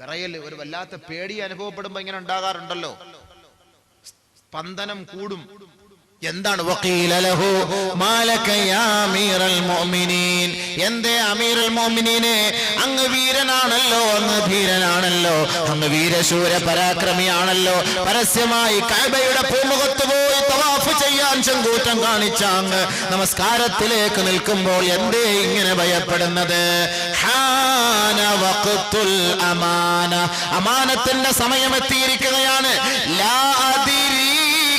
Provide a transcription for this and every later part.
വിറയൽ, ഒരു വല്ലാത്ത പേടി അനുഭവപ്പെടുമ്പോ ഇങ്ങനെ ഉണ്ടാകാറുണ്ടല്ലോ, സ്പന്ദനം കൂടും. എന്താണ് വഖീല ലഹു മാലക യാ അമീറൽ മുഅ്മിനീൻ, എന്തേ അമീറുൽ മുഅ്മിനീനെ, അങ്ങ് വീരനാണല്ലോ, അങ്ങ് ധീരനാണല്ലോ, അങ്ങ് വീരശൂര പരാക്രമിയാണല്ലോ, പരസ്യമായി കഅബയുടെ പൂമുഖത്ത് പോയി തവാഫ് ചെയ്യാൻ ചെങ്കൂറ്റം കാണിച്ച അങ്ങ് നമസ്കാരത്തിലേക്ക് നിൽക്കുമ്പോൾ എന്തേ ഇങ്ങനെ ഭയപ്പെടുന്നത്? ഹാന വഖ്തുൽ അമാന, അമാനത്തിന്റെ സമയം എത്തിയിരിക്കുകയാണ്. ലാ അദ്രി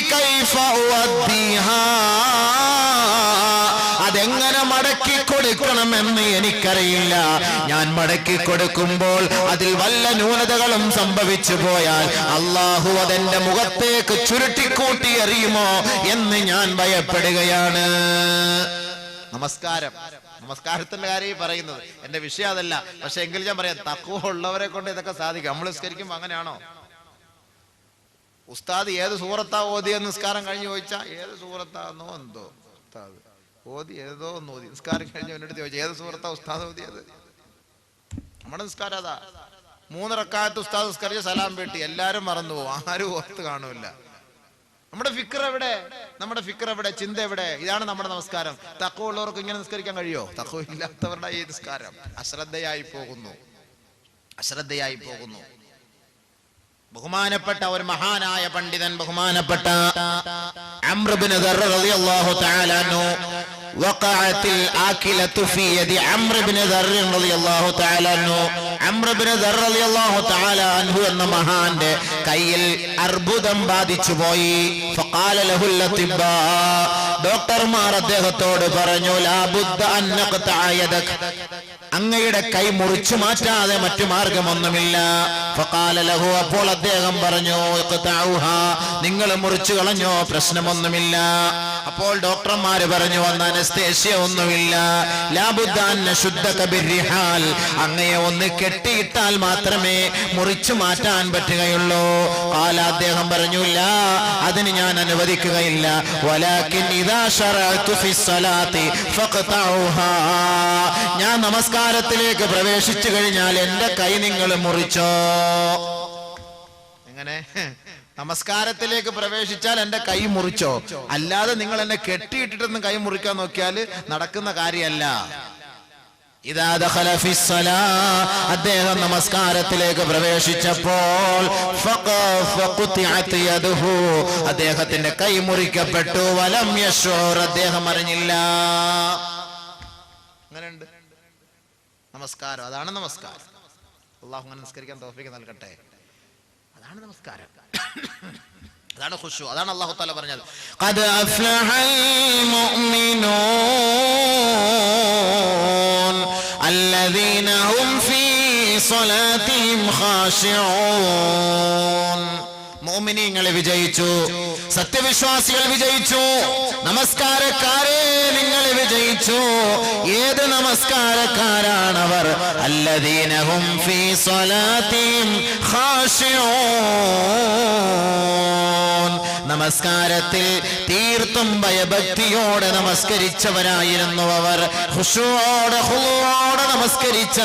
കൈഫ ഉദ്ദിഹാ, അതെങ്ങനെ മടക്കി കൊടുക്കണമെന്ന് എനിക്കറിയില്ല. ഞാൻ മടക്കി കൊടുക്കുമ്പോൾ അതിൽ വല്ല ന്യൂനതകളും സംഭവിച്ചു പോയാൽ അള്ളാഹു അതെന്റെ മുഖത്തേക്ക് ചുരുട്ടിക്കൂട്ടി എറിയുമോ എന്ന് ഞാൻ ഭയപ്പെടുകയാണ്. നമസ്കാരത്തിന്റെ കാര്യം പറയുന്നത്, എന്റെ വിഷയം അതല്ല. പക്ഷെ എങ്കിലും ഞാൻ പറയാം, തഖ്വ ഉള്ളവരെ കൊണ്ട് ഇതൊക്കെ സാധിക്കും. നമ്മൾ നിസ്കരിക്കുമ്പോ അങ്ങനെയാണോ? ഉസ്താദ് ഏത് സൂറത്താ ഓതിയെന്ന് നിസ്കാരം കഴിഞ്ഞ് ചോദിച്ചാ ഏത് സൂറത്താന്നോ എന്തോ ഉസ്താദ് ഓതി, ഏതോ ഒന്ന് ഓതി. നിസ്കാരം കഴിഞ്ഞ് എന്നോട് ചോദിച്ചാൽ ഏത് സൂറത്താ ഉസ്താദ് ഓതിയത്? നമ്മുടെ നിസ്കാരം അതാ. 3 റക്അത്ത് ഉസ്താദ് നിസ്കരിച്ച് സലാം വീട്ടി, എല്ലാരും മറന്നു പോകും, ആരും ഓർത്ത് കാണൂല. നമ്മുടെ ഫിക്ർ എവിടെ? നമ്മുടെ ഫിക്ർ എവിടെ? ചിന്ത എവിടെ? ഇതാണ് നമ്മുടെ നമസ്കാരം. തഖ്വ ഉള്ളവർക്ക് ഇങ്ങനെ നിസ്കരിക്കാൻ കഴിയോ? തഖ്വ ഇല്ലാത്തവരുടെ ഈ നിസ്കാരം അശ്രദ്ധയായി പോകുന്നു. ബഹുമാനപ്പെട്ട ഒരു മഹാനായ പണ്ഡിതൻ, ബഹുമാനപ്പെട്ട അംർ ഇബ്നു ദർർ റളിയല്ലാഹു തആല അൻഹു, വഖഅത്തിൽ ആകിലതു ഫീ യദി അംർ ഇബ്നു ദർർ റളിയല്ലാഹു തആല അൻഹു, അംർ ഇബ്നു ദർർ റളിയല്ലാഹു തആല അൻഹു എന്ന മഹാന്റെ കയ്യിൽ അർബുദം ബാധിച്ചു പോയി. ഫഖാല ലഹുൽ അത്തിബാ, ഡോക്ടർമാർ അദ്ദേഹത്തോട് പറഞ്ഞു, ലാ ബുദ്ദ അൻ നഖ്തഅ യദക, അങ്ങയുടെ കൈ മുറിച്ചു മാറ്റാതെ മറ്റു മാർഗമൊന്നുമില്ല. ഫഖാല ലഹു, അപ്പോൾ അദ്ദേഹം പറഞ്ഞു, ഇഖ്തഉഹാ, നിങ്ങൾ മുറിച്ചു കളഞ്ഞോ, പ്രശ്നമൊന്നുമില്ല. അപ്പോൾ ഡോക്ടർമാര് പറഞ്ഞു, അന്ന് അനസ്തേഷ്യ ഒന്നുമില്ല. ലാ ബുദ്ദ അൻ നശുദ്ദക ബിർരിഹാൽ, അങ്ങയെ ഒന്ന് കെട്ടിയിട്ടാൽ മാത്രമേ മുറിച്ചു മാറ്റാൻ പറ്റുകയുള്ളൂ. ഖാല, അദ്ദേഹം പറഞ്ഞു, ലാ, അതിന് ഞാൻ അനുവദിക്കുകയില്ല. വലാകിൻ ഇദാ ശറഅതു ഫിസ്സലാത്തി ഫഖ്തഉഹാ, ഞാൻ നമസ്കാരത്തിലേക്ക് പ്രവേശിച്ചു കഴിഞ്ഞാൽ എന്റെ കൈ നിങ്ങൾ മുറിച്ചോ. എങ്ങനെ? നമസ്കാരത്തിലേക്ക് പ്രവേശിച്ചാൽ എന്റെ കൈ മുറിച്ചോ, അല്ലാതെ നിങ്ങൾ എന്നെ കെട്ടിയിട്ടിട്ടൊന്നും കൈ മുറിക്കാൻ നോക്കിയാൽ നടക്കുന്ന കാര്യമല്ല. ഇദാ ദഖല ഫിസ്സലാ, അദ്ദേഹം നമസ്കാരത്തിലേക്ക് പ്രവേശിച്ചപ്പോൾ ഫഖുതിഅത് യദുഹു, അദ്ദേഹത്തിന്റെ കൈ മുറിക്കപ്പെട്ടു. വലം യശൂർ, അദ്ദേഹം അറിഞ്ഞില്ല. അങ്ങനെയുണ്ട് നമസ്കാരം. അതാണ് നമസ്കാരം. അല്ലാഹു അങ്ങനെ നിസ്കരിക്കാൻ തൗഫീഖ് നൽകട്ടെ. അതാണ് നമസ്കാരം, അതാണ് ഖുശൂ, അതാണ് അല്ലാഹു തആല പറഞ്ഞത്, ഖദ് അഫ്ലഹൽ മുഅ്മിനൂൻ അല്ലദീന ഹും ഫീ സ്വലാത്തിഹിം ഖാശിഊൻ. മുഅ്മിനീങ്ങൾ വിജയിച്ചു, സത്യവിശ്വാസികൾ വിജയിച്ചു, നമസ്കാരക്കാരെ നിങ്ങൾ വിജയിച്ചു. ഏത് നമസ്കാരക്കാരാണവർ? അല്ലദീന ഹും ഫീ സ്വലാത്തിഹിം ഖാശിഊൻ, നമസ്കാരത്തിൽ തീർത്തും ഭയഭക്തിയോടെ നമസ്കരിച്ചവരായിരുന്നു അവർ. ഖുശൂഅോടെ ഖുളൂഅോടെ നമസ്കരിച്ച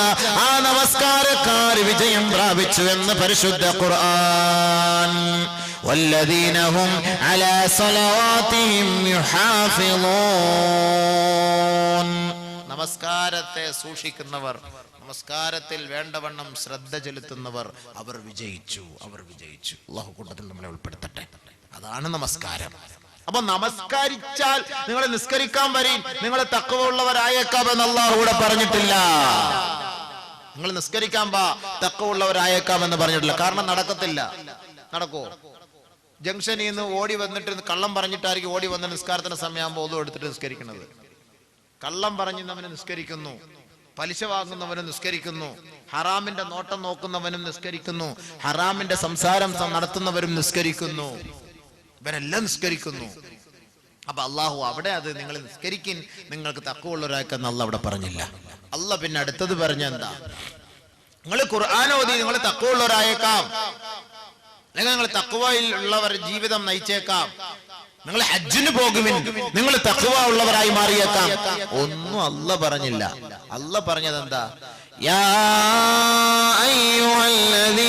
ആ നമസ്കാരക്കാർ വിജയം പ്രാപിച്ചു എന്ന് പരിശുദ്ധ ഖുർആൻ. വല്ലദീന ഹും അലാ സ്വലവാതിഹിം യുഹാഫിളൂൻ, നമസ്കാരത്തെ സൂക്ഷിക്കുന്നവർ, നമസ്കാരത്തിൽ വേണ്ടവണ്ണം ശ്രദ്ധ ചെലുത്തുന്നവർ, അവർ വിജയിച്ചു. അല്ലാഹു കൂട്ടത്തിൽ നമ്മളെ ഉൾപ്പെടുത്തട്ടെ. അതാണ് നമസ്കാരം. അപ്പൊ നമസ്കരിച്ചാൽ നിങ്ങൾ നിസ്കരിക്കാൻ വരീൻ, നിങ്ങൾ തഖ്വ ഉള്ളവരായേക്കാമെന്ന് അല്ലാഹു ഇവിടെ പറഞ്ഞിട്ടില്ല. നിങ്ങൾ നിസ്കരിക്കാൻ തഖ്വ ഉള്ളവരായേക്കാമെന്ന് പറഞ്ഞിട്ടില്ല. കാരണം നടക്കത്തില്ല. നടക്കോ? ജംഗ്ഷനിൽ നിന്ന് ഓടി വന്നിട്ട് കള്ളം പറഞ്ഞിട്ടായിരിക്കും ഓടി വന്ന നിസ്കാരത്തിന് സമയമാകുമ്പോൾ ഒന്നും എടുത്തിട്ട് നിസ്കരിക്കുന്നത്. കള്ളം പറഞ്ഞവന് നിസ്കരിക്കുന്നു, പലിശ വാങ്ങുന്നവനും നിസ്കരിക്കുന്നു, ഹറാമിന്റെ നോട്ടം നോക്കുന്നവനും നിസ്കരിക്കുന്നു, ഹറാമിന്റെ സംസാരം നടത്തുന്നവരും നിസ്കരിക്കുന്നു. ഇവരെല്ലാം നിസ്കരിക്കുന്നു. അപ്പൊ അള്ളാഹു അവിടെ അത് നിങ്ങൾ നിസ്കരിക്കിൻ, നിങ്ങൾക്ക് തഖ്വ ഉള്ളവരാക്കെന്ന് അള്ളാഹ് അവിടെ പറഞ്ഞില്ല. അള്ളാഹ് പിന്നെ അടുത്തത് പറഞ്ഞെന്താ? നിങ്ങൾ ഖുർആൻ ഓതി നിങ്ങൾ തഖ്വ ഉള്ളവരായേക്കാം, അല്ലെങ്കിൽ നിങ്ങൾ തഖ്വയിൽ ഉള്ളവർ ജീവിതം നയിച്ചേക്കാം, നിങ്ങൾ ഹജ്ജിന് പോകുവിൻ, നിങ്ങൾ തഖ്വ ഉള്ളവരായി മാറിയേക്കാം. ഒന്നും അള്ളാഹ് പറഞ്ഞില്ല. അള്ളാഹ് പറഞ്ഞത് എന്താ? യാ അയ്യുഹല്ലദീന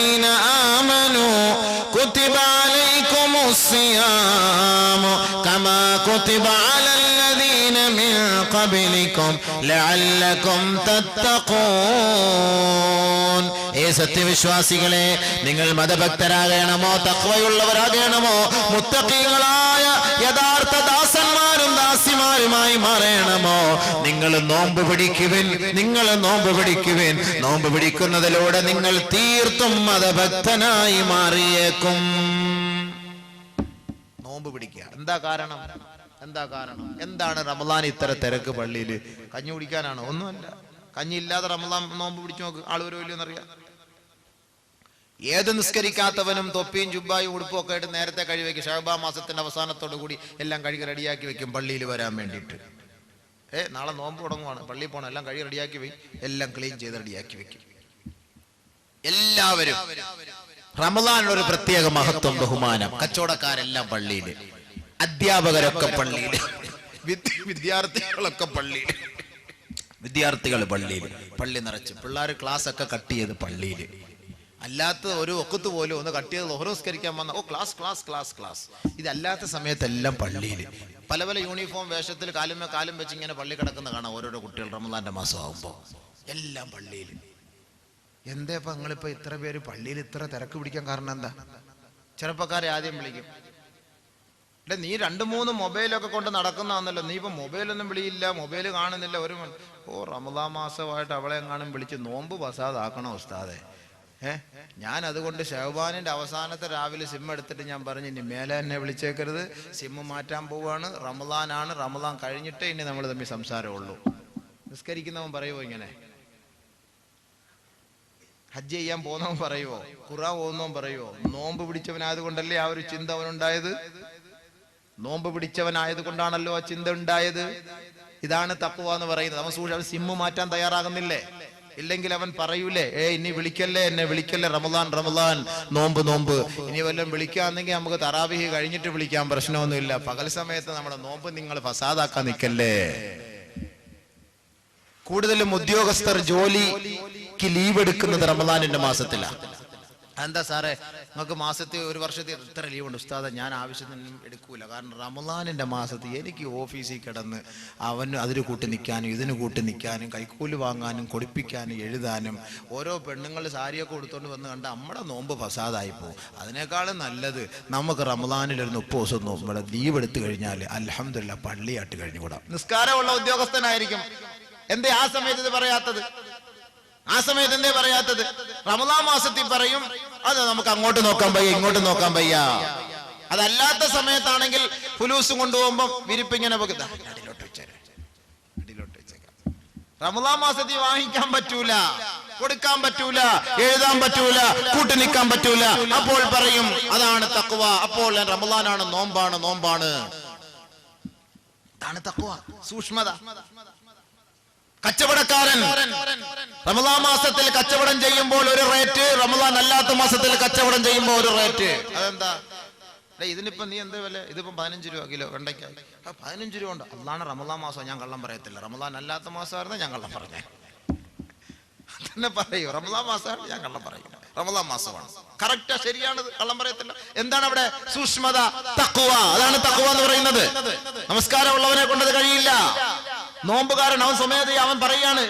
كتب عليكم الصيام كما كتب على الذين من قبلكم لعلكم تتقون. സത്യവിശ്വാസികളെ, നിങ്ങൾ മതഭക്തരാകണമോ തഖ്വയുള്ളവരാകണമോ മുത്തഖീകളായ യഥാർത്ഥ ദാസന്മാരും ദാസിമാരുമായി മാറണമോ, നിങ്ങൾ നോമ്പ് പിടിക്കുവിൻ. നിങ്ങൾ നോമ്പ് പിടിക്കുവിൻ. നോമ്പ് പിടിക്കുന്നതിലൂടെ നിങ്ങൾ തീർത്തും മതഭക്തനായി മാറിയേക്കും. നോമ്പ് പിടിക്കുക. എന്താ കാരണം? എന്താ കാരണം? എന്താണ് റമളാൻ ഇത്ര തിരക്ക് പള്ളിയിൽ? കഞ്ഞി കുടിക്കാനാണോ? ഒന്നുമല്ല. കഞ്ഞി ഇല്ലാതെ റമളാൻ നോമ്പ് പിടിച്ചു നോക്ക്, ആൾ വരുമല്ലോന്നറിയാം. ഏത് നിസ്കരിക്കാത്തവനും തൊപ്പിയും ജുബ്ബായും ഉടുപ്പും ഒക്കെ ആയിട്ട് നേരത്തെ കഴിവെക്കും. ഷഅബാൻ മാസത്തിന്റെ അവസാനത്തോടു കൂടി എല്ലാം കഴുകി റെഡിയാക്കി വെക്കും പള്ളിയിൽ വരാൻ വേണ്ടിയിട്ട്. നാളെ നോമ്പ് തുടങ്ങുവാണ്, പള്ളിയിൽ പോകണം, എല്ലാം കഴുകി റെഡിയാക്കി വെക്കും, എല്ലാം ക്ലീൻ ചെയ്ത് റെഡിയാക്കി വെക്കും. എല്ലാവരും റമളാനിനൊരു പ്രത്യേക മഹത്വം, ബഹുമാനം. കച്ചവടക്കാരെല്ലാം പള്ളിയിൽ, അധ്യാപകരൊക്കെ പള്ളിയിൽ, വിദ്യാർത്ഥികളൊക്കെ പള്ളിയിൽ, വിദ്യാർത്ഥികൾ പള്ളിയിൽ, പള്ളി നിറച്ച് പിള്ളേർ ക്ലാസ് ഒക്കെ കട്ട് ചെയ്ത് പള്ളിയിൽ. അല്ലാത്ത ഒരു ഒക്കത്ത് പോലും ഒന്ന് കട്ട് ചെയ്ത് ലോഹറസ്കരിക്കാൻ വന്ന ക്ലാസ് ക്ലാസ് ക്ലാസ് ക്ലാസ്. ഇതല്ലാത്ത സമയത്തെല്ലാം പള്ളിയിൽ പല പല യൂണിഫോം വേഷത്തിൽ കാലും വെച്ച് ഇങ്ങനെ പള്ളി കിടക്കുന്ന കാണാം ഓരോരോ കുട്ടികൾ. റമളാന്റെ മാസം ആകുമ്പോൾ എല്ലാം പള്ളിയിൽ. എന്താ ഇപ്പൊ നിങ്ങളിപ്പോ ഇത്ര പേര് പള്ളിയിൽ ഇത്ര തിരക്ക് പിടിക്കാൻ കാരണം എന്താ? ചെറുപ്പക്കാരെ ആദ്യം വിളിക്കും, നീ 2-3 മൊബൈലൊക്കെ കൊണ്ട് നടക്കുന്നതാണല്ലോ, നീ ഇപ്പൊ മൊബൈലൊന്നും വിളിയില്ല, മൊബൈൽ കാണുന്നില്ല. റമളാൻ മാസമായിട്ട് അവളെ എങ്ങാനും വിളിച്ച് നോമ്പ് പസാദാക്കണോ ഉസ്താദെ? ഞാൻ അതുകൊണ്ട് ഷഅബാനിന്റെ അവസാനത്തെ രാവിലെ സിം എടുത്തിട്ട് ഞാൻ പറഞ്ഞു, ഇനി മേലെ എന്നെ വിളിച്ചേക്കരുത്, സിം മാറ്റാൻ പോവാണ്, റമളാനാണ്, റമളാൻ കഴിഞ്ഞിട്ടേ ഇനി നമ്മൾ തമ്മിൽ സംസാരമുള്ളൂ. നിസ്കരിക്കുന്നവൻ പറയുമോ ഇങ്ങനെ? ഹജ്ജ് ചെയ്യാൻ പോകുന്നവൻ പറയുമോ? ഖുർആൻ ഓതുന്നവൻ പറയുമോ? നോമ്പ് പിടിച്ചവനായതുകൊണ്ടല്ലേ ആ ഒരു ചിന്ത അവനുണ്ടായത്. നോമ്പ് പിടിച്ചവനായത് കൊണ്ടാണല്ലോ ആ ചിന്ത ഉണ്ടായത്. ഇതാണ് തഖ്വ എന്ന് പറയുന്നത്. അവൻ സിമ്മ് മാറ്റാൻ തയ്യാറാകുന്നില്ലേ? ഇല്ലെങ്കിൽ അവൻ പറയൂലേ, ഇനി വിളിക്കല്ലേ, എന്നെ വിളിക്കല്ലേ, റമളാൻ റമളാൻ, നോമ്പ് നോമ്പ്. ഇനി വല്ലതും വിളിക്കാന്നെങ്കിൽ നമുക്ക് തറാവീഹ് കഴിഞ്ഞിട്ട് വിളിക്കാൻ, പ്രശ്നമൊന്നുമില്ല. പകൽ സമയത്ത് നമ്മുടെ നോമ്പ് നിങ്ങൾ ഫസാദാക്കാൻ നിൽക്കല്ലേ. കൂടുതലും ഉദ്യോഗസ്ഥർ ജോലിക്ക് ലീവ് എടുക്കുന്നത് റമളാനിന്റെ മാസത്തിലാണ്. എന്താ സാറേ, നിങ്ങൾക്ക് മാസത്തിൽ ഒരു വർഷത്തിൽ എത്ര ലീവ് ഉണ്ട്? ഉസ്താദെ, ഞാൻ ആവശ്യത്തിനും എടുക്കൂല, കാരണം റമളാനിന്റെ മാസത്തിൽ എനിക്ക് ഓഫീസിൽ കിടന്ന് അവന് അതിന് കൂട്ടി നിൽക്കാനും ഇതിന് കൂട്ടി നിൽക്കാനും കൈക്കൂലി വാങ്ങാനും കൊടുപ്പിക്കാനും എഴുതാനും, ഓരോ പെണ്ണുങ്ങൾ സാരിയൊക്കെ കൊടുത്തോണ്ട് വന്ന് കണ്ട നമ്മുടെ നോമ്പ് ഫസാദായി പോകും. അതിനേക്കാളും നല്ലത് നമുക്ക് റമളാനിൽ ഒരു 30 ദിവസം നോമ്പ് ലീവ് എടുത്തു കഴിഞ്ഞാൽ അൽഹംദുലില്ലാ പള്ളിയായിട്ട് കഴിഞ്ഞുകൂടാം. നിസ്കാരമുള്ള ഉദ്യോഗസ്ഥനായിരിക്കും. എന്തേ ആ സമയത്ത് ഇത് പറയാത്തത്? ആ സമയത്ത് എന്തേ പറയാത്തത്? റമളാൻ മാസത്തിൽ പറയും, അത് നമുക്ക് അങ്ങോട്ട് നോക്കാൻ വയ്യ, ഇങ്ങോട്ട് നോക്കാൻ വയ്യ. അതല്ലാത്ത സമയത്താണെങ്കിൽ ഫുലൂസും കൊണ്ടുപോകുമ്പോ വിരിപ്പിങ്ങനെ അടിയിലോട്ട് വെച്ചേക്കാം. റമളാൻ മാസത്തിൽ വാങ്ങിക്കാൻ പറ്റൂല, കൊടുക്കാൻ പറ്റൂല, എഴുതാൻ പറ്റൂല, കൂട്ടി നിൽക്കാൻ പറ്റൂല. അപ്പോൾ പറയും അതാണ് തഖ്വ. അപ്പോൾ റമളാനാണ്, നോമ്പാണ്, നോമ്പാണ്. അതാണ് തഖ്വ, സൂക്ഷ്മത. കച്ചവടക്കാരൻ റമളാൻ മാസത്തിൽ കച്ചവടം ചെയ്യുമ്പോൾ ഒരു റേറ്റ്, റമളാൻ അല്ലാത്ത മാസത്തിൽ കച്ചവടം ചെയ്യുമ്പോൾ ഒരു റേറ്റ്. അതെന്താ? ഇതിനിപ്പോ നീ എന്താ വില? ഇതിപ്പോ 15 രൂപ കിലോ വെണ്ടയ്ക്ക. 15 രൂപ ഉണ്ട്. അതാണ് റമളാൻ മാസം, ഞാൻ കള്ളം പറയത്തില്ല. റമളാൻ അല്ലാത്ത മാസമായിരുന്നു ഞാൻ കള്ളം പറഞ്ഞേ. തന്നെ പറയൂ, റമളാൻ മാസമാണ് ഞാൻ കള്ളം പറയില്ല. റമളാൻ മാസമാണ്, കറക്റ്റാ, ശരിയാണ്, കള്ളം പറയത്തില്ല. എന്താണ് അവിടെ? സൂക്ഷ്മത, തഖ്വ. അതാണ് തഖ്വ എന്ന് പറയുന്നത്. നമസ്കാരം ഉള്ളവനെ കൊണ്ടത് കഴിയില്ല. നോമ്പുകാരൻ അവൻ സ്വമേധയാ അവൻ പറയാണ്,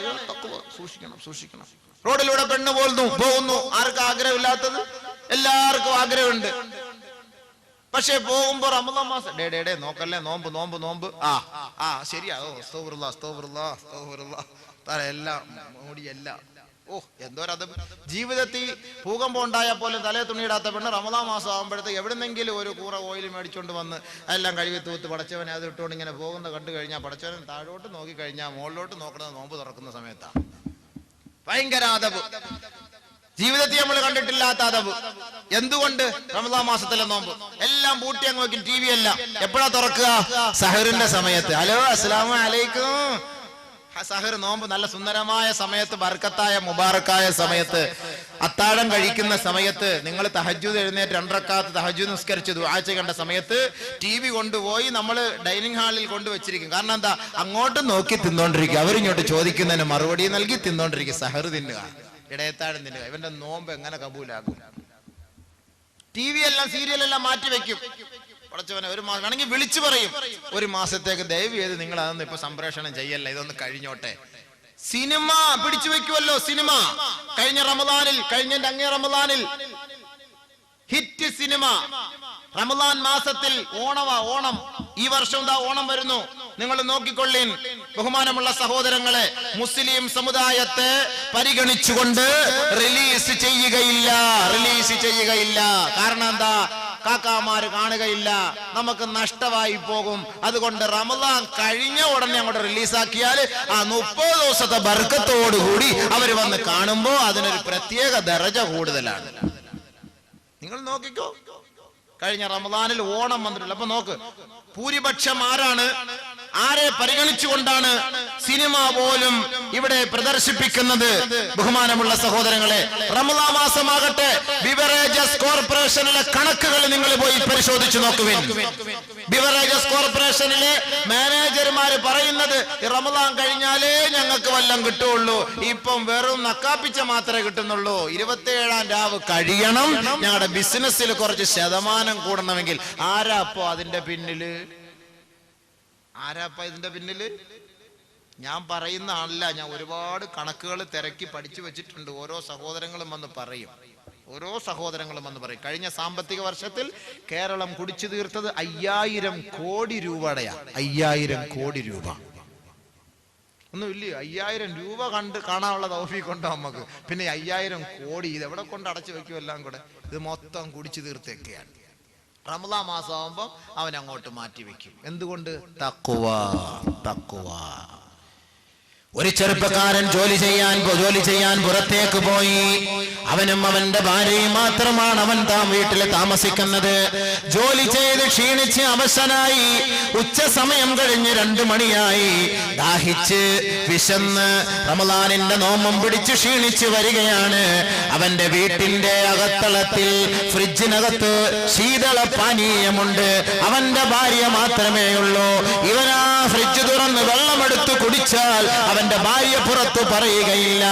സൂക്ഷിക്കണം, സൂക്ഷിക്കണം. റോഡിലൂടെ പെണ്ണ് പോകുന്നു. ആർക്കും ആഗ്രഹമില്ലാത്തത്? എല്ലാവർക്കും ആഗ്രഹമുണ്ട്. പക്ഷെ പോകുമ്പോ റമളാൻ മാസം, ഡേ നോക്കല്ലേ, നോമ്പ് നോമ്പ് നോമ്പ്. ശരിയാ, എല്ലാം മൂടിയെല്ലാം. എന്തോരത് ജീവിതത്തിൽ ഭൂകമ്പം ഉണ്ടായാൽ പോലും തലേ തുണിയിടാത്ത പെണ്ണ് റമളാൻ മാസം ആകുമ്പോഴത്തേക്ക് എവിടുന്നെങ്കിലും ഒരു കൂറ ഓയിൽ മേടിച്ചോണ്ട് വന്ന് എല്ലാം കഴുകി തൂത്ത് പടച്ചവനെ അത് ഇട്ടുകൊണ്ട് ഇങ്ങനെ പോകുന്ന കണ്ടു കഴിഞ്ഞാൽ പടച്ചവൻ താഴോട്ട് നോക്കി കഴിഞ്ഞാൽ മുകളിലോട്ട് നോക്കുന്നത് നോമ്പ് തുറക്കുന്ന സമയത്താണ്. ഭയങ്കര അതവ്, ജീവിതത്തിൽ നമ്മൾ കണ്ടിട്ടില്ലാത്ത അതവ്. എന്തുകൊണ്ട്? റമളാൻ മാസത്തിലെ നോമ്പ് എല്ലാം പൂട്ടി അങ്ങ് വെക്കും. TV എല്ലാം എപ്പോഴാ തുറക്കുക? സഹറിന്റെ സമയത്ത്. ഹലോ, അസ്സലാമു അലൈക്കും. സഹർ നോമ്പ് നല്ല സുന്ദരമായ സമയത്ത്, ബർക്കത്തായ മുബാറക്കായ സമയത്ത്, അത്താഴം കഴിക്കുന്ന സമയത്ത്, നിങ്ങൾ തഹജ്ജുദ് എഴുന്നേറ്റ് 2 റക്അത്ത് തഹജ്ജുദ് നിസ്കരിച്ച് ദുആ ചെയ്യേണ്ട സമയത്ത് TV കൊണ്ടുപോയി നമ്മൾ ഡൈനിങ് ഹാളിൽ കൊണ്ടുവച്ചിരിക്കും. കാരണം എന്താ? അങ്ങോട്ട് നോക്കി തിന്നോണ്ടിരിക്കുക, അവരിങ്ങോട്ട് ചോദിക്കുന്നതിന് മറുപടി നൽകി തിന്നോണ്ടിരിക്കുക. സഹർ തിന്നുക, ഇടയത്താഴം തിന്നുക. ഇവന്റെ നോമ്പ് എങ്ങനെ കബൂലാകും? TV എല്ലാം സീരിയലെല്ലാം മാറ്റി വെക്കും. പടച്ചവനെ ഒരു മാസം വേണമെങ്കിൽ വിളിച്ചു പറയും, ഒരു മാസത്തേക്ക് ദയവ് ചെയ്ത് നിങ്ങൾ അതൊന്നും ഇപ്പൊ സംപ്രേഷണം ചെയ്യല്ല, ഇതൊന്ന് കഴിഞ്ഞോട്ടെ. സിനിമ പിടിച്ചു വെക്കുമല്ലോ. സിനിമ കഴിഞ്ഞ റമദാനിൽ, കഴിഞ്ഞ അങ്ങേ റമദാനിൽ ഹിറ്റ് സിനിമ. റമദാൻ മാസത്തിൽ ഓണം, ഈ വർഷം ഓണം വരുന്നു. നിങ്ങൾ നോക്കിക്കൊള്ളീൻ ബഹുമാനമുള്ള സഹോദരങ്ങളെ, മുസ്ലിം സമുദായത്തെ പരിഗണിച്ചുകൊണ്ട് റിലീസ് ചെയ്യുകയില്ല. കാരണം എന്താ? കാക്കാമാര് കാണുകയില്ല, നമുക്ക് നഷ്ടമായി പോകും. അതുകൊണ്ട് റമദാൻ കഴിഞ്ഞ ഉടനെ അങ്ങോട്ട് റിലീസാക്കിയാൽ ആ 30 ദിവസത്തെ ബർക്കത്തോടുകൂടി അവര് വന്ന് കാണുമ്പോ അതിനൊരു പ്രത്യേക ദറജ കൂടുതലാണ്. നിങ്ങൾ നോക്കിക്കോ, കഴിഞ്ഞ റമദാനിൽ ഓണം വന്നിട്ടുള്ള. അപ്പൊ നോക്ക്, ഭൂരിപക്ഷം ആരെ പരിഗണിച്ചുകൊണ്ടാണ് സിനിമ പോലും ഇവിടെ പ്രദർശിപ്പിക്കുന്നത്? ബഹുമാനമുള്ള സഹോദരങ്ങളെ, റമദാൻ മാസമാകട്ടെ, ബിവറേജസ് കോർപ്പറേഷനിലെ കണക്കുകൾ നിങ്ങൾ പോയി പരിശോധിച്ചു നോക്കുവിൻ. ബിവറേജസ് കോർപ്പറേഷനിലെ മാനേജർമാര് പറയുന്നത് റമദാൻ കഴിഞ്ഞാലേ ഞങ്ങൾക്ക് വല്ലം കിട്ടുള്ളൂ, ഇപ്പം വെറും നക്കാപ്പിച്ച മാത്രമേ കിട്ടുന്നുള്ളൂ. 27-ാം രാവ് കഴിയണം, ഞങ്ങളുടെ ബിസിനസ്സിൽ കുറച്ച് ശതമാനം കൂടണമെങ്കിൽ. ആരാപ്പോ അതിന്റെ പിന്നില്? ഇതിന്റെ പിന്നില്? ഞാൻ പറയുന്ന ആളല്ല, ഞാൻ ഒരുപാട് കണക്കുകൾ തിരക്കി പഠിച്ചു വെച്ചിട്ടുണ്ട്. ഓരോ സഹോദരങ്ങളും വന്ന് പറയും. കഴിഞ്ഞ സാമ്പത്തിക വർഷത്തിൽ കേരളം കുടിച്ചു തീർത്തത് 5000 കോടി രൂപയുടെയാ. 5000 കോടി രൂപ ഒന്നുമില്ല. 5000 രൂപ കാണാനുള്ള തൗഫീഖ് ഉണ്ടോ നമുക്ക്? പിന്നെ 5000 കോടി ഇത് എവിടെ കൊണ്ട് അടച്ചു വെക്കും? എല്ലാം കൂടെ ഇത് മൊത്തം കുടിച്ചു തീർത്തൊക്കെയാണ്. റമദാൻ മാസമാകുമ്പോൾ അവൻ അങ്ങോട്ട് മാറ്റി വെക്കും. എന്തുകൊണ്ട്? തഖ്വ. ഒരു ചെറുപ്പക്കാരൻ ജോലി ചെയ്യാൻ പുറത്തേക്ക് പോയി. അവനും അവന്റെ ഭാര്യയും മാത്രമാണ് അവൻ വീട്ടിൽ താമസിക്കുന്നത്. ജോലി ചെയ്ത് ക്ഷീണിച്ച് അവശനായി. ഉച്ച സമയം കഴിഞ്ഞ് 2 മണിയായി. ദാഹിച്ച് വിശന്ന് റമദാനിന്റെ നോമ്പും പിടിച്ച് ക്ഷീണിച്ച് വരികയാണ്. അവന്റെ വീട്ടിന്റെ അകത്തളത്തിൽ ഫ്രിഡ്ജിനകത്ത് ശീതള പാനീയമുണ്ട്. അവന്റെ ഭാര്യ മാത്രമേ ഉള്ളൂ. ഇവനാ ഫ്രിഡ്ജ് തുറന്ന് വെള്ളമെടുത്ത് കുടിച്ചാൽ അവന്റെ ഭാര്യ പുറത്തു പറയുകയില്ല,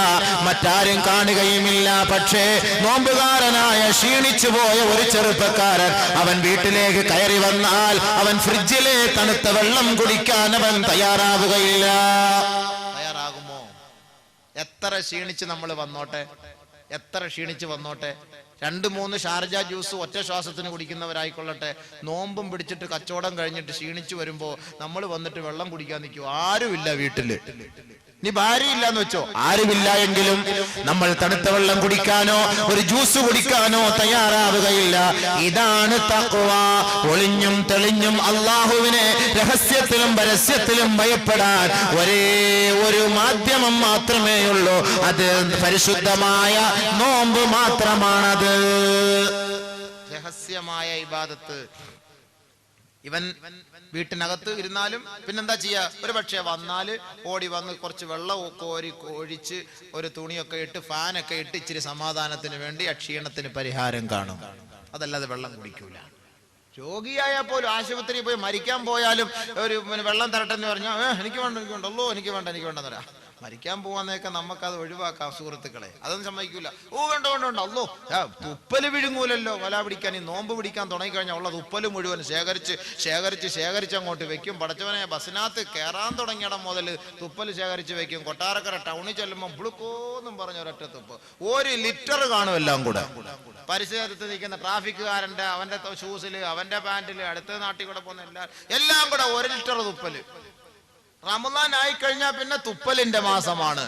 മറ്റാരും കാണുകയുമില്ല. പക്ഷേ നോമ്പുകാരനായ ക്ഷീണിച്ചു പോയ ഒരു ചെറുപ്പക്കാരൻ അവൻ വീട്ടിലേക്ക് കയറി വന്നാൽ അവൻ ഫ്രിഡ്ജിലെ തണുത്ത വെള്ളം കുടിക്കാൻ അവൻ തയ്യാറാകുമോ? എത്ര ക്ഷീണിച്ച് വന്നോട്ടെ, 2-3 ഷാർജ ജ്യൂസ് ഒറ്റ ശ്വാസത്തിന് കുടിക്കുന്നവരായിക്കൊള്ളട്ടെ, നോമ്പും പിടിച്ചിട്ട് കച്ചവടം കഴിഞ്ഞിട്ട് ക്ഷീണിച്ചു വരുമ്പോ നമ്മൾ വന്നിട്ട് വെള്ളം കുടിക്കാൻ നിൽക്കും. ആരുമില്ല വീട്ടില്. നീ ഭാര്യ ഇല്ലാന്ന് വെച്ചോ, ആരുമില്ല എങ്കിലും നമ്മൾ തണുത്ത വെള്ളം കുടിക്കാനോ ഒരു ജ്യൂസ് കുടിക്കാനോ തയ്യാറാവുകയില്ല. ഇതാണ് തഖ്വ. ഒളിഞ്ഞും തെളിഞ്ഞും അള്ളാഹുവിനെ രഹസ്യത്തിലും പരസ്യത്തിലും ഭയപ്പെടാൻ ഒരേ ഒരു മാധ്യമം മാത്രമേ ഉള്ളൂ. അത് പരിശുദ്ധമായ നോമ്പ് മാത്രമാണത്. രഹസ്യമായ ഇബാദത്ത്. ഇവൻ വീട്ടിനകത്ത് ഇരുന്നാലും പിന്നെന്താ ചെയ്യാ? ഒരു പക്ഷേ വന്നാല് ഓടി വന്ന് കുറച്ച് വെള്ളം ഒഴിച്ച് ഒരു തുണിയൊക്കെ ഇട്ട് ഫാനൊക്കെ ഇട്ട് ഇച്ചിരി സമാധാനത്തിന് വേണ്ടി അക്ഷീണത്തിന് പരിഹാരം കാണും. അതല്ലാതെ വെള്ളം കുടിക്കൂല. രോഗിയായാൽ പോലും ആശുപത്രിയിൽ പോയി മരിക്കാൻ പോയാലും ഒരു വെള്ളം തരട്ടെന്ന് പറഞ്ഞാൽ എനിക്ക് വേണ്ട എനിക്ക് വേണ്ടെന്ന് പറയാം. മരിക്കാൻ പോവാന്നേക്കെ നമുക്കത് ഒഴിവാക്കാം സുഹൃത്തുക്കളെ. അതൊന്നും സമ്മതിക്കൂല. വേണ്ട അല്ലോ, തുപ്പല് വിഴുങ്ങൂലല്ലോ. വല പിടിക്കാൻ ഈ നോമ്പ് പിടിക്കാൻ തുടങ്ങിക്കഴിഞ്ഞാൽ ഉള്ളത് ഉപ്പല് മുഴുവൻ ശേഖരിച്ച് അങ്ങോട്ട് വെക്കും. പടച്ചവനെ, ബസ്സിനകത്ത് കയറാൻ തുടങ്ങിയിടം മുതൽ തുപ്പല് ശേഖരിച്ച് വെക്കും. കൊട്ടാരക്കര ടൗണിൽ ചെല്ലുമ്പോൾ ബ്ലുക്കോന്നും പറഞ്ഞ ഒരൊറ്റ തുപ്പ് 1 ലിറ്റർ കാണും. എല്ലാം കൂടെ പരിസരത്ത് നിൽക്കുന്ന ട്രാഫിക്കുകാരന്റെ, അവന്റെ ഷൂസില്, അവന്റെ പാന്റില്, അടുത്ത നാട്ടിൽ കൂടെ പോകുന്ന എല്ലാം കൂടെ 1 ലിറ്റർ തുപ്പല്. റമദാൻ ആയിക്കഴിഞ്ഞാൽ പിന്നെ തുപ്പലിന്റെ മാസമാണ്.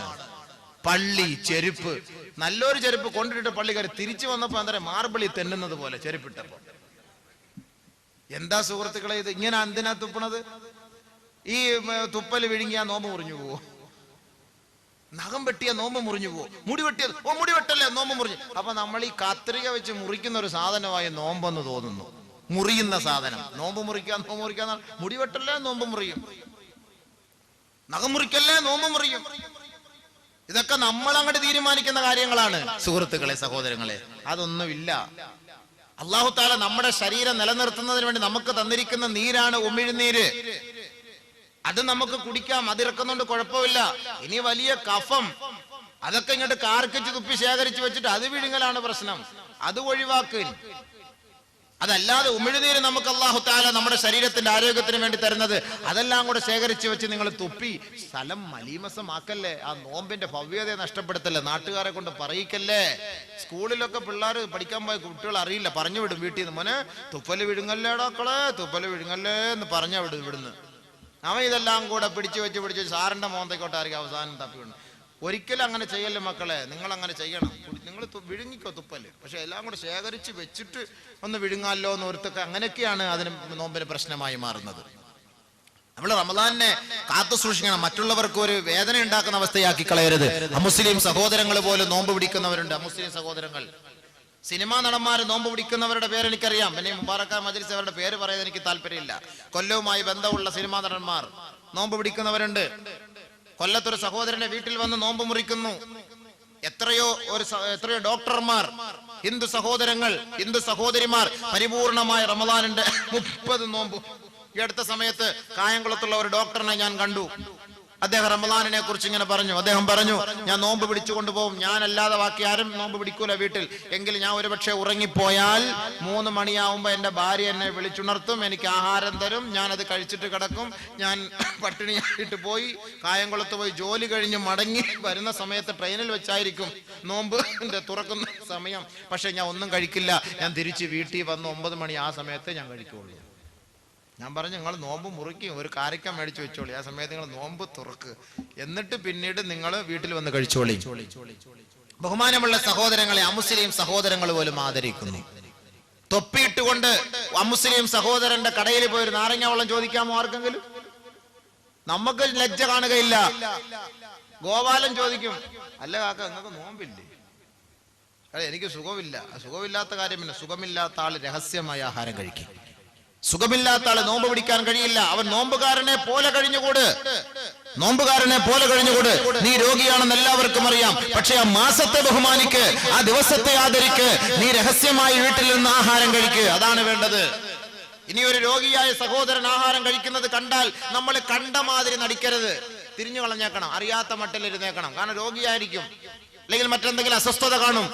പള്ളി ചെരുപ്പ്, നല്ലൊരു ചെരുപ്പ് കൊണ്ടിട്ട് പള്ളിക്കാർ തിരിച്ചു വന്നപ്പോ എന്താ മാർബിളി തെന്നുന്നത് പോലെ ചെരുപ്പിട്ടപ്പോ. എന്താ സുഹൃത്തുക്കളെ ഇത്? ഇങ്ങനെ എന്തിനാ തുപ്പണത്? ഈ തുപ്പല് വിഴുങ്ങിയാ നോമ്പ് മുറിഞ്ഞു പോവോ? നഖം വെട്ടിയ നോമ്പ് മുറിഞ്ഞു പോവോ? മുടി വെട്ടിയത് മുടി വെട്ടല്ലേ നോമ്പ് മുറിഞ്ഞു. അപ്പൊ നമ്മൾ ഈ കത്രിക വെച്ച് മുറിക്കുന്ന ഒരു സാധനമായി നോമ്പെന്ന് തോന്നുന്നു. മുറിയുന്ന സാധനം. നോമ്പ് മുറിക്കാൻ മുടി വെട്ടല്ലേ നോമ്പ് മുറിയും, നഖം മുറിക്കല്ലേ നോമ്പ് മുറിയും. ഇതൊക്കെ നമ്മൾ അങ്ങോട്ട് തീരുമാനിക്കുന്ന കാര്യങ്ങളാണ് സുഹൃത്തുക്കളെ, സഹോദരങ്ങളെ. അതൊന്നുമില്ല. അല്ലാഹു തആല നമ്മുടെ ശരീരം നിലനിർത്തുന്നതിന് വേണ്ടി നമുക്ക് തന്നിരിക്കുന്ന നീരാണ് ഉമിഴ്നീര്. അത് നമുക്ക് കുടിക്കാം, അതിറക്കുന്നുണ്ട്, കുഴപ്പമില്ല. ഇനി വലിയ കഫം, അതൊക്കെ ഇങ്ങോട്ട് കാർക്കിച്ച് തുപ്പി ശേഖരിച്ച് വെച്ചിട്ട് അത് വിഴുങ്ങലാണ് പ്രശ്നം. അത് ഒഴിവാക്ക്. അതല്ലാതെ ഉമിഴുനീര് നമുക്ക് അല്ലാഹു തആല നമ്മുടെ ശരീരത്തിന്റെ ആരോഗ്യത്തിന് വേണ്ടി തരുന്നത്. അതെല്ലാം കൂടെ ശേഖരിച്ച് വെച്ച് നിങ്ങൾ തുപ്പി സ്ഥലം മലീമസമാക്കല്ലേ. ആ നോമ്പിന്റെ ഭവ്യതയെ നഷ്ടപ്പെടുത്തല്ലേ. നാട്ടുകാരെ കൊണ്ട് പറയിക്കല്ലേ. സ്കൂളിലൊക്കെ പിള്ളേർ പഠിക്കാൻ പോയ കുട്ടികൾ അറിയില്ല, പറഞ്ഞു വിടും വീട്ടിൽ നിന്ന്, മോനെ തുപ്പല് വിഴുങ്ങല്ലേടാക്കളെ, തുപ്പല് വിഴുങ്ങല്ലേ എന്ന് പറഞ്ഞാ വിടും ഇവിടുന്ന്. അവൻ ഇതെല്ലാം കൂടെ പിടിച്ചു വെച്ച് സാറിന്റെ മോന്തയ്ക്കോട്ടായിരിക്കും അവസാനം തപ്പിവിടുന്നു. ഒരിക്കലും അങ്ങനെ ചെയ്യല്ലേ മക്കളെ, നിങ്ങൾ അങ്ങനെ ചെയ്യണം. നിങ്ങൾ വിഴുങ്ങിക്കോ തുപ്പല്, പക്ഷെ എല്ലാം കൂടെ ശേഖരിച്ച് വെച്ചിട്ട് ഒന്ന് വിഴുങ്ങാലോ എന്ന് ഓർത്തൊക്കെ അങ്ങനെയൊക്കെയാണ് അതിന് നോമ്പിന് പ്രശ്നമായി മാറുന്നത്. നമ്മൾ റമദാനിനെ കാത്തു സൂക്ഷിക്കണം. മറ്റുള്ളവർക്ക് ഒരു വേദന ഉണ്ടാക്കുന്ന അവസ്ഥയാക്കി കളയരുത്. അമുസ്ലിം സഹോദരങ്ങൾ പോലും നോമ്പ് പിടിക്കുന്നവരുണ്ട്. അമുസ്ലിം സഹോദരങ്ങൾ, സിനിമാ നടന്മാർ നോമ്പ് പിടിക്കുന്നവരുടെ പേര് എനിക്കറിയാം. പിന്നെ മുബാറക്ക മജ്ലിസ് അവരുടെ പേര് പറയാൻ എനിക്ക് താല്പര്യമില്ല. കൊല്ലവുമായി ബന്ധമുള്ള സിനിമാ നടന്മാർ നോമ്പ് പിടിക്കുന്നവരുണ്ട്. കൊല്ലത്തൊരു സഹോദരന്റെ വീട്ടിൽ വന്ന് നോമ്പ് മുറിക്കുന്നു. എത്രയോ ഡോക്ടർമാർ, ഹിന്ദു സഹോദരങ്ങൾ, ഹിന്ദു സഹോദരിമാർ പരിപൂർണമായ റമദാനിന്റെ 30 നോമ്പ്. ഈ അടുത്ത സമയത്ത് കായംകുളത്തുള്ള ഒരു ഡോക്ടറിനെ ഞാൻ കണ്ടു. അദ്ദേഹം റമദാനിനെ കുറിച്ച് ഇങ്ങനെ പറഞ്ഞു. അദ്ദേഹം പറഞ്ഞു, ഞാൻ നോമ്പ് പിടിച്ചു കൊണ്ടുപോകും, ഞാനല്ലാതെ ബാക്കി ആരും നോമ്പ് പിടിക്കൂല വീട്ടിൽ. എങ്കിൽ ഞാൻ ഒരുപക്ഷെ ഉറങ്ങിപ്പോയാൽ 3 മണിയാവുമ്പോ എന്റെ ഭാര്യ എന്നെ വിളിച്ചുണർത്തും, എനിക്ക് ആഹാരം തരും, ഞാനത് കഴിച്ചിട്ട് കിടക്കും. ഞാൻ പട്ടിണിയായിട്ട് പോയി കായംകുളത്ത് പോയി ജോലി കഴിഞ്ഞ് മടങ്ങി വരുന്ന സമയത്ത് ട്രെയിനിൽ വെച്ചായിരിക്കും നോമ്പ് തുറക്കുന്ന സമയം. പക്ഷെ ഞാൻ ഒന്നും കഴിക്കില്ല. ഞാൻ തിരിച്ച് വീട്ടിൽ വന്ന് 9 മണി ആ സമയത്ത് ഞാൻ കഴിക്കുള്ളൂ. ഞാൻ പറഞ്ഞു, നിങ്ങൾ നോമ്പ് മുറിക്കും, ഒരു കാരക്ക മേടിച്ചു വെച്ചോളി, ആ സമയത്ത് നിങ്ങൾ നോമ്പ് തുറക്ക്, എന്നിട്ട് പിന്നീട് നിങ്ങൾ വീട്ടിൽ വന്ന് കഴിച്ചോളി. ബഹുമാനമുള്ള സഹോദരങ്ങളെ, അമുസ്ലിം സഹോദരങ്ങൾ പോലും ആദരിക്കുന്നു. തൊപ്പിയിട്ടുകൊണ്ട് അമുസ്ലിം സഹോദരന്റെ കടയിൽ പോയി ഒരു നാരങ്ങ വെള്ളം ചോദിക്കാമോ ആർക്കെങ്കിലും? നമുക്ക് ലജ്ജ കാണുകയില്ല. ഗോപാലൻ ചോദിക്കും, അല്ല കാക്ക നിങ്ങൾക്ക് നോമ്പില്ലേ? അതെ, എനിക്ക് സുഖമില്ല. സുഖമില്ലാത്ത കാര്യം പിന്നെ, സുഖമില്ലാത്ത ആള് രഹസ്യമായ ആഹാരം കഴിക്കും. സുഖമില്ലാത്ത ആള് നോമ്പ് പിടിക്കാൻ കഴിയില്ല. അവൻ നോമ്പുകാരനെ പോലെ കഴിഞ്ഞുകൂട്, നോമ്പുകാരനെ പോലെ കഴിഞ്ഞുകൂട്. നീ രോഗിയാണെന്ന് എല്ലാവർക്കും അറിയാം, പക്ഷെ ആ മാസത്തെ ബഹുമാനിക്ക്, ആ ദിവസത്തെ ആദരിക്ക്. നീ രഹസ്യമായി വീട്ടിൽ നിന്ന് ആഹാരം കഴിക്ക്, അതാണ് വേണ്ടത്. ഇനി ഒരു രോഗിയായ സഹോദരൻ ആഹാരം കഴിക്കുന്നത് കണ്ടാൽ നമ്മൾ കണ്ട മാതിരി നടിക്കരുത്, തിരിഞ്ഞു കളഞ്ഞേക്കണം, അറിയാത്ത മട്ടിലിരുന്നേക്കണം. കാരണം രോഗിയായിരിക്കും, അല്ലെങ്കിൽ മറ്റെന്തെങ്കിലും അസ്വസ്ഥത കാണും.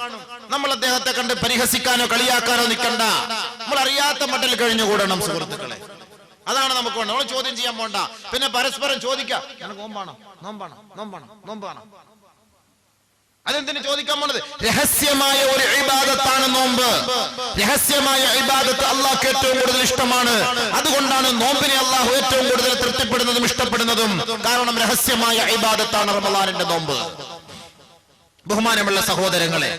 നമ്മൾ അദ്ദേഹത്തെ കണ്ട് പരിഹസിക്കാനോ കളിയാക്കാനോ നിൽക്കണ്ട. നമ്മൾ അറിയാത്ത മട്ടിൽ കഴിഞ്ഞുകൂടണം സുഹൃത്തുക്കളെ. അതാണ് നമുക്ക് വേണ്ടത്. നമ്മൾ ചോദ്യം ചെയ്യാൻ പോണ്ട. പിന്നെ പരസ്പരം ചോദിക്കാം, നോമ്പാണോ നോമ്പാണോ നോമ്പാണോ നോമ്പാണോ. അതെന്തിനു ചോദിക്കാൻ പോണത്? രഹസ്യമായ ഒരു ഇബാദത്താണ് നോമ്പ്. രഹസ്യമായ ഇബാദത്ത് അള്ളാഹ്ക്ക് ഏറ്റവും കൂടുതൽ ഇഷ്ടമാണ്. അതുകൊണ്ടാണ് നോമ്പിനെ അള്ളാഹു ഏറ്റവും കൂടുതൽ തൃപ്തിപ്പെടുന്നതും ഇഷ്ടപ്പെടുന്നതും. കാരണം രഹസ്യമായ ഇബാദത്താണ് റമളാനിന്റെ നോമ്പ്. ബഹുമാനമുള്ള സഹോദരങ്ങളെ,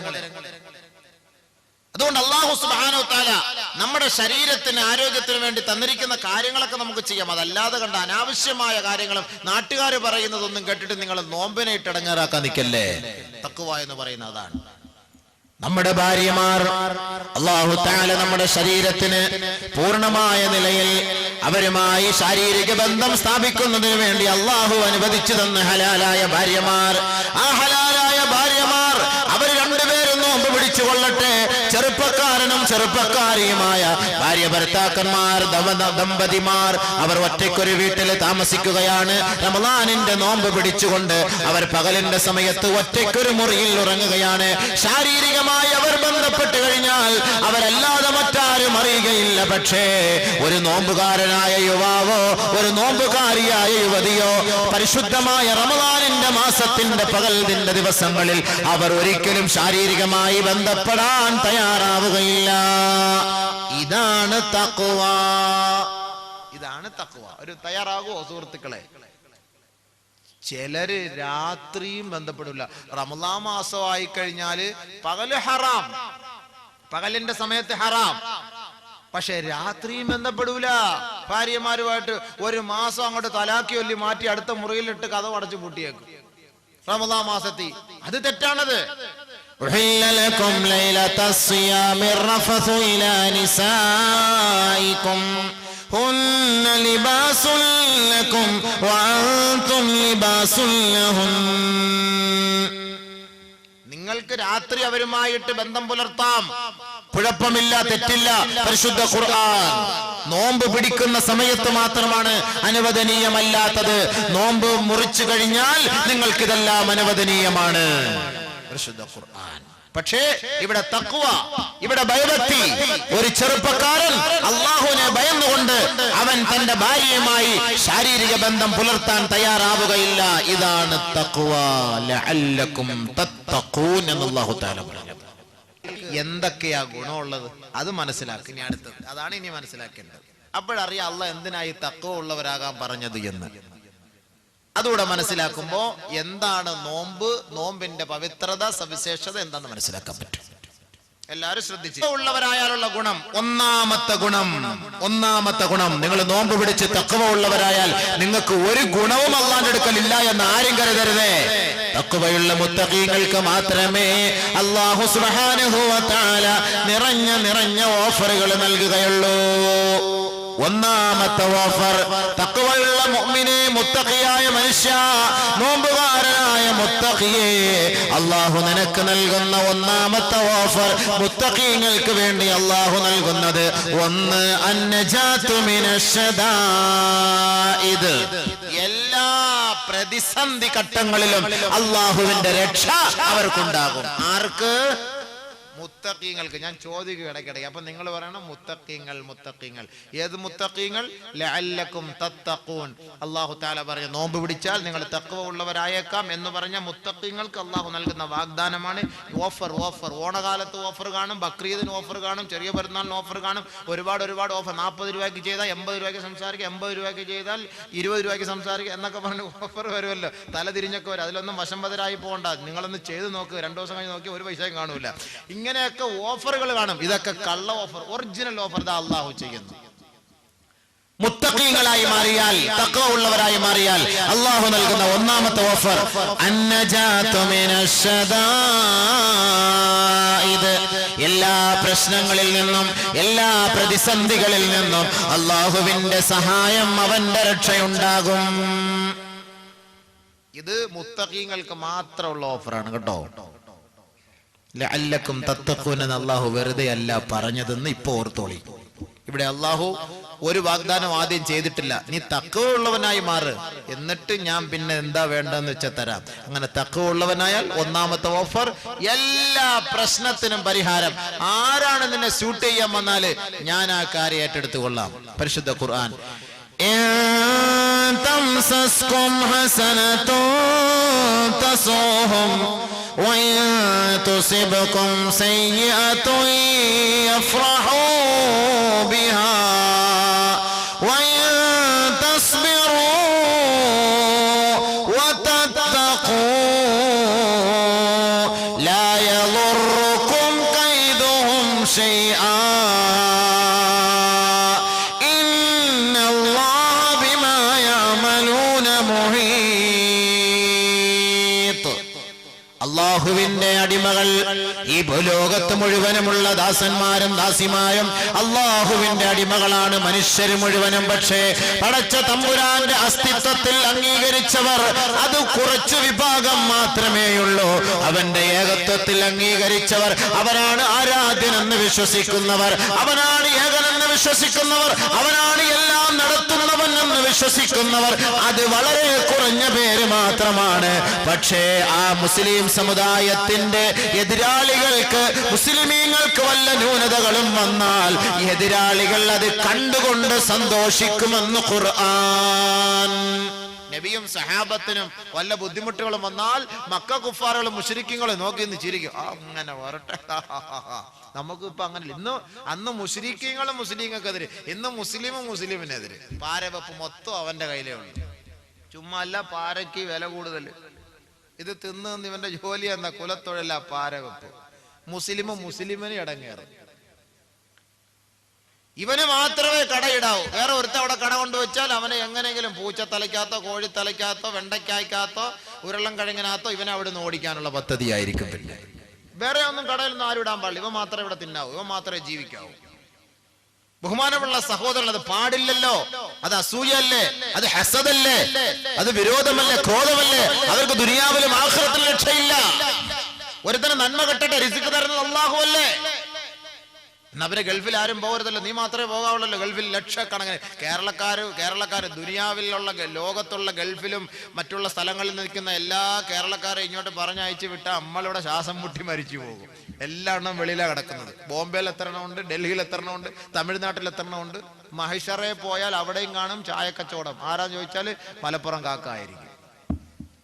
അതുകൊണ്ട് അല്ലാഹു സുബ്ഹാനഹു തആല നമ്മുടെ ശരീരത്തിന് ആരോഗ്യത്തിന് വേണ്ടി തന്നിരിക്കുന്ന കാര്യങ്ങളൊക്കെ നമുക്ക് ചെയ്യാം. അതല്ലാതെ കണ്ട അനാവശ്യമായ കാര്യങ്ങളും നാട്ടുകാർ പറയുന്നതൊന്നും കേട്ടിട്ട് നിങ്ങൾ നോമ്പിനെ ഇട്ടടങ്ങാറാക്കാൻ നിൽക്കല്ലേ. തഖ്വ എന്ന് പറയുന്നത് അതാണ്. നമ്മുടെ ഭാര്യമാർ അല്ലാഹു തആല നമ്മുടെ ശരീരത്തിന് പൂർണ്ണമായ നിലയിൽ അവരുമായി ശാരീരിക ബന്ധം സ്ഥാപിക്കുന്നതിന് വേണ്ടി അല്ലാഹു അനുവദിച്ചു തന്ന ഹലാലായ ഭാര്യമാർ, ആ ഹലാലായ ഭാര്യമാർ അവർ രണ്ടുപേരും നോമ്പ് പിടിച്ചു കൊള്ളട്ടെ. ചെറുപ്പക്കാരനും ചെറുപ്പക്കാരിയുമായ ഭാര്യ ഭർത്താക്കന്മാർ, ദമ്പതിമാർ അവർ ഒറ്റയ്ക്കൊരു വീട്ടിൽ താമസിക്കുകയാണ്. റമളാനിന്റെ നോമ്പ് പിടിച്ചുകൊണ്ട് അവർ പകലിന്റെ സമയത്ത് ഒറ്റയ്ക്കൊരു മുറിയിൽ ഉറങ്ങുകയാണ്. ശാരീരികമായി അവർ ബന്ധപ്പെട്ട് കഴിഞ്ഞാൽ അവരല്ലാതെ മറ്റാരും അറിയുകയില്ല. പക്ഷേ ഒരു നോമ്പുകാരനായ യുവാവോ ഒരു നോമ്പുകാരിയായ യുവതിയോ പരിശുദ്ധമായ റമളാനിന്റെ മാസത്തിന്റെ പകലിന്റെ ദിവസങ്ങളിൽ അവർ ഒരിക്കലും ശാരീരികമായി ബന്ധപ്പെടാൻ തയ്യാറാവുകയില്ല. ഇതാണ് തഖ്വ. ഇതാണ് തഖ്വ. ഒരു തയ്യാറാകുമോ സുഹൃത്തുക്കളെ? ചിലര് രാത്രിയും ബന്ധപ്പെടില്ല. റമളാൻ മാസമായി കഴിഞ്ഞാല് പകല് ഹറാം, പകലിന്റെ സമയത്ത് ഹറാം, പക്ഷെ രാത്രിയും ബന്ധപ്പെടൂല. ഭാര്യമാരുമായിട്ട് ഒരു മാസം അങ്ങോട്ട് തലാക്കി ഒല്ലി മാറ്റി അടുത്ത മുറിയിലിട്ട് കതവ് അടച്ചു പൂട്ടിയേക്കും റമളാൻ മാസത്തിൽ. അത് തെറ്റാണത്. أحل لكم ليلة الصيام الرفث إلى نسائكم هن لباس لكم وأنتم لباس لهن. നിങ്ങൾക്ക് രാത്രി അവരുമായിട്ട് ബന്ധം പുലർത്താം, കുഴപ്പമില്ല, തെറ്റില്ല. പരിശുദ്ധ ഖുർആൻ നോമ്പ് പിടിക്കുന്ന സമയത്ത് മാത്രമാണ് അനുവദനീയമല്ലാത്തത്. നോമ്പ് മുറിച്ചു കഴിഞ്ഞാൽ നിങ്ങൾക്കിതെല്ലാം അനുവദനീയമാണ്. പരിശുദ്ധ ഖുർആൻ പക്ഷേ ഇവിടെ തഖ്വ, ഇവിടെ ഭയഭക്തി. ഒരു ചെറുപ്പക്കാരൻ അല്ലാഹുവിനെ ഭയന്നുകൊണ്ട് അവൻ തന്റെ ഭാര്യയുമായി ശാരീരിക ബന്ധം പുലർത്താൻ തയ്യാറാവുകയില്ല. ഇതാണ് തഖ്വ. ലഅല്ലകും തത്തഖൂൻ എന്ന് അല്ലാഹു തആല പറഞ്ഞു. എന്തൊക്കെയാ ഗുണമുള്ളത് അത് മനസ്സിലാക്കി. ഇനി അടുത്തത് അതാണ് ഇനി മനസ്സിലാക്കേണ്ടത്. അപ്പോഴറിയാം അല്ലാഹ് എന്തിനായി തഖ്വ ഉള്ളവരാകാൻ പറഞ്ഞത് എന്ന്. അതുകൂടെ മനസ്സിലാക്കുമ്പോ എന്താണ് നോമ്പ്, നോമ്പിന്റെ പവിത്രത, സവിശേഷത എന്താന്ന് മനസ്സിലാക്കാൻ പറ്റും. എല്ലാവരും ശ്രദ്ധിച്ചു. ഉള്ളവരായാലുള്ള ഗുണം, ഒന്നാമത്തെ ഗുണം നിങ്ങൾ നോമ്പ് പിടിച്ച് തഖ്വ ഉള്ളവരായാൽ നിങ്ങൾക്ക് ഒരു ഗുണവും അല്ലാഹുവിന്റെ അടുക്കലില്ല എന്ന് ആരും കരുതരുതേ. തഖ്വയുള്ള മുത്തഖീങ്ങൾക്ക് മാത്രമേ അല്ലാഹു സുബ്ഹാനഹു വ തആല നിറഞ്ഞ ഓഫറുകൾ നൽകുകയുള്ളൂ. ഒന്നാമത്തെ ഓഫർ, തഖ്വയുള്ള മുഅ്മിനെ, മുത്തഖിയായ മനുഷ്യ, നോമ്പുകാരനായ മുത്തഖിയെ, അല്ലാഹു നിനക്ക് നൽകുന്ന ഒന്നാമത്തെ ഓഫർ, മുത്തഖീങ്ങൾക്ക് വേണ്ടി അല്ലാഹു നൽകുന്നത് ഒന്ന്, അന്നജാതു മിനശ്ശദാഇദ്. എല്ലാ പ്രതിസന്ധി ഘട്ടങ്ങളിലും അല്ലാഹുവിന്റെ രക്ഷ അവർക്കുണ്ടാകും. ആർക്ക്? മുത്തഖീങ്ങൾക്ക്. ഞാൻ ചോദിക്കുക ഇടയ്ക്കിടയ്ക്ക്, അപ്പൊ നിങ്ങൾ പറയണം മുത്തഖീങ്ങൾ. ഏത് മുത്തഖീങ്ങൾ? ലഅല്ലകും തത്തഖൂൻ. അല്ലാഹു തആല പറഞ്ഞു നോമ്പ് പിടിച്ചാൽ നിങ്ങൾ തഖ്വ ഉള്ളവരായേക്കാം എന്ന് പറഞ്ഞ മുത്തഖീങ്ങൾക്ക് അല്ലാഹു നൽകുന്ന വാഗ്ദാനമാണ്. ഓഫർ. ഓണകാലത്ത് ഓഫർ കാണും, ബക്രീദിന് ഓഫർ കാണും, ചെറിയ പെരുന്നാളിന് ഓഫർ കാണും. ഒരുപാട് ഓഫർ. 40 രൂപയ്ക്ക് ചെയ്താൽ 80 രൂപയ്ക്ക് സംസാരിക്കുക, 80 രൂപയ്ക്ക് ചെയ്താൽ 20 രൂപയ്ക്ക് സംസാരിക്കുക എന്നൊക്കെ പറഞ്ഞ് ഓഫർ വരുമല്ലോ. തല തിരിഞ്ഞൊക്കെ വരും. അതിലൊന്നും വശംവദരായി പോകണ്ട. നിങ്ങളൊന്ന് ചെയ്ത് നോക്ക്, 2 ദിവസം കഴിഞ്ഞ് നോക്കി ഒരു പൈസയും കാണൂല. ഇങ്ങനെയൊക്കെ ഓഫറുകൾ കാണും. ഇതൊക്കെ കള്ള ഓഫർ. ഒറിജിനൽ ഓഫർ ദാ അല്ലാഹു ചെയ്യുന്നു. മുത്തഖീങ്ങളായി മാറിയാൽ, തഖ്വ ഉള്ളവരായി മാറിയാൽ അല്ലാഹു നൽകുന്ന ഒന്നാമത്തെ ഓഫർ, അന്നജാതു മിനശ്ശദാഇദ്. എല്ലാ പ്രശ്നങ്ങളിൽ നിന്നും, എല്ലാ പ്രതിസന്ധികളിൽ നിന്നും അല്ലാഹുവിന്റെ സഹായം, അവന്റെ രക്ഷയുണ്ടാകും. ഇത് മുത്തഖീങ്ങൾക്ക് മാത്രമുള്ള ഓഫറാണ് കേട്ടോ. ലഅല്ലകും തത്തഖൂൻ എന്ന് അല്ലാഹു വെറുതെ അല്ല പറഞ്ഞതെന്ന് ഇപ്പൊ ഓർത്തോളി. ഇവിടെ അല്ലാഹു ഒരു വാഗ്ദാനം ആദ്യം ചെയ്തിട്ടില്ല. നീ തഖ്വ ഉള്ളവനായി മാറ്, എന്നിട്ട് ഞാൻ പിന്നെ എന്താ വേണ്ടെന്ന് വെച്ചാൽ തരാം. അങ്ങനെ തഖ്വ ഉള്ളവനായാൽ ഒന്നാമത്തെ ഓഫർ, എല്ലാ പ്രശ്നത്തിനും പരിഹാരം. ആരാണ് നിന്നെ സ്യൂട്ട് ചെയ്യാൻ വന്നാല് ഞാൻ ആ കാര്യം ഏറ്റെടുത്തു കൊള്ളാം. പരിശുദ്ധ ഖുർആൻ, തംസസ്കും ഹസനതുൻ തസൂഹും وإن تصبكم سيئة يفرحوا بها وإن تصبروا وتتقوا لا يضركم كيدهم شيئا إن الله بما يعملون محيط. അല്ലാഹുവിന്റെ അടിമകൾ, ഈ ഭൂലോകത്ത് മുഴുവനുമുള്ള ദാസന്മാരും ദാസിമാരും അല്ലാഹുവിന്റെ അടിമകളാണ്, മനുഷ്യര് മുഴുവനും. പക്ഷേ പടച്ച തമ്പുരാന്റെ അസ്തിത്വത്തിൽ അംഗീകരിച്ചവർ അത് കുറച്ചു വിഭാഗം മാത്രമേയുള്ളൂ. അവന്റെ ഏകത്വത്തിൽ അംഗീകരിച്ചവർ, അവരാണ് ആരാധ്യനെന്ന് വിശ്വസിക്കുന്നവർ, അവനാണ് ഏകനെന്ന് വിശ്വസിക്കുന്നവർ, അവനാണ് എല്ലാം നടത്തുന്നവൻ എന്ന് വിശ്വസിക്കുന്നവർ. അത് വളരെ കുറഞ്ഞ പേര് മാത്രമാണ്. പക്ഷേ ആ മുസ്ലിം സമുദായത്തിന്റെ എതിരാളികൾക്ക്, മുസ്ലിമീങ്ങൾക്ക് വല്ല ന്യൂനതകളും വന്നാൽ എതിരാളികൾ അത് കണ്ടുകൊണ്ട് സന്തോഷിക്കുമെന്ന് ഖുർആൻ. നബിയും സഹാബത്തിനും വല്ല ബുദ്ധിമുട്ടുകളും വന്നാൽ മക്ക കുഫാറുകളും മുശ്രിക്കുകളും നോക്കി നിന്ന് ചിരിക്കും. അങ്ങനെ വരട്ടെ, നമുക്ക് ഇപ്പൊ അങ്ങനെയല്ല. അന്ന് മുശ്രിക്കുകളും മുസ്ലിങ്ങൾക്കെതിരെ, ഇന്ന് മുസ്ലിമിനെതിരെ. പാരവെപ്പ് മൊത്തം അവന്റെ കയ്യിലേ ഉള്ളു. ചുമ്മാ അല്ല, പാരയ്ക്ക് വില കൂടുതൽ. ഇത് തിന്ന് ഇവന്റെ ജോലി എന്ന കുലത്തൊഴില പാരവെപ്പ്. മുസ്ലിമിന് ഇടങ്ങേറും. ഇവന് മാത്രമേ കടയിടാവൂ. വേറെ ഒരുത്ത അവിടെ കട കൊണ്ടുവച്ചാൽ അവനെ എങ്ങനെയെങ്കിലും പൂച്ചത്തലയ്ക്കകത്തോ കോഴിത്തലയ്ക്കകത്തോ വെണ്ടയ്ക്കായ്ക്കകത്തോ ഉരുളം കിഴങ്ങിനകത്തോ ഇവനെ അവിടെ നിന്ന് ഓടിക്കാനുള്ള പദ്ധതിയായിരിക്കും. പിന്നെ വേറെ ഒന്നും കടയിലൊന്നും ആരും ഇടാൻ പാടില്ല. ഇവ മാത്രമേ ഇവിടെ തിന്നാവൂ, ഇവ മാത്രമേ ജീവിക്കാവൂ. ബഹുമാനമുള്ള സഹോദരൻ, അത് പാടില്ലല്ലോ. അത് അസൂയല്ലേ, അത് ഹസദല്ലേ, അത് വിരോധമല്ലേ, ക്രോധമല്ലേ. അവർക്ക് ദുനിയാവിലും ആഖിറത്തിലും രക്ഷയില്ല. ഒരുത്തന് നന്മ കിട്ടട്ടെ, റിസ്ക് തരുന്നത് അല്ലാഹു അല്ലേ. എന്നാ അവര് ഗൾഫിൽ ആരും പോകരുതല്ലോ, നീ മാത്രമേ പോകാവുള്ളല്ലോ. ഗൾഫിൽ ലക്ഷക്കണക്കിന് കേരളക്കാര് ദുനിയാവിലുള്ള ലോകത്തുള്ള ഗൾഫിലും മറ്റുള്ള സ്ഥലങ്ങളിൽ നിൽക്കുന്ന എല്ലാ കേരളക്കാരെ ഇങ്ങോട്ട് പറഞ്ഞയച്ചു വിട്ടാൽ നമ്മളിവിടെ ശ്വാസം മുട്ടി മരിച്ചു പോകും. എല്ലാ എണ്ണം വെളിയിലാണ് കിടക്കുന്നത്. ബോംബെയിൽ എത്തണമുണ്ട്, ഡൽഹിയിൽ എത്തണമുണ്ട്, തമിഴ്നാട്ടിൽ എത്തണമുണ്ട്. മഹിഷറെ പോയാൽ അവിടെയും കാണും ചായക്കച്ചവടം. ആരാന്ന് ചോദിച്ചാൽ മലപ്പുറം കാക്കായിരിക്കും.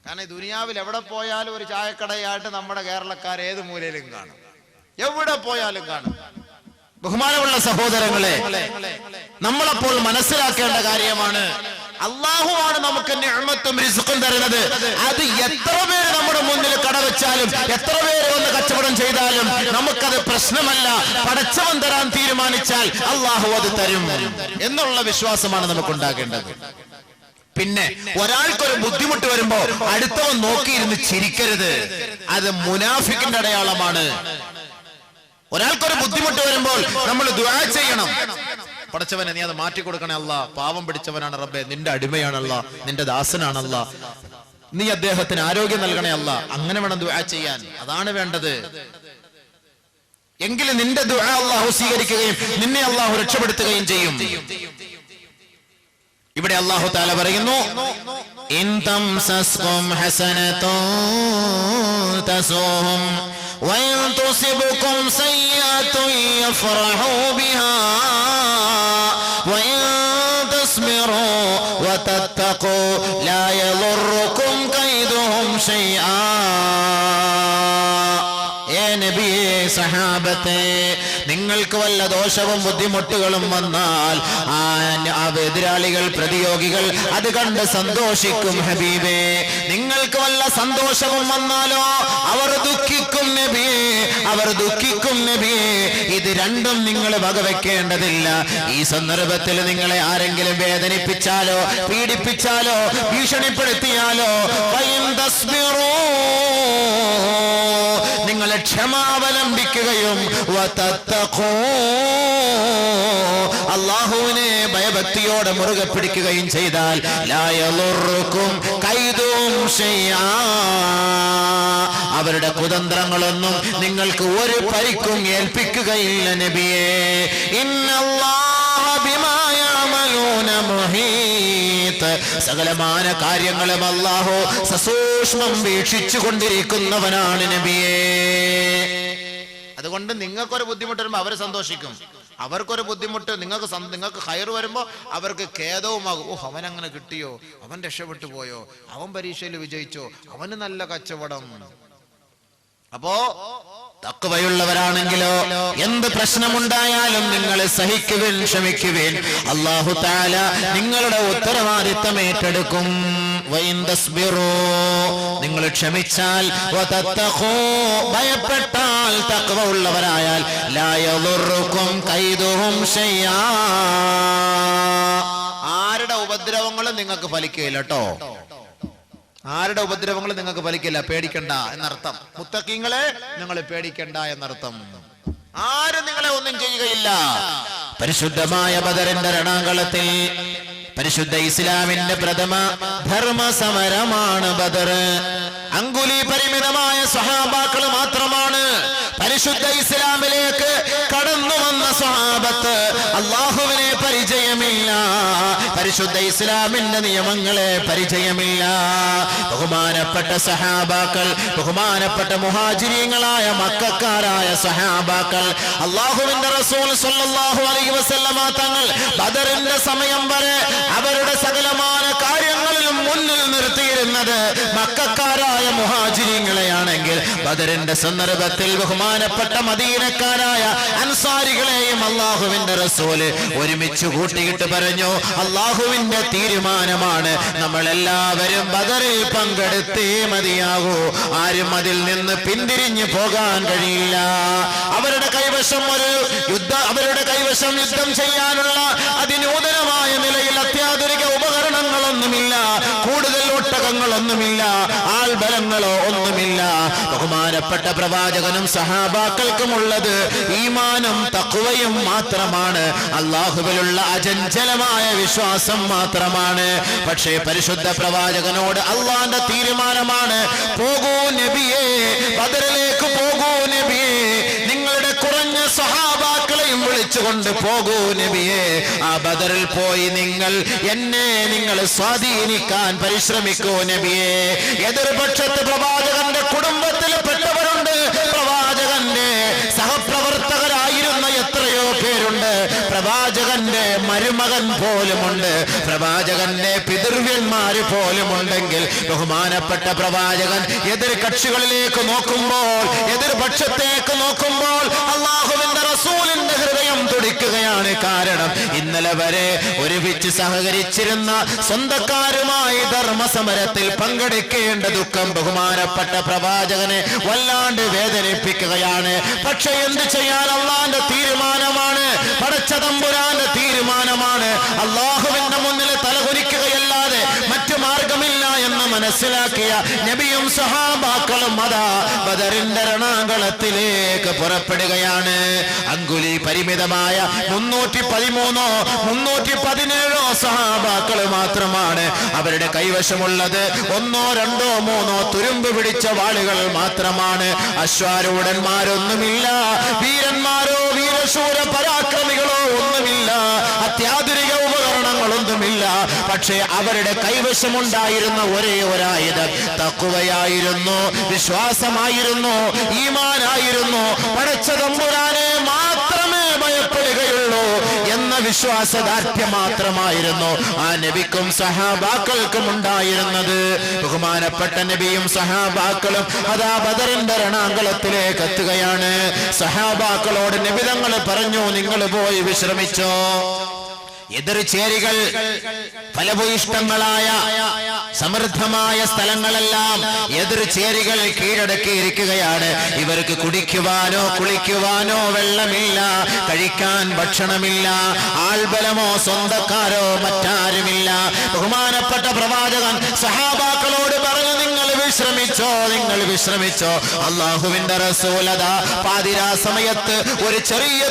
കാരണം ഈ ദുനിയാവിൽ എവിടെ പോയാലും ഒരു ചായക്കടയായിട്ട് നമ്മുടെ കേരളക്കാർ ഏത് മൂലയിലും കാണും, എവിടെ പോയാലും കാണും. ബഹുമാനമുള്ള സഹോദരങ്ങളെ, നമ്മളപ്പോൾ മനസ്സിലാക്കേണ്ട കാര്യമാണ്, അള്ളാഹുവാണ് നമുക്ക് നിഅമത്തും റിസ്ഖും തരുന്നത്. അത് എത്ര പേര് നമ്മുടെ മുന്നിൽ കടവെച്ചാലും എത്ര പേര് വന്ന് കച്ചവടം ചെയ്താലും നമുക്കത് പ്രശ്നമല്ല. പടച്ചവൻ തരാൻ തീരുമാനിച്ചാൽ അള്ളാഹു അത് തരും എന്നുള്ള വിശ്വാസമാണ് നമുക്കുണ്ടാകേണ്ടത്. പിന്നെ ഒരാൾക്കൊരു ബുദ്ധിമുട്ട് വരുമ്പോ അടുത്തവൻ നോക്കിയിരുന്ന് ചിരിക്കരുത്. അത് മുനാഫിക്കിന്റെ അടയാളമാണ്. ഒരാൾക്കൊരു ബുദ്ധിമുട്ട് വരുമ്പോൾ നമ്മൾ ദുആ ചെയ്യണം. പടച്ചവനെ നീ അത് മാറ്റിക്കൊടുക്കണേ അല്ലാ, പാവം പിടിച്ചവനാണ് റബ്ബേ, നിന്റെ അടിമയാണ് അല്ലാ, നിന്റെ ദാസനാണ് അല്ലാ, നീ അദ്ദേഹത്തിന് ആരോഗ്യം നൽകണേ അല്ലാ. അങ്ങനെ വേണം ദുആ ചെയ്യാൻ. അതാണ് വേണ്ടത്. എങ്കിൽ നിന്റെ ദുആ അല്ലാഹു സ്വീകരിക്കുകയും നിന്നെ അല്ലാഹു രക്ഷപ്പെടുത്തുകയും ചെയ്യും. ഇവിടെ അല്ലാഹു തആല പറയുന്നു, ഇൻ തംസസ്കും ഹസനതുൻ തസൂഹും വഇൻ തുസിബുകും സയ്യിഅത്തുൻ യഫറഹൂ ബിഹാ വഇൻ തസ്ബിറൂ വതത്തഖൂ ലാ യദുർറുകും കൈദുഹും ശൈആ. നബിയേ, സഹാബത്തെ, നിങ്ങൾക്ക് വല്ല ദോഷവും ബുദ്ധിമുട്ടുകളും വന്നാൽ ആ എതിരാളികൾ, പ്രതിയോഗികൾ അത് കണ്ട് സന്തോഷിക്കും ഹബീബേ. നിങ്ങൾക്ക് വല്ല സന്തോഷവും വന്നാലോ അവർ ദുഃഖിക്കും നബിയേ, അവർ ദുഃഖിക്കും നബിയേ. ഇത് രണ്ടും നിങ്ങൾ വകവെക്കേണ്ടതില്ല. ഈ സന്ദർഭത്തിൽ നിങ്ങളെ ആരെങ്കിലും വേദനിപ്പിച്ചാലോ പീഡിപ്പിച്ചാലോ ഭീഷണിപ്പെടുത്തിയാലോ നിങ്ങൾ ക്ഷമാവലംബിക്കുകയും അല്ലാഹുവിനെ ഭയഭക്തിയോടെ മുറുകെ പിടിക്കുകയും ചെയ്താൽ ലാ യളുറുക്കും കൈദും ശൈആ, അവരുടെ കുതന്ത്രങ്ങളൊന്നും നിങ്ങൾക്ക് ഒരു പരിക്കും ഏൽപ്പിക്കുകയില്ല നബിയേ. ഇന്നല്ലാഹ ബിമാ യഅമലൂന മുഹീത്, സകലമാന കാര്യങ്ങളും അല്ലാഹു സസൂക്ഷ്മം വീക്ഷിച്ചു കൊണ്ടിരിക്കുന്നവനാണ് നബിയേ. അതുകൊണ്ട് നിങ്ങൾക്കൊരു ബുദ്ധിമുട്ട് വരുമ്പോൾ അവർ സന്തോഷിക്കും, അവർക്കൊരു ബുദ്ധിമുട്ട് നിങ്ങൾക്ക് ഹൈർ വരുമ്പോൾ അവർക്ക് ഖേദവുമാകും. ഓ, അവൻ അങ്ങനെ കിട്ടിയോ, അവൻ രക്ഷപ്പെട്ടു പോയോ, അവൻ പരീക്ഷയിൽ വിജയിച്ചോ, അവന് നല്ല കച്ചവടം. അപ്പോ തഖ്വയുള്ളവരാണെങ്കിലോ എന്ത് പ്രശ്നമുണ്ടായാലും നിങ്ങൾ സഹിക്കുവിൻ, ക്ഷമിക്കുവിൻ. അല്ലാഹു തആല നിങ്ങളുടെ ഉത്തരവാദിത്തം ഏറ്റെടുക്കും. വഇൻ തസ്ബിറൂ, നിങ്ങൾ ക്ഷമിച്ചാൽ, വതത്തഖൂ, ഭയപ്പെട്ടാൽ, തഖ്വ ഉള്ളവരായാൽ, ലാ യദുർറുക്കും കൈദുഹും ശൈആ, ആരുടെ ഉപദ്രവങ്ങളും നിങ്ങൾക്ക് ഫലിക്കുകയില്ല കേട്ടോ. ആരുടെ ഉപദ്രവങ്ങൾ നിങ്ങൾക്ക് ഫലിക്കില്ല, പേടിക്കണ്ട എന്നർത്ഥം. മുത്തഖീങ്ങളെ നിങ്ങൾ പേടിക്കണ്ട എന്നർത്ഥം. ആരും നിങ്ങളെ ഒന്നും ചെയ്യുകയില്ല. പരിശുദ്ധമായ ബദറിന്റെ രണാങ്കളത്തിൽ പരിശുദ്ധ ഇസ്ലാമിന്റെ പ്രഥമ ധർമ്മ സമരമാണ് ബദർ. അങ്കുലി പരിമിതമായ സ്വഹാബാക്കൾ മാത്രമാണ് പരിശുദ്ധ ഇസ്ലാമിലേക്ക് കടന്നു വന്ന സ്വഹാബത്ത്. അല്ലാഹുവിനെ പരിചയമില്ല, പരിശുദ്ധ ഇസ്ലാമിന്റെ നിയമങ്ങളെ പരിചയമില്ല. ബഹുമാനപ്പെട്ട സഹാബാക്കൾ, ബഹുമാനപ്പെട്ട മുഹാജിരീങ്ങളായ മക്കക്കാരായ സഹാബാക്കൾ, അല്ലാഹുവിന്റെ റസൂൽ സ്വല്ലല്ലാഹു അലൈഹി വസല്ലമ തങ്ങൾ ബദറിന്റെ സമയം വരെ അവരുടെ സകലമായ കാര്യങ്ങളിലും മുന്നിൽ നിർത്തിയിരുന്നത് മക്കക്കാരായ മുഹാജിരീങ്ങളെയാണെങ്കിൽ ബദറിന്റെ സന്ദർഭത്തിൽ ബഹുമാനപ്പെട്ട മദീനക്കാരായ അൻസാരികളെയും അല്ലാഹുവിന്റെ റസൂല് ഒരുമിച്ച് കൂട്ടിയിട്ട് പറഞ്ഞു, അല്ലാഹുവിന്റെ തീരുമാനമാണ്, നമ്മളെല്ലാവരും ബദറിൽ പങ്കെടുത്തേ മതിയാകൂ. ആരും അതിൽ നിന്ന് പിന്തിരിഞ്ഞു പോകാൻ കഴിയില്ല. അവരുടെ കൈവശം യുദ്ധം ചെയ്യാനുള്ള അതിനൂതനമായ നിലയിൽ അത്യാധുനിക ഉപകരണങ്ങളൊന്നുമില്ല, കൂടുതൽ ഒട്ടകങ്ങളൊന്നുമില്ല, ആൾബലങ്ങളോ ഒന്നുമില്ല. ബഹുമാനപ്പെട്ട പ്രവാചകനും സഹാബാക്കൾക്കുമുള്ളത് ഈമാനും തഖ്വയും മാത്രമാണ്, അല്ലാഹുവിലുള്ള അചഞ്ചലമായ വിശ്വാസം മാത്രമാണ്. പക്ഷേ പരിശുദ്ധ പ്രവാചകനോട് അല്ലാഹുവിന്റെ തീരുമാനമാണ്, പോകൂ നബിയേ, ബദറിലേക്ക് പോകൂ നബിയേ, നിങ്ങളുടെ കുറഞ്ഞ സ്വഹാബാക്കളെയും വിളിച്ചുകൊണ്ട് പോകൂ നബിയെ, ആ ബദറിൽ പോയി നിങ്ങൾ സ്വാധീനിക്കാൻ പരിശ്രമിക്കൂ നബിയെ. എതിർപക്ഷത്ത് പ്രവാചകന്റെ കുടുംബത്തിൽ പെട്ടവരുണ്ട്, പ്രവാചകന്റെ സഹപ്രവർത്തകരായിരുന്ന എത്രയോ പേരുണ്ട്, പ്രവാചകന്റെ മരുമകൻ പോലുമുണ്ട്, പ്രവാചകന്റെ പിതൃവ്യന്മാര് പോലുമുണ്ടെങ്കിൽ ബഹുമാനപ്പെട്ട പ്രവാചകൻ എതിർ കക്ഷികളിലേക്ക് നോക്കുമ്പോൾ, എതിർപക്ഷത്തേക്ക് നോക്കുമ്പോൾ അല്ലാഹുവിന്റെ റസൂലിന്റെ ഹൃദയം തുടിക്കുകയാണ്. കാരണം ഇന്നലെ വരെ ഒരുമിച്ച് സഹകരിച്ചിരുന്ന സ്വന്തക്കാരുമായി ധർമ്മസമരത്തിൽ പങ്കെടുക്കേണ്ട ദുഃഖം ബഹുമാനപ്പെട്ട പ്രവാചകനെ വല്ലാണ്ട് വേദനിപ്പിക്കുകയാണ്. പക്ഷെ എന്ത് ചെയ്യാൻ, അള്ളാന്റെ തീരുമാനമാണ്, പടച്ച തമ്പുരാന്റെ തീരുമാനമാണ്. അള്ളാഹുവിന്റെ മുന്നിൽ തലകുനിക്കുകയല്ലാതെ മറ്റു മാർഗമില്ല എന്ന് മനസ്സിലാക്കിയ നബിയും സഹാബാക്കളും അതാ ബദറിന്റെ രണാങ്കളത്തിലേക്ക് പുറപ്പെടുകയാണ്. അങ്കുലി പരിമിതമായ 313 317 സഹാബാക്കൾ മാത്രമാണ് അവരുടെ കൈവശമുള്ളത്. 1 2 3 തുരുമ്പ് പിടിച്ച വാളുകൾ മാത്രമാണ്. അശ്വാരൂഢന്മാരൊന്നുമില്ല, വീരന്മാരോ വീരശൂര പരാക്രമികളോ ഒന്നുമില്ല, അത്യാധുനിക ഉപകരണങ്ങളൊന്നുമില്ല. പക്ഷേ അവരുടെ കൈവശമുണ്ടായിരുന്ന ഒരേ ഒരായുധം തഖ്വയായിരുന്നു, വിശ്വാസമായിരുന്നു, ഈമാനായിരുന്നു. പടച്ച തമ്പുരാനെ മാത്രമേ ഭയപ്പെടുകയുള്ളൂ എന്ന വിശ്വാസദാർഢ്യം മാത്രമായിരുന്നു ആ നബിക്കും സഹാബാക്കൾക്കും ഉണ്ടായിരുന്നത്. ബഹുമാനപ്പെട്ട നബിയും സഹാബാക്കളും അതാ ബദറിന്റെ രണാങ്കളത്തിലേക്ക് എത്തുകയാണ്. സഹാബാക്കളോട് നബി തങ്ങൾ പറഞ്ഞു, നിങ്ങൾ പോയി വിശ്രമിച്ചോ. എതിർചേരികൾ ഫലഭൂയിഷ്ടങ്ങളായ സമൃദ്ധമായ സ്ഥലങ്ങളെല്ലാം എതിർചേരികൾ കീഴടക്കിയിരിക്കുകയാണ്. ഇവർക്ക് കുടിക്കുവാനോ കുളിക്കുവാനോ വെള്ളമില്ല, കഴിക്കാൻ ഭക്ഷണമില്ല, ആൾബലമോ സ്വന്തക്കാരോ മറ്റാരുമില്ല. ബഹുമാനപ്പെട്ട പ്രവാചകൻ സഹാബാക്കളോട് പറഞ്ഞു, നിങ്ങൾ വിശ്രമിച്ചോ. അള്ളാഹുവിന്റെ റസൂലത പാതിരാ സമയത്ത് ഒരു ചെറിയ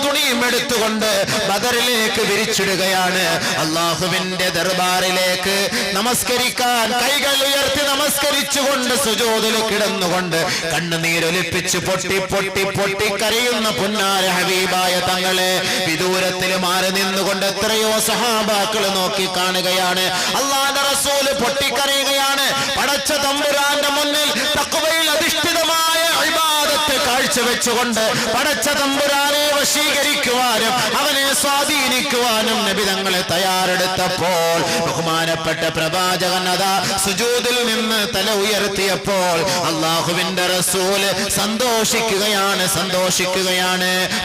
തുണിയും എടുത്തുകൊണ്ട് ബദറിലേക്ക് വിരിച്ചിടുകയാണ്. അള്ളാഹുവിന്റെ ദർബാറിലേക്ക് നമസ്കരിക്കാൻ കൈകൾ ഉയർത്തി നമസ്കരിച്ചുകൊണ്ട് സുജൂദിൽ കിടന്നുകൊണ്ട് കണ്ണുനീരൊലിപ്പിച്ച് പൊട്ടി കരയുന്ന പുന്നാര ഹബീബായ തങ്ങളെ വിദൂരത്തിൽ മാറി നിന്നുകൊണ്ട് എത്രയോ സഹാബാക്കൾ നോക്കി കാണുകയാണ്. അള്ളാഹുവിന്റെ റസൂൽ പൊട്ടിക്കരയുകയാണ്. പടച്ച തമ്പുരാന്റെ മുന്നിൽ തഖ്വയിൽ അധിഷ്ഠിതമായ ഇബാദത്ത് കാഴ്ചവെച്ചുകൊണ്ട് പടച്ച തമ്പുരാനെ വശീകരിക്കുവാനും അവനെ സ്വാധീനിക്കുവാനും നബി തങ്ങളെ തയ്യാറെടുത്തപ്പോൾ ബഹുമാനപ്പെട്ട പ്രവാചകൻ അതാ സുജൂദിൽ നിന്ന് തല ഉയർത്തിയപ്പോൾ അല്ലാഹുവിന്റെ റസൂല് സന്തോഷിക്കുകയാണ്.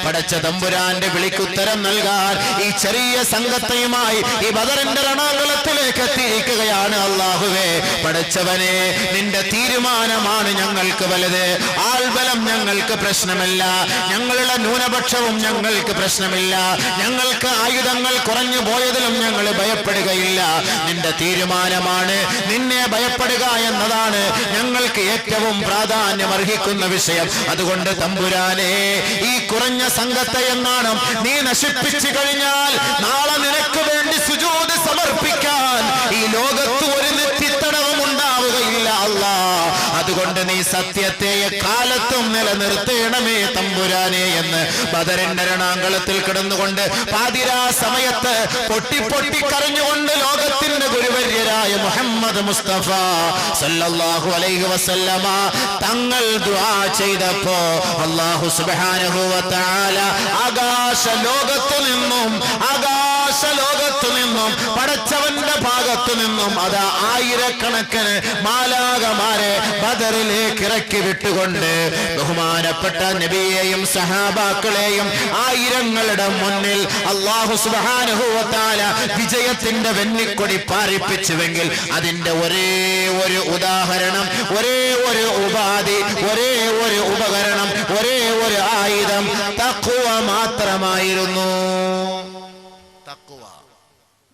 പടച്ച തമ്പുരാന്റെ വിളിക്കുത്തരം നൽകാൻ ഈ ചെറിയ സംഘത്തെയുമായി ഈ ബദറിന്റെ രണാങ്കളത്തിലേക്ക് എത്തിയിരിക്കുകയാണ്. അല്ലാഹുവേ, പടച്ചവനെ, നിന്റെ തീരുമാനമാണ് ഞങ്ങൾക്ക് വലുത്. ആൾബലം ഞങ്ങൾക്ക് പ്രശ്നമല്ല, ഞങ്ങളുടെ ന്യൂനപക്ഷവും ഞങ്ങൾക്ക് പ്രശ്നമില്ല, ഞങ്ങൾക്ക് ആയുധങ്ങൾ കുറഞ്ഞു പോയതിലും ഞങ്ങൾ ഭയപ്പെടുകയില്ല. നിന്റെ തീരുമാനമാണ്, നിന്നെ ഭയപ്പെടുക എന്നതാണ് ഞങ്ങൾക്ക് ഏറ്റവും പ്രാധാന്യം അർഹിക്കുന്ന വിഷയം. അതുകൊണ്ട് തമ്പുരാനെ, ഈ കുറഞ്ഞ സംഘത്തെ എന്നാണ് നീ നശിപ്പിച്ചു കഴിഞ്ഞാൽ നാളെ നിനക്ക് വേണ്ടി സുജൂദ് സമർപ്പിക്കാൻ ഈ ലോകത്ത് ഒരു നെറ്റിത്തടവും ഉണ്ടാവുകയില്ല അല്ലാ. അതുകൊണ്ട് നീ സത്യത്തെ കാലത്തും നിലനിർത്തേണമേ തമ്പുരാനെ എന്ന് ബദറിന്റെ രണാങ്കളത്തിൽ കിടന്നുകൊണ്ട് പാതിരാ സമയത്ത് പൊട്ടി കരഞ്ഞുകൊണ്ട് ലോകത്തിന്റെ ഗുരുവര്യരായ മുഹമ്മദ് മുസ്തഫ സല്ലല്ലാഹു അലൈഹി വസല്ലമ തങ്ങൾ ദുആ ചെയ്തപ്പോ അല്ലാഹു സുബ്ഹാനഹു വ തആല ആകാശ ലോകത്തു നിന്നും പടച്ചവന്റെ ഭാഗത്തു നിന്നും അതാ ആയിരക്കണക്കിന് മാലാകമാരെ ബദറിലേക്ക് ഇറക്കി വിട്ടുകൊണ്ട് ബഹുമാനപ്പെട്ട നബിയെയും സഹാബാക്കളെയും ആയിരങ്ങളുടെ മുന്നിൽ അല്ലാഹു സുബ്ഹാനഹു വ തആല വിജയത്തിന്റെ വെന്നിക്കൊടി പാറിപ്പിച്ചുവെങ്കിൽ അതിന്റെ ഒരേ ഒരു ഉദാഹരണം, ഒരേ ഒരു ഉപാധി, ഒരേ ഒരു ഉപകരണം, ഒരേ ഒരു ആയുധം തഖ്വ മാത്രമായിരുന്നു. തഖ്വ.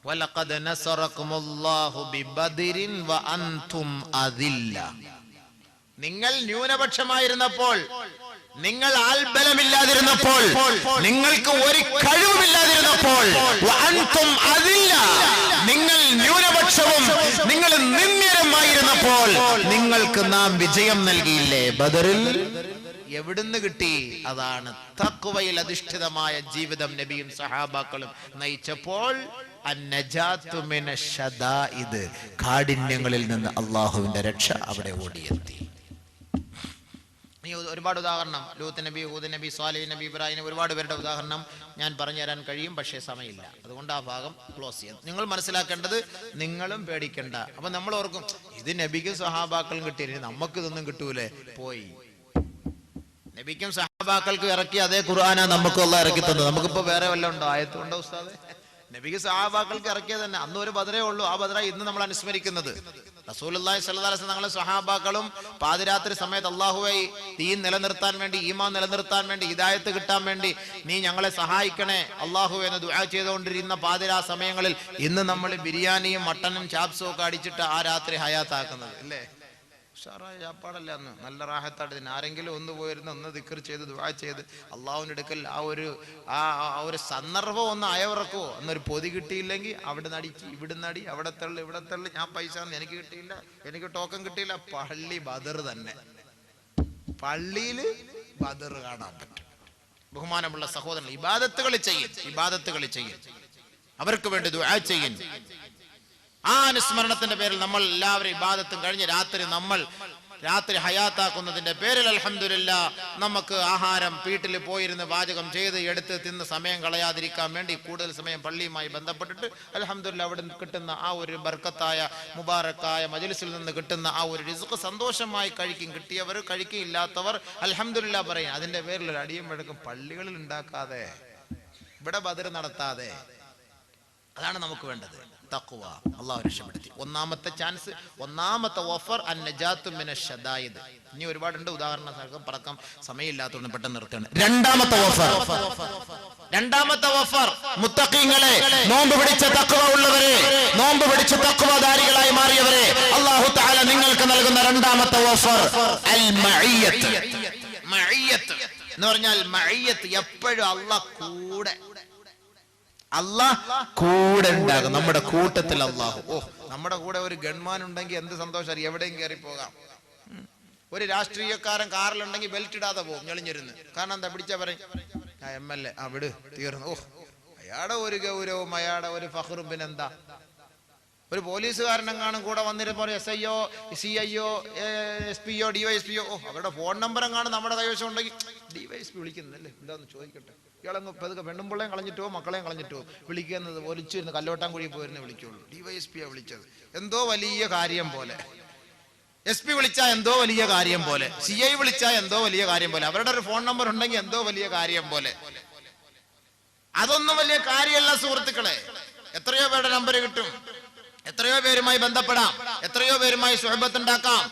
വലഖദ് നസറകുമുല്ലാഹു ബിബദരിൻ വഅൻതും അദില്ല. നിങ്ങൾ ന്യൂനപക്ഷമായിരുന്നപ്പോൾ, നിങ്ങൾ ആൾബലമില്ലാതിരുന്നപ്പോൾ, നിങ്ങൾക്ക് ഒരു കഴിവുമില്ലാതിരുന്നപ്പോൾ, വഅൻതും അദില്ല, നിങ്ങൾ ന്യൂനപക്ഷവും നിങ്ങൾ നിന്ദ്യരുമായിരുന്നപ്പോൾ നിങ്ങൾക്ക് നാം വിജയം നൽകിയില്ലേ ബദറിൽ എവിടുന്ന് കിട്ടി? അതാണ് തഖ്വയിൽ അധിഷ്ഠിതമായ ജീവിതം നബിയും സഹാബാക്കളും നയിച്ചപ്പോൾ അന്നജാതു മിനശ് ശദാഇദ്, കാഠിന്യങ്ങളിൽ നിന്ന് അള്ളാഹുവിന്റെ രക്ഷ അവിടെ ഓടിയെത്തി. ഈ ഒരുപാട് ഉദാഹരണം, ലൂത്ത് നബി, ഹൂദ് നബി, സ്വാലിഹ് നബി, ഇബ്രാഹിം, ഒരുപാട് പേരുടെ ഉദാഹരണം ഞാൻ പറഞ്ഞു തരാൻ കഴിയും, പക്ഷേ സമയമില്ല. അതുകൊണ്ട് ആ ഭാഗം ക്ലോസ് ചെയ്യാം. നിങ്ങൾ മനസ്സിലാക്കേണ്ടത്, നിങ്ങളും പേടിക്കണ്ട. അപ്പൊ നമ്മൾ ഓർക്കും ഇത് നബിക്കും സഹാബാക്കളും കിട്ടിയില്ല, നമുക്ക് ഇതൊന്നും കിട്ടൂലേ? പോയി. നബിക്കും സഹാബാക്കൾക്കും ഇറക്കി അതേ ഖുർആനാ നമുക്കും അല്ലാഹ് ഇറക്കി തന്നത്. നമുക്കിപ്പോ വേറെ വല്ലതും ഉണ്ടോ? ആയത്തുണ്ടോ ഉസ്താദേ? നബിക്ക് സഹാബാക്കൾക്ക് ഇറക്കിയത് തന്നെ. അന്ന് ഒരു ബദറേ ഉള്ളൂ. ആ ബദറ ഇന്ന് നമ്മൾ അനുസ്മരിക്കുന്നത്. റസൂലുള്ളാഹി സ്വല്ലല്ലാഹു അലൈഹി വസല്ലം തങ്ങളെ സ്വഹാബാക്കളും പാതിരാത്രി സമയത്ത് അല്ലാഹുവേ ദീൻ നിലനിർത്താൻ വേണ്ടി, ഈമാൻ നിലനിർത്താൻ വേണ്ടി, ഹിദായത്ത് കിട്ടാൻ വേണ്ടി നീ ഞങ്ങളെ സഹായിക്കണേ അല്ലാഹുവേ എന്ന് ദുആ ചെയ്തുകൊണ്ടിരുന്ന പാതിരാ സമയങ്ങളിൽ ഇന്ന് നമ്മൾ ബിരിയാണിയും മട്ടനും ചാപ്സും ഒക്കെ അടിച്ചിട്ട് ആ രാത്രി ഹയാത്താക്കുന്നത് അല്ലേ? ഉഷാറായ ചാപ്പാടല്ല അന്ന്, നല്ല റാഹത്തായിട്ട്. ആരെങ്കിലും ഒന്ന് പോയിരുന്ന് ഒന്ന് ദിക്ർ ചെയ്ത് ദുആ ചെയ്ത് അള്ളാഹുവിന്റെ അടുക്കൽ ആ ഒരു സന്ദർഭം ഒന്ന് അയവിറക്കുവോ? അന്നൊരു പൊതി കിട്ടിയില്ലെങ്കിൽ അവിടെ നടിക്ക്, ഇവിടുന്ന് അടി, അവിടെ തള്ളി, ഇവിടെ തള്ളി, ഞാൻ പൈസ എനിക്ക് കിട്ടിയില്ല, എനിക്ക് ടോക്കൺ കിട്ടിയില്ല. പള്ളി ബദർ തന്നെ, പള്ളിയില് ബദർ കാണാൻ പറ്റും. ബഹുമാനമുള്ള സഹോദരൻ, ഇബാദത്തുകൾ ചെയ്യും, അവർക്ക് വേണ്ടി ദുആ ചെയ്യും. ആ അനുസ്മരണത്തിന്റെ പേരിൽ നമ്മൾ എല്ലാവരും ഇബാദത്തും കഴിഞ്ഞ് രാത്രി ഹയാത്താക്കുന്നതിന്റെ പേരിൽ അൽഹംദുലില്ലാഹ് നമുക്ക് ആഹാരം വീട്ടിൽ പോയിരുന്ന് പാചകം ചെയ്ത് എടുത്ത് തിന്ന് സമയം കളയാതിരിക്കാൻ വേണ്ടി കൂടുതൽ സമയം പള്ളിയുമായി ബന്ധപ്പെട്ടിട്ട് അൽഹംദുലില്ലാഹ് അവിടെ കിട്ടുന്ന ആ ഒരു ബർക്കത്തായ മുബാറക്കായ മജ്ലിസിൽ നിന്ന് കിട്ടുന്ന ആ ഒരു റിസ്ക് സന്തോഷമായി കഴിക്കും. കിട്ടിയവർ കഴിക്കും, ഇല്ലാത്തവർ അൽഹംദുലില്ലാഹ് പറയും. അതിന്റെ പേരിൽ ഒരു അടിയും വഴക്കും പള്ളികളിൽ ഉണ്ടാക്കാതെ, ഇവിടെ ബദർ നടത്താതെ. അതാണ് നമുക്ക് വേണ്ടത്, തഖ്വ. അല്ലാഹു രക്ഷപ്പെടുത്തി. ഒന്നാമത്തെ ചാൻസ്, ഒന്നാമത്തെ ഓഫർ അന്നജാതു മിനശ് ശദായിദ്. ഇനി ഒരുപാടുണ്ട് ഉദാഹരണം, പറക്കാം, സമയമില്ലാത്തതുകൊണ്ട് പെട്ടെന്ന് നിർത്തുകയാണ്. രണ്ടാമത്തെ ഓഫർ മുത്തഖീങ്ങളെ, നോമ്പ് പിടിച്ച തഖ്വ ഉള്ളവരെ, നോമ്പ് പിടിച്ച തഖ്വധാരികളായി മാറിയവരെ, അല്ലാഹു തആല നിങ്ങൾക്ക് നൽകുന്ന രണ്ടാമത്തെ ഓഫർ അൽ മഇയ്യത്ത്. മഇയ്യത്ത് എന്ന് പറഞ്ഞാൽ മഇയ്യത്ത് എപ്പോഴും അല്ലാഹ് കൂടെ ഉണ്ടാകും, നമ്മുടെ കൂട്ടത്തിൽ അല്ലാഹു. നമ്മുടെ കൂടെ ഒരു ഗൺമാൻ ഉണ്ടെങ്കിൽ എന്ത് സന്തോഷം, എവിടെയും കയറി പോകാം. ഒരു രാഷ്ട്രീയക്കാരൻ കാറിലുണ്ടെങ്കിൽ ബെൽറ്റ് ഇടാതെ പോകും, ഞെളിഞ്ഞിരുന്ന്. കാരണം എന്താ? പിടിച്ചാ പറയും MLA വിട്, തീർന്നു. അയാളുടെ ഒരു ഗൗരവവും അയാളുടെ ഒരു ഫഖറും. പിന്നെന്താ? ഒരു പോലീസുകാരനെങ്ങാനും കൂടെ വന്നിരുന്ന SIO, CIO, SPO, DYSPO, അവരുടെ ഫോൺ നമ്പർ എങ്ങാനും നമ്മുടെ കൈവശം ഉണ്ടെങ്കിൽ DYSP വിളിക്കുന്നല്ലേ, എന്താന്ന് ചോദിക്കട്ടെ. ഇയാളങ്ങ് പതുക്കെ പെണ്ണും പിള്ളേയും കളഞ്ഞിട്ടോ മക്കളെയും കളഞ്ഞിട്ടോ വിളിക്കുന്നത്, ഒലിച്ചിരുന്ന് കല്ലോട്ടാൻ കുഴി പോയിരുന്നേ വിളിക്കുള്ളൂ. DYSPയാ വിളിച്ചത്, എന്തോ വലിയ കാര്യം പോലെ. SP വിളിച്ചാൽ എന്തോ വലിയ കാര്യം പോലെ, CI വിളിച്ചാൽ എന്തോ വലിയ കാര്യം പോലെ, അവരുടെ ഒരു ഫോൺ നമ്പർ ഉണ്ടെങ്കിൽ എന്തോ വലിയ കാര്യം പോലെ. അതൊന്നും വലിയ കാര്യമല്ല സുഹൃത്തുക്കളെ. എത്രയോ പേരുടെ നമ്പർ കിട്ടും, എത്രയോ പേരുമായി ബന്ധപ്പെടാം, എത്രയോ പേരുമായി സുഹബത്ത് ഉണ്ടാക്കാം.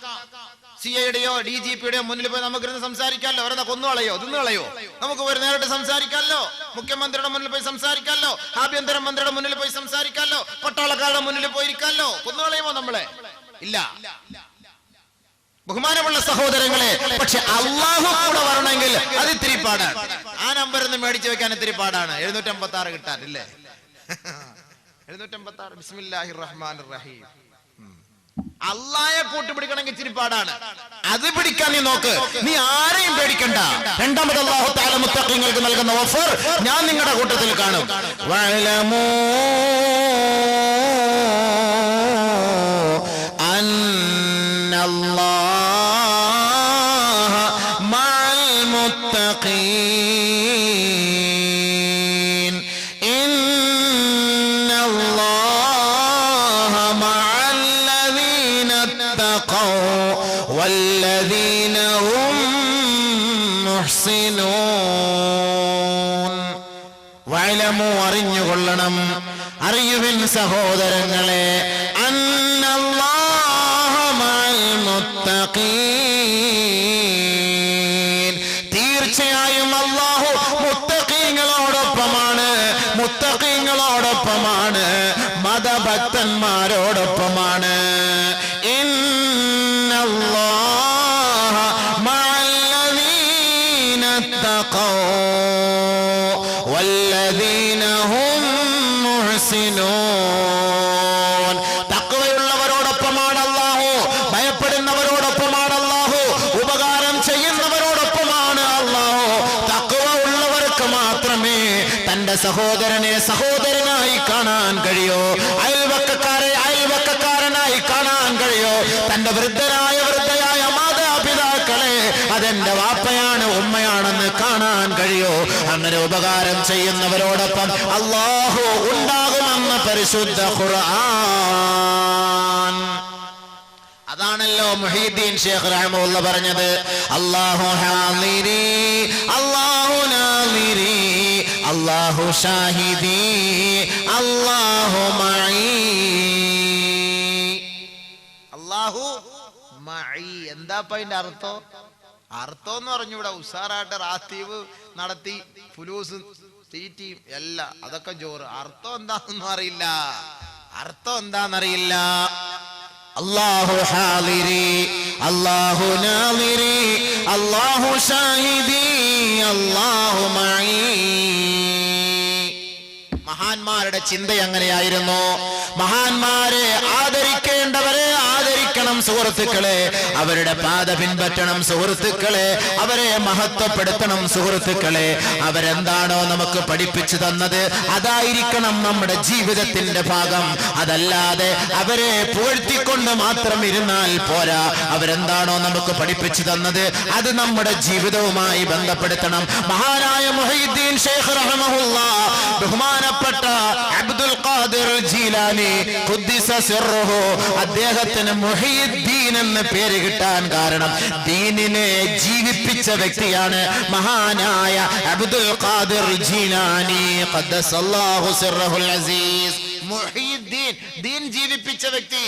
CIയുടെയോ DGPയുടെയോ മുന്നിൽ പോയി നമുക്കിരുന്ന് സംസാരിക്കാമല്ലോ. അവരെന്താ കൊന്നുകളയോ തിന്നുകളയോ? നമുക്ക് ഒരു നേരിട്ട് സംസാരിക്കാമല്ലോ. മുഖ്യമന്ത്രിയുടെ മുന്നിൽ പോയി സംസാരിക്കാമല്ലോ, ആഭ്യന്തര മന്ത്രിയുടെ മുന്നിൽ പോയി സംസാരിക്കാമല്ലോ, പട്ടാളക്കാരുടെ മുന്നിൽ പോയിരിക്കാമല്ലോ. കൊന്നുകളയുമോ നമ്മളെ? ഇല്ല. ബഹുമാനമുള്ള സഹോദരങ്ങളെ, പക്ഷെ അല്ലാഹു കൂടെ വരണമെങ്കിൽ അത് ഇത്തിരി പാടാണ്. ആ നമ്പർ ഒന്ന് മേടിച്ചു വെക്കാൻ ഇത്തിരി പാടാണ്. 756 കിട്ടാൻ ഇല്ലേ? 756. ബിസ്മില്ലാഹിർ റഹ്മാനിർ റഹീം. അല്ലാഹയെ കൂട്ടുപിടിക്കണമെങ്കിൽ ഇച്ചിരി പാടാണ്. അത് പിടിക്കാൻ നീ നോക്ക്, നീ ആരെയും പേടിക്കണ്ട. രണ്ടാമത് അല്ലാഹു തആല മുത്തഖീങ്ങൾക്ക് നൽകുന്ന ഓഫർ ഞാൻ നിങ്ങളുടെ കൂട്ടത്തിൽ കാണും. വഅലമൂ അന്നല്ലാഹ മഅൽ മുത്തഖീൻ. ഇന്നല്ലാഹ മഅല്ലദീന തഖൗ വല്ലദീന ഹും മുഹ്സിനൂൻ. വഅലമൂ, അറിഞ്ഞുകൊള്ളണം, അറിയുവിൻ സഹോദരങ്ങളെ, അന്നല്ലാഹ മഅൽ മുത്തഖീൻ, തീർച്ചയായും അല്ലാഹു മുത്തഖീങ്ങളോടൊപ്പമാണ്. മുത്തഖീങ്ങളോടൊപ്പമാണ്, മതഭക്തന്മാരോടൊപ്പമാണ്. ഇന്നല്ലാഹ മഅല്ലദീന തഖൗ വല്ലദീന ഹും മുഹ്സിനൂൻ. തഖ്വയുള്ളവരോടൊപ്പമാണ് അല്ലാഹു, ഭയപ്പെടുന്നവരോടൊപ്പമാണ് അല്ലാഹു, ഉപകാരം ചെയ്യുന്നവരോടൊപ്പമാണ് മാത്രമേ തന്റെ സഹോദരനെ സഹോദരനായി കാണാൻ കഴിയൂ, അയൽവക്കക്കാരനായി കാണാൻ കഴിയൂ. തന്റെ വൃദ്ധയായ മാതാപിതാക്കളെ അതെന്റെ വാപ്പയാണ് ഉമ്മയാണെന്ന് കാണാൻ കഴിയൂ. അങ്ങനെ ഉപകാരം ചെയ്യുന്നവരോടൊപ്പം അല്ലാഹു ഉണ്ടാകുമെന്ന് പരിശുദ്ധ ഖുർആൻ. അതാണല്ലോ മുഹീദ്ദീൻ ശൈഖ് റഹ്മത്തുള്ളാഹി പറഞ്ഞത്, അല്ലാഹു ഹാളിരി അല്ലാഹു നാളിരി അല്ലാഹു ഷാഹിദി അല്ലാഹു മഈ. അല്ലാഹു മഈ എന്താ അതിന്റെ അർത്ഥം? അർത്ഥം എന്ന് പറഞ്ഞു ഇവിടെ ഉസാറായിട്ട് റാത്തീവ് നടത്തി ഫുലൂസ് തീറ്റിയും എല്ലാം അതൊക്കെ ജോറ്. അർത്ഥം എന്താണെന്നും അറിയില്ല, അർത്ഥം എന്താണെന്നറിയില്ല. അല്ലാഹു ഹാളിരി അല്ലാഹു നാളിരി അല്ലാഹു ഷാഹിദി അല്ലാഹു മഈ. മഹാന്മാരുടെ ചിന്ത എങ്ങനെയായിരുന്നു? മഹാന്മാരെ ആദരിക്കേണ്ടവരെ ആദരിക്കണം സുഹൃത്തുക്കളെ, അവരുടെ പാത പിൻപറ്റണം സുഹൃത്തുക്കളെ, അവരെ മഹത്വപ്പെടുത്തണം സുഹൃത്തുക്കളെ. അവരെന്താണോ നമുക്ക് പഠിപ്പിച്ചു തന്നത് അതായിരിക്കണം നമ്മുടെ ജീവിതത്തിന്റെ ഭാഗം. അതല്ലാതെ അവരെ പുകഴ്ത്തിക്കൊണ്ട് മാത്രം ഇരുന്നാൽ പോരാ. അവരെന്താണോ നമുക്ക് പഠിപ്പിച്ചു തന്നത് അത് നമ്മുടെ ജീവിതവുമായി ബന്ധപ്പെടുത്തണം. മഹാനായ മുഹീദ്ദീൻ ശൈഖ് റഹ്മത്തുള്ളാഹി ബഹുമാനപ്പെട്ട അബ്ദുൽ ഖാദിർ ജീലാനി ഖുദ്ദിസ സിർറുഹു, അദ്ദേഹത്തിന് മുഹീദ്ദീൻ എന്ന പേര് കിട്ടാൻ കാരണം ദീനിനെ ജീവിപ്പിച്ച വ്യക്തിയാണ് മഹാനായ അബ്ദുൽ ഖാദിർ ജീലാനി ഖദ്ദസല്ലാഹു സിർറഹുൽ അസീസ്. മുഹീദ്ദീൻ ദീൻ ജീവിപ്പിച്ച വ്യക്തി.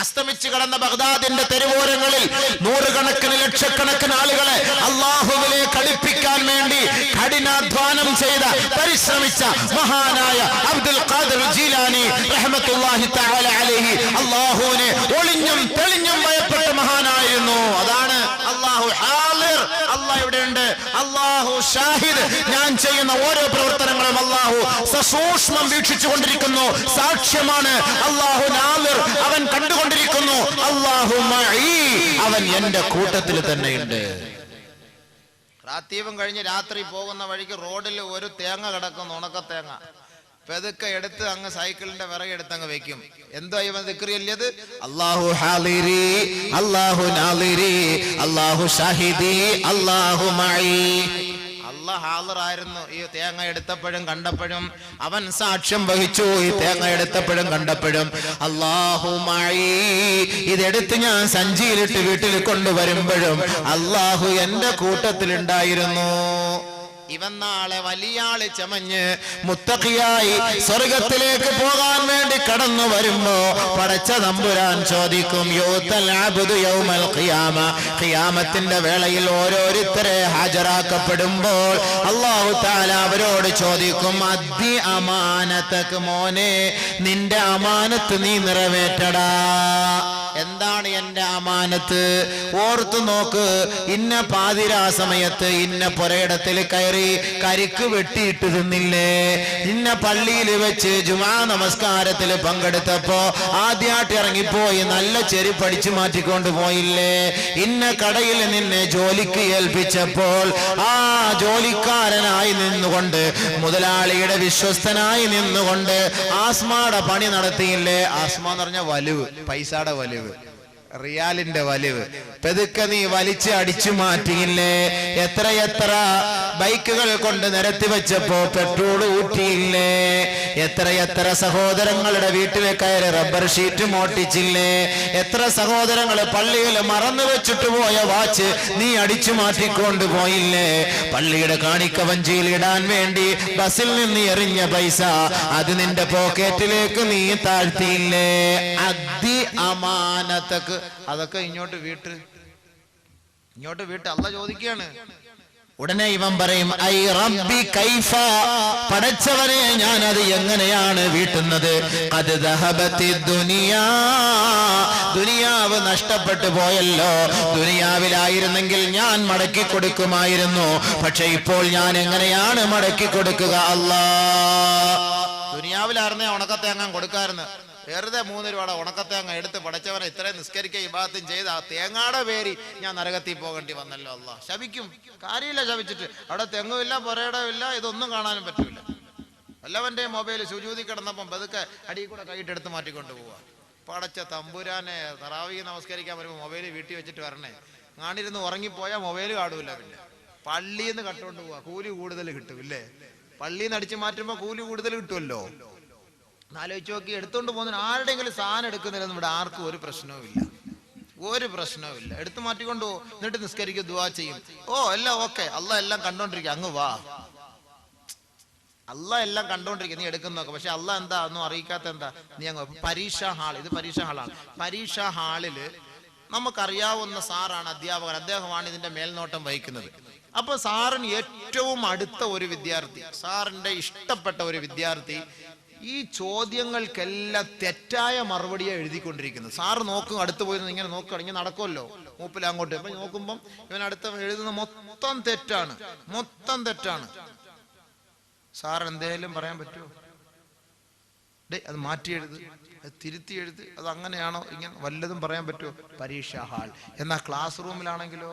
അസ്തമിച്ചു കടന്ന ബഗ്ദാദിന്റെ തെരുവോരങ്ങളിൽ നൂറുകണക്കിന് ലക്ഷക്കണക്കിന് ആളുകളെ അല്ലാഹുവിലേക്ക് അടുപ്പിക്കാൻ വേണ്ടി കഠിനാധ്വാനം ചെയ്ത പരിശ്രമിച്ച മഹാനായ അബ്ദുൽ ഖാദിർ ജീലാനി റഹ്മത്തുള്ളാഹി തആല അലൈഹി അല്ലാഹുവിനെ ഒളിഞ്ഞും തെളിഞ്ഞും ഭയപ്പെട്ട മഹാനായിരുന്നു. അതാണ് അല്ലാഹു ഹാളിർ, അല്ലാഹു ഇവിടെയുണ്ട്, അല്ലാഹു ഷാഹിദ്, ഞാൻ ചെയ്യുന്ന ഓരോ പ്രവർത്തനങ്ങളും അല്ലാഹു സസൂക്ഷ്മം വീക്ഷിച്ചു കൊണ്ടിരിക്കുന്നു, സാക്ഷ്യമാണ്. അല്ലാഹു നാളിർ, അവൻ കണ്ടുകൊണ്ടിരിക്കുന്നു. അല്ലാഹു മഈ, അവൻ എന്റെ കൂട്ടത്തിൽ തന്നെയുണ്ട്. റാത്തീവും കഴിഞ്ഞ് രാത്രി പോകുന്ന വഴിക്ക് റോഡിൽ ഒരു തേങ്ങ കിടക്കുന്നു, ഉണക്കത്തേങ്ങ. പെതുക്കെ എടുത്ത് അങ്ങ് സൈക്കിളിന്റെ വിറകെടുത്ത് അങ്ങ് വെക്കും. എന്തോ ഇവൻ ദിക്റ് ചൊല്ലിയത്? അല്ലാഹു ഹാളിരി അല്ലാഹു നാളിരി അല്ലാഹു ഷാഹിദി അല്ലാഹു മഈ. അല്ലാഹു ഹാളിറായിരുന്നു ഈ തേങ്ങ എടുത്തപ്പോഴും കണ്ടപ്പോഴും, അവൻ സാക്ഷ്യം വഹിച്ചു ഈ തേങ്ങ എടുത്തപ്പോഴും കണ്ടപ്പോഴും. അല്ലാഹു മഈ, ഇതെടുത്ത് ഞാൻ സഞ്ചിയിലിട്ട് വീട്ടിൽ കൊണ്ടുവരുമ്പോഴും അല്ലാഹു എന്റെ കൂട്ടത്തിലുണ്ടായിരുന്നു. ഇവൻ നാളെ വലിയാള് ചമഞ്ഞ് മുത്തഖിയായി സ്വർഗത്തിലേക്ക് പോകാൻ വേണ്ടി കടന്നു വരുമ്പോ പടച്ച തമ്പുരാൻ ചോദിക്കും, യൂതൽ അബ്ദു യൗമൽ ഖിയാമ, ഖിയാമത്തിന്റെ വേളയിൽ ഓരോരുത്തരെ ഹാജരാക്കപ്പെടുമ്പോൾ അല്ലാഹു തആല അവരോട് ചോദിക്കും, അദ്ദി അമാനതക, മോനെ നിന്റെ അമാനത്ത് നീ നിറവേറ്റടാ. എന്താണ് എന്റെ അമാനത്ത്? ഓർത്തു നോക്ക്. ഇന്ന പാതിരാ സമയത്ത് ഇന്ന പുരയിടത്തിൽ കയറി കരിക്ക് വെട്ടിയിട്ട് തിന്നില്ലേ? ഇന്ന പള്ളിയിൽ വെച്ച് ജുമാ നമസ്കാരത്തിൽ പങ്കെടുത്തപ്പോ ആദ്യമായിട്ട് ഇറങ്ങിപ്പോയി നല്ല ചെരുപ്പ് അടിച്ചു മാറ്റിക്കൊണ്ട് പോയില്ലേ? ഇന്ന കടയിൽ നിന്നെ ജോലിക്ക് ഏൽപ്പിച്ചപ്പോൾ ആ ജോലിക്കാരനായി നിന്നുകൊണ്ട്, മുതലാളിയുടെ വിശ്വസ്തനായി നിന്നുകൊണ്ട് ആസ്മയുടെ പണി നടത്തിയില്ലേ? ആസ്മ എന്ന് പറഞ്ഞ വലുവ്, പൈസയുടെ വലുവ്, റിയാലിന്റെ വലിവ്. പെതുക്കെ നീ വലിച്ച് അടിച്ചു മാറ്റിയില്ലേ? എത്രയെത്ര ബൈക്കുകൾ കൊണ്ട് നിരത്തി വെച്ചപ്പോ പെട്രോൾ ഊറ്റിയില്ലേ? എത്രയെത്ര സഹോദരങ്ങളുടെ വീട്ടിൽ കയറി റബ്ബർ ഷീറ്റ് മോട്ടിച്ചില്ലേ? എത്ര സഹോദരങ്ങൾ പള്ളിയിൽ മറന്നു വെച്ചിട്ട് പോയ വാച്ച് നീ അടിച്ചു മാറ്റിക്കൊണ്ട് പോയില്ലേ? പള്ളിയുടെ കാണിക്ക വഞ്ചിയിൽ ഇടാൻ വേണ്ടി ബസ്സിൽ നിന്ന് എറിഞ്ഞ പൈസ അത് നിന്റെ പോക്കറ്റിലേക്ക് നീ താഴ്ത്തിയില്ലേ? അദ്ദി അമാനതക്ക്, അതൊക്കെ ഇങ്ങോട്ട് വീട്ട് അല്ലാഹ് ചോദിക്കുകയാണ്. ഉടനെ ഇവൻ പറയും, ഐ റബ്ബി കൈഫ, പടച്ചവനെ ഞാൻ അത് എങ്ങനെയാണ് വീട്ടുന്നത്? ഖദ് ദഹബത്തി ദുനിയാ, ദുനിയാവ് നഷ്ടപ്പെട്ടു പോയല്ലോ. ദുനിയാവിലായിരുന്നെങ്കിൽ ഞാൻ മടക്കി കൊടുക്കുമായിരുന്നു, പക്ഷെ ഇപ്പോൾ ഞാൻ എങ്ങനെയാണ് മടക്കി കൊടുക്കുക? അല്ലാഹ്, ദുനിയാവിലായിരുന്നേ ഉണക്കത്തേങ്ങാൻ കൊടുക്കാറുണ്ട്. വെറുതെ 3 രൂപയുടെ ഉണക്കത്തേങ്ങ എടുത്ത് പടച്ചവനെ ഇത്രയും നിസ്കരിക്കുക ഇബാദത്തും ചെയ്ത് ആ തേങ്ങാടെ പേരി ഞാൻ നരകത്തിൽ പോകേണ്ടി വന്നല്ലോ. അല്ലാഹ് ശപിക്കും. കാര്യമില്ല ശപിച്ചിട്ട്. അവിടെ തെങ്ങുമില്ല, പുരയിടമില്ല, ഇതൊന്നും കാണാനും പറ്റൂല. വല്ലവന്റെ മൊബൈൽ സുജൂതി കിടന്നപ്പം പതുക്കെ അടിയിൽ കൂടെ കൈയിട്ട് എടുത്ത് മാറ്റിക്കൊണ്ട് പോവാ. പടച്ച തമ്പുരാനെ, തറാവീഹ് നമസ്കരിക്കാൻ വരുമ്പോൾ മൊബൈൽ വീട്ടിൽ വെച്ചിട്ട് വരണേ. കാണിരുന്ന് ഉറങ്ങിപ്പോയാൽ മൊബൈൽ കാണൂല. പിന്നെ പള്ളിയിൽ നിന്ന് കട്ടുകൊണ്ട് പോവാ, കൂലി കൂടുതൽ കിട്ടും ഇല്ലേ? പള്ളിയിൽ നിന്ന് അടിച്ചു മാറ്റുമ്പോൾ കൂലി കൂടുതൽ കിട്ടുമല്ലോ. ആലോചിച്ച് നോക്കി. എടുത്തോണ്ട് പോകുന്നതിന് ആരുടെയെങ്കിലും സാധനം എടുക്കുന്നില്ലെന്നും ഇവിടെ ആർക്കും ഒരു പ്രശ്നവും ഇല്ല. ഒരു പ്രശ്നവും ഇല്ല. എടുത്തു മാറ്റിക്കൊണ്ട് പോകും. എന്നിട്ട് നിസ്കരിക്കും, ദുആ ചെയ്യും. ഓ എല്ലാം ഓക്കെ. അള്ളാഹ് എല്ലാം കണ്ടോണ്ടിരിക്കുക. അങ്ങ് വാ. അള്ളാഹ് എല്ലാം കണ്ടോണ്ടിരിക്കുക. നീ എടുക്കുന്നൊക്കെ. പക്ഷെ അള്ളാഹ് എന്താ ഒന്നും അറിയിക്കാത്ത എന്താ? നീ അങ്ങ് പരീക്ഷാ ഹാൾ. ഇത് പരീക്ഷാ ഹാളാണ്. പരീക്ഷാ ഹാളില് നമുക്കറിയാവുന്ന സാറാണ് അധ്യാപകൻ. അദ്ദേഹമാണ് ഇതിന്റെ മേൽനോട്ടം വഹിക്കുന്നത്. അപ്പൊ സാറിന് ഏറ്റവും അടുത്ത ഒരു വിദ്യാർത്ഥി, സാറിന്റെ ഇഷ്ടപ്പെട്ട ഒരു വിദ്യാർത്ഥി ഈ ചോദ്യങ്ങൾക്കെല്ലാം തെറ്റായ മറുപടിയാണ് എഴുതിക്കൊണ്ടിരിക്കുന്നത്. സാറ് നോക്കും, അടുത്ത് പോയി ഇങ്ങനെ നോക്കുകയാണെങ്കിൽ നടക്കുമല്ലോ മൂപ്പിൽ അങ്ങോട്ട്. അപ്പൊ നോക്കുമ്പം ഇവൻ അടുത്ത എഴുതുന്ന മൊത്തം തെറ്റാണ്, മൊത്തം തെറ്റാണ്. സാർ എന്തേലും പറയാൻ പറ്റുമോ? അത് മാറ്റി എഴുത്, അത് തിരുത്തി എഴുത്, അത് അങ്ങനെയാണോ ഇങ്ങനെ വല്ലതും പറയാൻ പറ്റുമോ? പരീക്ഷാ ഹാൾ. എന്നാ ക്ലാസ് റൂമിലാണെങ്കിലോ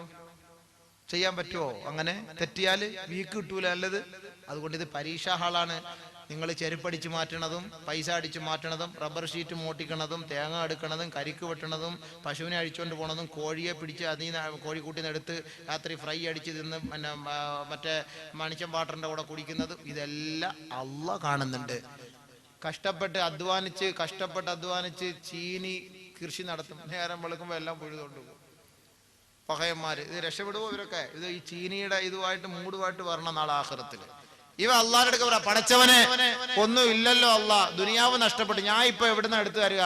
ചെയ്യാൻ പറ്റുമോ? അങ്ങനെ തെറ്റിയാല് വീക്ക് കിട്ടൂല നല്ലത്. അതുകൊണ്ട് ഇത് പരീക്ഷാ ഹാളാണ്. നിങ്ങൾ ചെരുപ്പടിച്ച് മാറ്റണതും, പൈസ അടിച്ച് മാറ്റണതും, റബ്ബർ ഷീറ്റ് മോട്ടിക്കണതും, തേങ്ങ എടുക്കണതും, കരിക്ക് വെട്ടണതും, പശുവിനെ അഴിച്ചുകൊണ്ട് പോണതും, കോഴിയെ പിടിച്ച് അതിൽ നിന്ന് കോഴിക്കൂട്ടിൽ നിന്ന് എടുത്ത് രാത്രി ഫ്രൈ അടിച്ച് തിന്ന് പിന്നെ മറ്റേ മണിച്ചം വാട്ടറിൻ്റെ കൂടെ കുടിക്കുന്നതും ഇതെല്ലാം അള്ളാഹ് കാണുന്നുണ്ട്. കഷ്ടപ്പെട്ട് അധ്വാനിച്ച് ചീനി കൃഷി നടത്തും. നേരം വെളുക്കുമ്പോൾ എല്ലാം പുഴുതുകൊണ്ട് പോകും പഹയന്മാര്. ഇത് രക്ഷപ്പെടുവോ ഇവരൊക്കെ? ഇത് ഈ ചീനിയുടെ ഇതുമായിട്ട് മൂടുമായിട്ട് വരണം നാളെ ആഖിറത്തിൽ. ഇവ അള്ളാഹുടെ അടുക്ക പറയാ, പടച്ചവനെ ഒന്നും ഇല്ലല്ലോ അള്ളാഹ്, ദുനിയാവ് നഷ്ടപ്പെട്ടു, ഞാൻ ഇപ്പൊ എവിടുന്ന എടുത്തു തരിക?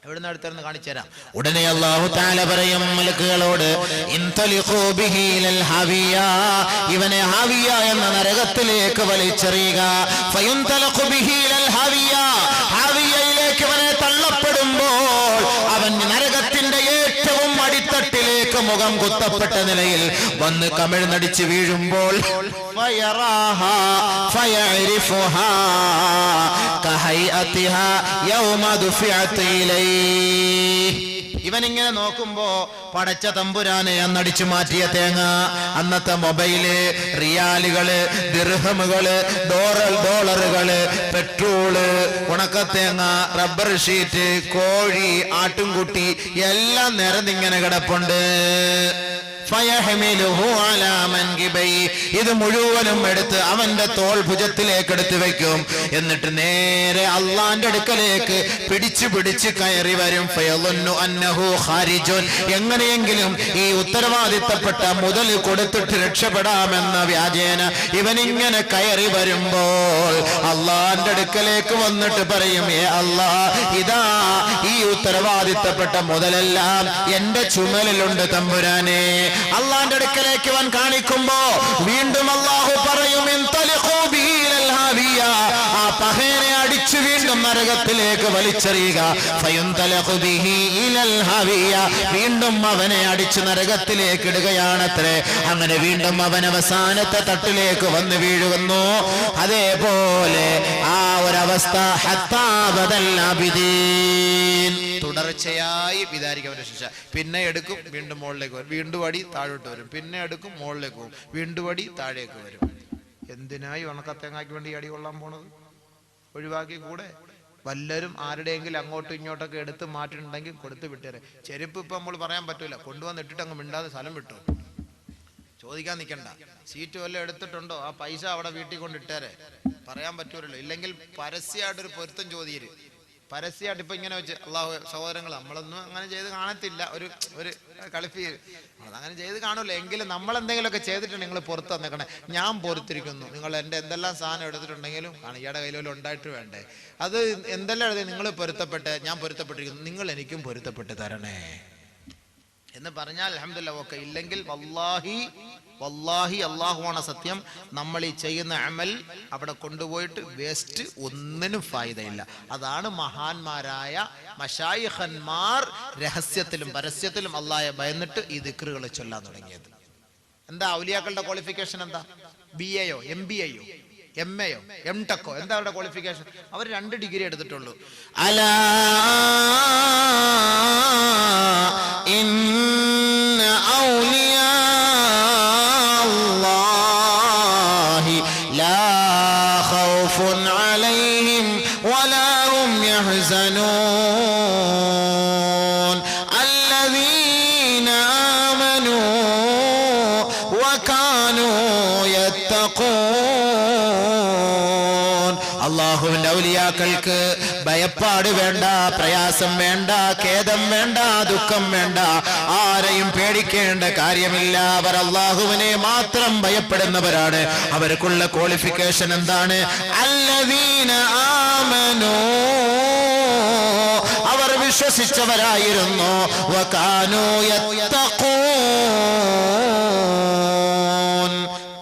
എവിടുന്ന് എടുത്തെന്ന് കാണിച്ചു തരാം. ഉടനെ അല്ലാഹു തആല പറയും മലക്കുകളോട്, ഇൻതലിഖൂ ബിഹി ഇലൽ ഹാവിയ, ഇവനെ ഹാവിയ എന്ന നരകത്തിലേക്ക് വലിച്ചെറിയുക. ഫയുൻതലഖു ബിഹി ഇലൽ ഹാവിയ, ഹാവിയയിലേക്ക് ഇവനെ തള്ളപ്പെടുമ്പോൾ അവൻ നരകത്തിന്റെ ഏറ്റവും അടിത്തട്ടിലേക്ക് മുഖം കുത്തപ്പെട്ട നിലയിൽ വന്ന് കമിഴ്ന്നടിച്ച് വീഴുമ്പോൾ ഫയറാഹാ ഫയഅരിഫുഹാ കഹൈഅതിഹാ യൗമ ദുഫിഅത ഇലൈഹി. ഇവൻ ഇങ്ങനെ നോക്കുമ്പോ പടച്ച തമ്പുരാനെ അന്നടിച്ചു മാറ്റിയ തേങ്ങ, അന്നത്തെ മൊബൈല്, റിയാലുകള്, ദിർഹമുകള്, ഡോളറുകള്, പെട്രോള്, ഉണക്കത്തേങ്ങ, റബ്ബർ ഷീറ്റ്, കോഴി, ആട്ടുംകുട്ടി എല്ലാം നിരന്നിങ്ങനെ കിടപ്പുണ്ട്. ഇത് മുഴുവനും എടുത്ത് അവന്റെ തോൾ ഭുജത്തിലേക്ക് എടുത്തു വെക്കും. എന്നിട്ട് നേരെ അള്ളാന്റെ അടുക്കലേക്ക് പിടിച്ച് കയറി വരും. എങ്ങനെയെങ്കിലും ഈ ഉത്തരവാദിത്തപ്പെട്ട മുതൽ കൊടുത്തിട്ട് രക്ഷപ്പെടാമെന്ന വ്യാജേന ഇവനിങ്ങനെ കയറി വരുമ്പോൾ അള്ളാന്റെ അടുക്കലേക്ക് വന്നിട്ട് പറയും, ഏ അല്ലാ, ഇതാ ഈ ഉത്തരവാദിത്തപ്പെട്ട മുതലെല്ലാം എന്റെ ചുമലിലുണ്ട് തമ്പുരാനെ. അള്ളാന്റെ അടുക്കലേക്ക് അവൻ കാണിക്കുമ്പോ വീണ്ടും അള്ളാഹു പറയും, ആ പഹേനെ അടിച്ചു വീണ്ടും നരകത്തിലേക്ക് വലിച്ചെറിയുക. വീണ്ടും അവനെ അടിച്ചു നരകത്തിലേക്ക് ഇടുകയാണത്രേ. അങ്ങനെ വീണ്ടും അവൻ അവസാനത്തെ തട്ടിലേക്ക് വന്ന് വീഴുന്നു. അതേപോലെ ആ ഒരവസ്ഥ തുടർച്ചയായി വിചാരിക്കാൻ ശിക്ഷ. പിന്നെ എടുക്കും, വീണ്ടും മുകളിലേക്ക് വരും, വീണ്ടും അടി താഴോട്ട് വരും, പിന്നെ എടുക്കും, മുകളിലേക്ക് പോകും, വീണ്ടും അടി താഴേക്ക് വരും. എന്തിനായി ഉണക്കത്തേങ്ങാക്ക് വേണ്ടി അടി കൊള്ളാൻ പോണത്? ഒഴിവാക്കി കൂടെ. വല്ലരും ആരുടെയെങ്കിലും അങ്ങോട്ടും ഇങ്ങോട്ടൊക്കെ എടുത്ത് മാറ്റിട്ടുണ്ടെങ്കിൽ കൊടുത്ത് വിട്ടേരെ. ചെരുപ്പ് ഇപ്പൊ നമ്മൾ പറയാൻ പറ്റൂല, കൊണ്ടുവന്ന് ഇട്ടിട്ട് അങ്ങ് മിണ്ടാതെ സ്ഥലം വിട്ടു, ചോദിക്കാൻ നിൽക്കണ്ട. സീറ്റ് വല്ലതും എടുത്തിട്ടുണ്ടോ, ആ പൈസ അവിടെ വീട്ടിൽ കൊണ്ടിട്ടേരെ, പറയാൻ പറ്റൂലല്ലോ. ഇല്ലെങ്കിൽ പരസ്യമായിട്ടൊരു പൊരുത്തം ചോദ്യര്, പരസ്യമായിട്ട് ഇപ്പൊ ഇങ്ങനെ വെച്ച്, അള്ളാഹു സഹോദരങ്ങൾ നമ്മളൊന്നും അങ്ങനെ ചെയ്ത് കാണത്തില്ല, ഒരു കളിപ്പീര് അതങ്ങനെ ചെയ്ത് കാണൂല. എങ്കിലും നമ്മൾ എന്തെങ്കിലുമൊക്കെ ചെയ്തിട്ടുണ്ട് നിങ്ങൾ പുറത്ത് തന്നേക്കണേ, ഞാൻ പൊറത്തിരിക്കുന്നു. നിങ്ങൾ എൻ്റെ എന്തെല്ലാം സാധനം എടുത്തിട്ടുണ്ടെങ്കിലും ഇയാളുടെ കയ്യിലും ഉണ്ടായിട്ട് വേണ്ടേ, അത് എന്തെല്ലാം എഴുതി നിങ്ങൾ പൊരുത്തപ്പെട്ട്, ഞാൻ പൊരുത്തപ്പെട്ടിരിക്കുന്നു, നിങ്ങൾ എനിക്കും പൊരുത്തപ്പെട്ട് തരണേ എന്ന് പറഞ്ഞാൽ അൽഹംദുലില്ലാഹ് ഓക്കെ. ഇല്ലെങ്കിൽ വല്ലാഹി അല്ലാഹുവാണ് സത്യം, നമ്മൾ ഈ ചെയ്യുന്ന അമൽ അവിടെ കൊണ്ടുപോയിട്ട് വേസ്റ്റ്, ഒന്നിനും ഫായിദയില്ല. അതാണ് മഹാന്മാരായ മശായിഖന്മാർ രഹസ്യത്തിലും പരസ്യത്തിലും അല്ലാഹയെ ഭയന്നിട്ട് ഈ ദിക്റുകൾ ചൊല്ലാൻ തുടങ്ങിയത്. എന്താ ഔലിയാക്കളുടെ ക്വാളിഫിക്കേഷൻ? എന്താ? BA യോ MBA യോ MA MTech എന്താ അവരുടെ ക്വാളിഫിക്കേഷൻ? അവർ 2 ഡിഗ്രി എടുത്തിട്ടുള്ളൂ. അലാ ഇന്ന ഔലിയാ അല്ലാഹി ലാ ഖൗഫുൻ അലൈഹിം വലാ ഹും യഹ്സനൂൻ അല്ലദീന ആമനൂ വകാനൂ യത്തഖൂൻ. അല്ലാഹുവിന്റെ ഔലിയാക്കൾക്ക് ഭയപ്പാട് വേണ്ട, പ്രയാസം വേണ്ട, ഖേദം വേണ്ട, ദുഃഖം വേണ്ട, ആരെയും പേടിക്കേണ്ട കാര്യമില്ല. അവർ അല്ലാഹുവിനെ മാത്രം ഭയപ്പെടുന്നവരാണ്. അവർക്കുള്ള ക്വാളിഫിക്കേഷൻ എന്താണ്? അല്ലദീന ആമനൂ, അവർ വിശ്വസിച്ചവരായിരുന്നു. വകാനൂ യത്തഖൂൻ,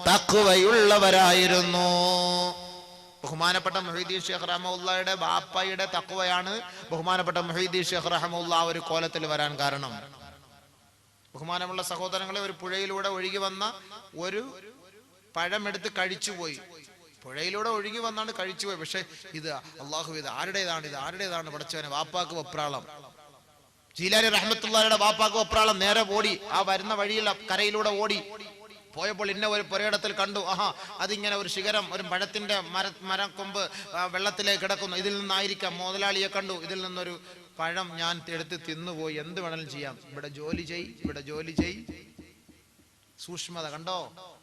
തഖ്വയുള്ളവരായിരുന്നു. ബഹുമാനപ്പെട്ട മുഹീദ്ദീൻ ശൈഖ് റഹ്മത്തുള്ളാഹിയുടെ ബാപ്പയുടെ തഖ്വയാണ് ബഹുമാനപ്പെട്ട മുഹീദ്ദീൻ ശൈഖ് റഹ്മത്തുള്ളാഹി ഒരു കോലത്തിൽ വരാൻ കാരണം. ബഹുമാനമുള്ള സഹോദരങ്ങളെ, ഒരു പുഴയിലൂടെ ഒഴുകി വന്ന ഒരു പഴമെടുത്ത് കഴിച്ചുപോയി. പുഴയിലൂടെ ഒഴുകി വന്നാണ് കഴിച്ചുപോയി. പക്ഷെ ഇത് അള്ളാഹു, ഇത് ആരുടേതാണ് പഠിച്ചവനെ? വാപ്പാക്ക് വെപ്രാളം. ജീലാനി റഹ്മത്തുള്ളാഹിയുടെ വാപ്പാക്ക് വെപ്രാളം. നേരെ ഓടി, ആ വരുന്ന വഴിയിൽ കരയിലൂടെ ഓടി പോയപ്പോൾ ഇന്ന ഒരു പുരയിടത്തിൽ കണ്ടു. അതിങ്ങനെ ഒരു ശിഖരം, ഒരു പഴത്തിന്റെ മരക്കൊമ്പ് വെള്ളത്തിലേക്ക് കിടക്കുന്നു. ഇതിൽ നിന്നായിരിക്കാം. മുതലാളിയെ കണ്ടു. ഇതിൽ നിന്നൊരു പഴം ഞാൻ എടുത്ത് തിന്നുപോയി. എന്ത് വേണമെങ്കിലും ചെയ്യാം. ഇവിടെ ജോലി ചെയ്. സൂക്ഷ്മത കണ്ടോ?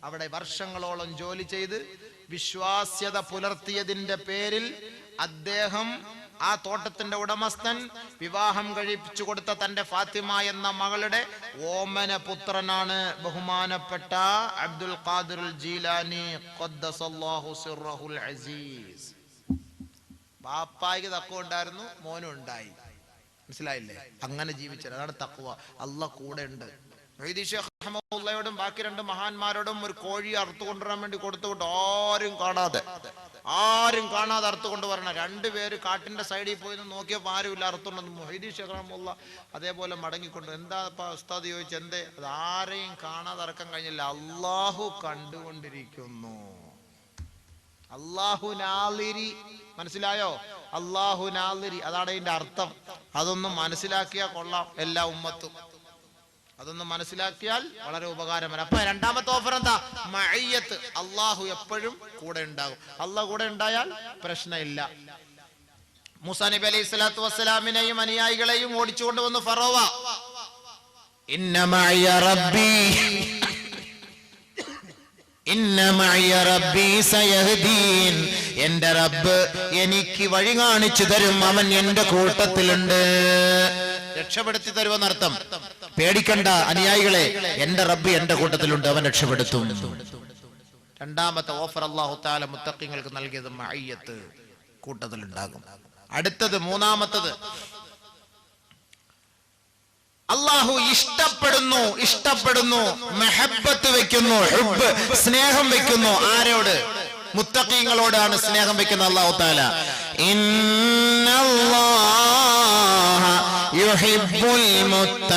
അവിടെ വർഷങ്ങളോളം ജോലി ചെയ്ത് വിശ്വാസ്യത പുലർത്തിയതിന്റെ പേരിൽ അദ്ദേഹം, ആ തോട്ടത്തിന്റെ ഉടമസ്ഥൻ, വിവാഹം കഴിപ്പിച്ചു കൊടുത്ത തന്റെ ഫാത്തിമ എന്ന മകളുടെ ഓമന പുത്രനാണ് ബഹുമാനപ്പെട്ട അബ്ദുൽ ഖാദിർ ജീലാനി ഖദ്ദസല്ലാഹു സിർറഹുൽ അസീസ്. ബാപ്പായ്ക്ക് തഖ്വ ഉണ്ടായിരുന്നു, മോനും ഉണ്ടായി. മനസ്സിലായില്ലേ? അങ്ങനെ ജീവിച്ചത്, അതാണ് തഖ്വ. അല്ലാഹ് കൂടെ ഉണ്ട്. മുഹീദ്ദീൻ ശൈഖ് റഹ്മത്തുള്ളാഹിയോടും ബാക്കി 2 മഹാന്മാരോടും ഒരു കോഴി അറുത്തു കൊണ്ടുവരാൻ വേണ്ടി കൊടുത്തുവിട്ട് ആരും കാണാതെ അറുത്തു കൊണ്ടുവരണം. 2 പേര് കാട്ടിന്റെ സൈഡിൽ പോയി നോക്കിയപ്പോൾ ആരുമില്ല, അറുത്തുണ്ടെന്ന്. മുഹീദ്ദീൻ ശൈഖ് റഹ്മത്തുള്ളാഹി അതേപോലെ മടങ്ങിക്കൊണ്ടു. എന്താ ഉസ്താദ് ചോദിച്ചു, എന്തേ? അത് ആരെയും കാണാതെ അറക്കാൻ കഴിഞ്ഞില്ല. അള്ളാഹു കണ്ടുകൊണ്ടിരിക്കുന്നു. അള്ളാഹു നാളിരി. മനസ്സിലായോ? അള്ളാഹു നാളിരി, അതാണ് അതിന്റെ അർത്ഥം. അതൊന്നും മനസ്സിലാക്കിയാൽ കൊള്ളാം എല്ലാ ഉമ്മത്തും. അതൊന്നും മനസ്സിലാക്കിയാൽ വളരെ ഉപകാരമാണ്. അപ്പൊ 2ാമത്തെ ഓഫർ എന്താ? മഅയ്യത്ത്. അള്ളാഹു എപ്പോഴും കൂടെ ഉണ്ടാകും. അള്ളാഹു കൂടെ ഉണ്ടായാൽ പ്രശ്നമില്ല. മൂസാ നബി അലൈഹി സ്വലാത്തു വസ്സലാമിനെയും അനുയായികളെയും ഓടിച്ചുകൊണ്ട് വന്നു ഫറോവ. ഇന്ന മഅയ റബ്ബി സയഹ്ദീൻ, എന്റെ റബ്ബ് എനിക്ക് വഴി കാണിച്ചു തരും, അവൻ എന്റെ കൂട്ടത്തിലുണ്ട്. രക്ഷപ്പെടുത്തി തരുമെന്നർത്ഥം. പേടിക്കണ്ട അനുയായികളെ, എന്റെ റബ്ബ് എന്റെ കൂട്ടത്തിലുണ്ട്, അവൻ രക്ഷപ്പെടുത്തും. 2ാമത്തെ ഓഫർ അല്ലാഹു തആല മുത്തഖീങ്ങൾക്ക് നൽകിയത് മഅയ്യത്ത്, കൂട്ടത്തിലുണ്ടാകും. അടുത്തത് 3ാമത്തത്, അല്ലാഹു ഇഷ്ടപ്പെടുന്നു, മഹബ്ബത്ത് വെക്കുന്നു, ഹുബ്ബ്, സ്നേഹം വെക്കുന്നു. ആരോട്? മുത്തഖീങ്ങളോടാണ് സ്നേഹം വെക്കുന്ന അല്ലാഹു തആല. ഇന്നല്ലാഹ യുഹിബ്ബുൽ മുത്തഖീൻ,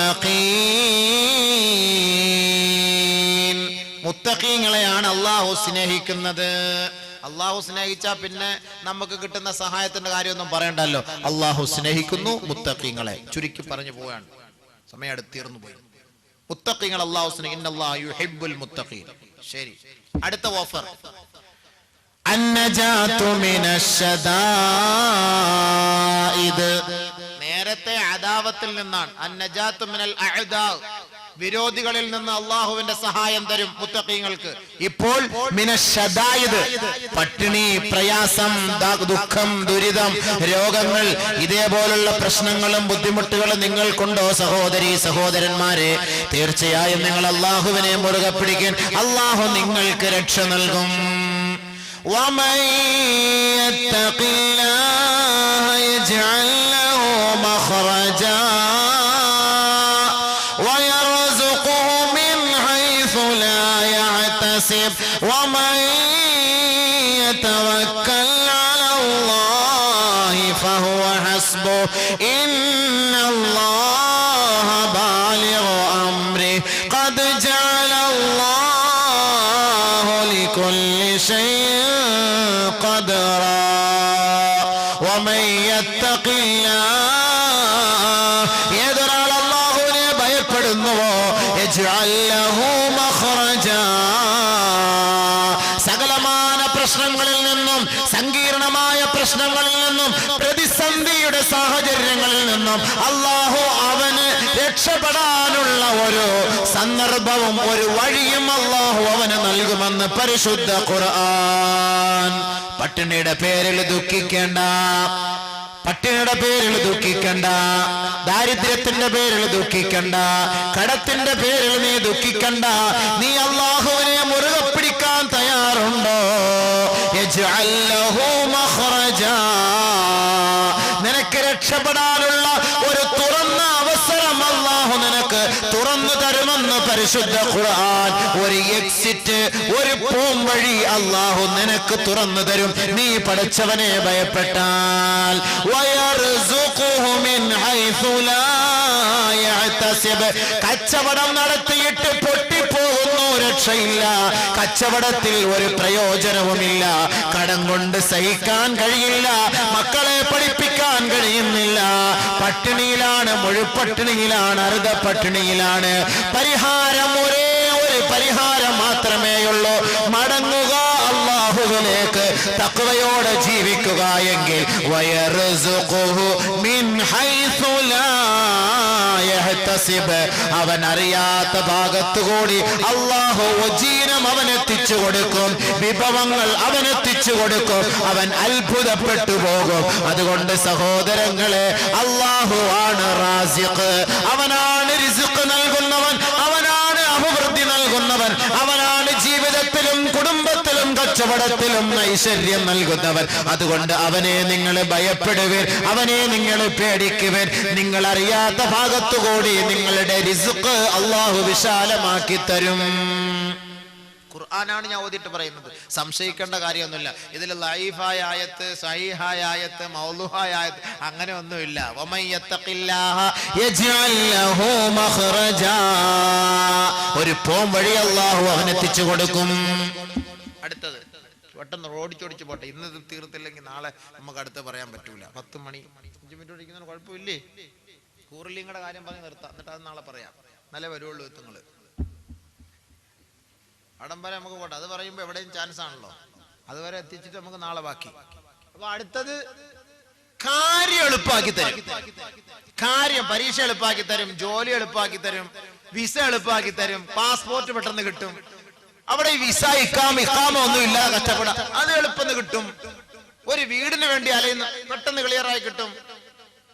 മുത്തഖീങ്ങളെയാണ് അല്ലാഹു സ്നേഹിക്കുന്നത്. അല്ലാഹു സ്നേഹിച്ചാൽ പിന്നെ നമുക്ക് കിട്ടുന്ന സഹായത്തിന്റെ കാര്യമൊന്നും പറയണ്ടല്ലോ. അല്ലാഹു സ്നേഹിക്കുന്നു മുത്തഖീങ്ങളെ. ചുരുക്കി പറഞ്ഞു പോവാണ്, സമയം അടുത്തീർന്നു പോയി. മുത്തഖീങ്ങൾ അല്ലാഹു സ്നേഹിക്കുന്നു. ഇന്നല്ലാഹ യുഹിബ്ബുൽ മുത്തഖീൻ. ശരി, അടുത്ത ഓഫർ അന്നജാതു മിനശ്ശദാഇദ്. നേരത്തെ അദാവത്തിൽ നിന്നാണ്. അന്നജാതു മിനൽ അഅദാ, വിരോധികളിൽ നിന്ന് അള്ളാഹുവിന്റെ സഹായം തരും മുത്തഖീങ്ങൾക്ക്. ഇപ്പോൾ മിനശ്ശദായിദ്, പട്ടിണി, പ്രയാസം, ദുഃഖം, ദുരിതം, രോഗങ്ങൾ, ഇതേപോലുള്ള പ്രശ്നങ്ങളും ബുദ്ധിമുട്ടുകളും നിങ്ങൾക്കുണ്ടോ സഹോദരി സഹോദരന്മാരെ? തീർച്ചയായും നിങ്ങൾ അള്ളാഹുവിനെ മുറുകെ പിടിക്കാൻ. അള്ളാഹു നിങ്ങൾക്ക് രക്ഷ നൽകും. ومن يتق الله يجعل له مخرجا ويرزقه من حيث لا يحتسب ومن يتوكل على الله فهو حسبه إن الله بالغ أمره قد جعل الله لكل شيء قدرا ومن يتق الله ഏതൊരാൾ അല്ലാഹുവിനെ ഭയപ്പെടുന്നുവോ യജ്അൽ ലഹു മഖ്റജാ സകലമാന പ്രശ്നങ്ങളിൽ നിന്നും സങ്കീർണമായ പ്രശ്നങ്ങളിൽ നിന്നും പ്രതിസന്ധിയുടെ സാഹചര്യങ്ങളിൽ നിന്നും അല്ലാഹു അവന് രക്ഷപ്പെടാനുള്ള ഒരു സന്ദർഭവും ഒരു വഴിയും അല്ലാഹു അവന് നൽകുമെന്ന് പരിശുദ്ധ ഖുർആൻ. പട്ടിണിയുടെ പേരിൽ ദുഃഖിക്കേണ്ട, പട്ടിണിയുടെ പേരിൽ ദുഃഖിക്കണ്ട, ദാരിദ്ര്യത്തിന്റെ പേരിൽ ദുഃഖിക്കണ്ട, കടത്തിന്റെ പേരിൽ നീ ദുഃഖിക്കണ്ട. നീ അല്ലാഹുവിനെ മുറുകെ പിടിക്കാൻ തയ്യാറുണ്ടോ? യജ്അൽ ലഹു മഖ്റജാ നിനക്ക് രക്ഷപ്പെടാനുള്ള ഒരു തുറന്ന അവസരം അല്ലാഹു നിനക്ക് തുറന്നു തരുമെന്ന് പരിശുദ്ധ ഖുർആൻ. ഒരു എക്സിറ്റ്, ഒരു പോംവഴി അല്ലാഹു നിനക്ക് തുറന്നു തരും നീ പടച്ചവനെ ഭയപ്പെട്ടാൽ. വയർസുഖുഹു മിൻ ഹൈസു ലാ യഹ്തസിബ് കച്ചവടം നടത്തിയിട്ട് പൊട്ടിപ്പോകുന്നു, രക്ഷയില്ല. കച്ചവടത്തിൽ ഒരു പ്രയോജനവുമില്ല. കടം കൊണ്ട് സഹിക്കാൻ കഴിയില്ല, മക്കളെ പഠിപ്പിക്കാൻ കഴിയുന്നില്ല, പട്ടിണിയിലാണ്, മുഴുപട്ടിണിയിലാണ്, അർദ്ധ പട്ടിണിയിലാണ്. പരിഹാരം ഒരേ ഒരു പരിഹാരം മാത്രമേയുള്ളൂ, മടങ്ങുക അല്ലാഹുവിലേക്ക്, തഖ്വയോടെ ജീവിക്കുക എങ്കിൽ വയർസുഖുഹു മിൻ ഹൈസു ലാ യഹ്തസിബ് അവൻ അറിയാത്ത ഭാഗത്തുകൂടി അല്ലാഹു വജീനം അവനെത്തിച്ചു കൊടുക്കും, വിഭവങ്ങൾ അവനെത്തിച്ചു കൊടുക്കും, അവൻ അത്ഭുതപ്പെട്ടു പോകും. അതുകൊണ്ട് സഹോദരങ്ങളെ, അല്ലാഹു ആണ് റാസിഖ്, അവനാണ് റിസ്ക് നൽകുന്നവൻ, അവനാണ് അഭിവൃദ്ധി നൽകുന്നവൻ, അവനാണ് ജീവിതത്തിലും കുടുംബത്തിലും കച്ചവടത്തിലും ഐശ്വര്യം നൽകുന്നവൻ. അതുകൊണ്ട് അവനെ നിങ്ങൾ ഭയപ്പെടുവീൻ, അവനെ നിങ്ങൾ പേടിക്കുവീൻ. നിങ്ങൾ അറിയാത്ത ഭാഗത്തുകൂടി നിങ്ങളുടെ റിസ്ക് അല്ലാഹു വിശാലമാക്കി തരും. ഖുർആനാണ് ഞാൻ ഓതിയിട്ട് പറയുന്നത്, സംശയിക്കേണ്ട കാര്യമൊന്നുമില്ല. ഇതിൽ ലൈഫായ ആയത്ത്, സഹീഹായ ആയത്ത്, മൗലൂഹായ ആയത്ത് അങ്ങനെ ഒന്നുമില്ല. വമൻ യത്തഖില്ലാഹ യജ്അൽ ലഹു മഖ്റജാ ഒരു പോം വഴി അല്ലാഹു അവനെത്തിച്ചു കൊടുക്കും. അടുത്തത് പെട്ടെന്ന് ഓടിച്ചോടിച്ച് പോട്ടെ, ഇന്ന് തീർത്തില്ലെങ്കിൽ നാളെ നമുക്ക് അടുത്ത് പറയാൻ പറ്റൂല. 10 മണി 5 മിനിറ്റ് ഓടിക്കുന്നതിന് കുഴപ്പമില്ലേ? കൂറലിങ്ങളുടെ കാര്യം പറഞ്ഞ് നിർത്താം, എന്നിട്ട് അത് നാളെ പറയാം. നല്ല വരുവുള്ളൂ എത്തുങ്ങള്. അടം വരെ നമുക്ക് പോട്ടെ, അത് പറയുമ്പോൾ എവിടെയും ചാൻസ് ആണല്ലോ. അതുവരെ എത്തിച്ചിട്ട് നമുക്ക് നാളെ ബാക്കി. അപ്പൊ അടുത്തത് കാര്യം എളുപ്പമാക്കി തരും. കാര്യം പരീക്ഷ എളുപ്പമാക്കി തരും, ജോലി എളുപ്പമാക്കി തരും, വിസ എളുപ്പമാക്കി തരും, പാസ്പോർട്ട് പെട്ടെന്ന് കിട്ടും. അവിടെ ഈ വിസ ഇഖാമ ഒന്നും ഇല്ലാതെ കഷ്ടപ്പെടാം, അത് എളുപ്പം കിട്ടും. ഒരു വീടിന് വേണ്ടി അലയുന്ന പെട്ടെന്ന് ക്ലിയറായി കിട്ടും.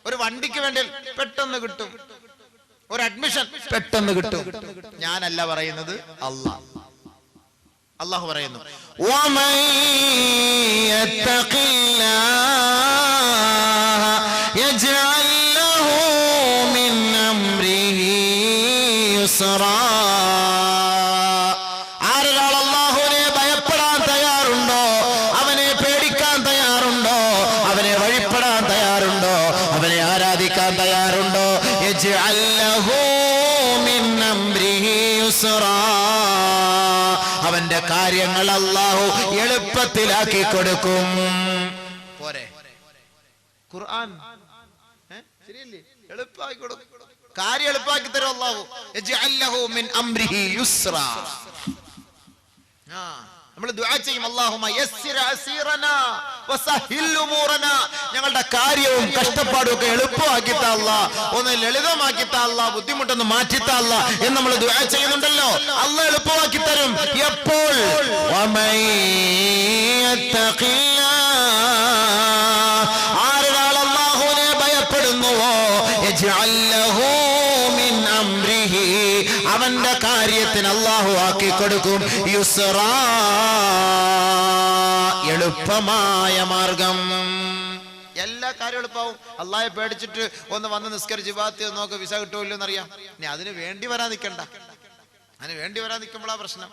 ഒരു വണ്ടിക്ക് വേണ്ടി പെട്ടെന്ന് കിട്ടും. ഒരു അഡ്മിഷൻ പെട്ടെന്ന് കിട്ടും. ഞാനല്ല പറയുന്നത്, അല്ലാഹു പറയുന്നു, വമൻ യത്തഖില്ലാഹ യജ്അൽ ലഹു മിൻ അംരിഹി യുസ്റാ ആരൊരാൾ അല്ലാഹുവിനെ ഭയപ്പെടാൻ തയ്യാറുണ്ടോ, അവനെ പേടിക്കാൻ തയ്യാറുണ്ടോ, അവനെ വഴിപ്പെടാൻ തയ്യാറുണ്ടോ, അവനെ ആരാധിക്കാൻ തയ്യാറുണ്ടോ, യജ്അൽ ലഹു മിൻ അംരിഹി യുസ്റാ അവന്റെ കാര്യങ്ങൾ അല്ലാഹു എളുപ്പത്തിലാക്കി കൊടുക്കും. പോരെ ഖുർആൻ ശരിയല്ലേ? എളുപ്പമാക്കി കൊടുക്കും, കാര്യം എളുപ്പമാക്കി തരും അല്ലാഹു. യജ്അൽ ലഹു മിൻ അംരിഹി യുസ്റാ. നമ്മൾ ദുആ ചെയ്യും, അല്ലാഹുമ്മ യസ്സിർ അസീറനാ വസഹിൽ ഉമൂറനാ, ഞങ്ങളുടെ കാര്യവും കഷ്ടപ്പാടും ഒക്കെ എളുപ്പമാക്കി താ അല്ലാഹ്, ഒന്ന് ലളിതമാക്കി താ അല്ലാഹ്, ബുദ്ധിമുട്ടൊന്ന് മാറ്റി താ അല്ലാഹ് എന്ന് നമ്മൾ ദുആ ചെയ്യുന്നുണ്ടല്ലോ. അല്ലാഹ് എളുപ്പമാക്കി തരും. എപ്പോൾ? വമൻ യത്തഖില്ലാഹ് ആരൊരാൾ അല്ലാഹുവിനെ ഭയപ്പെടുന്നുവോ യജ്അൽ ലഹു മിൻ അംരിഹി അവന്റെ കാര്യത്തിന് അല്ലാഹു ആക്കി കൊടുക്കും യുസ്റാ എളുപ്പമായ മാർഗം. എല്ലാ കാര്യം എളുപ്പമാവും. അള്ളാഹെ പേടിച്ചിട്ട് ഒന്ന് വന്ന് നിസ്കരിച്ച് ഇബാദത്ത് നോക്ക് വിസ കിട്ടുമല്ലോ എന്നറിയാം. ഇനി അതിന് വേണ്ടി വരാൻ നിൽക്കണ്ട. അതിന് വേണ്ടി വരാൻ നിൽക്കുമ്പോഴാ പ്രശ്നം.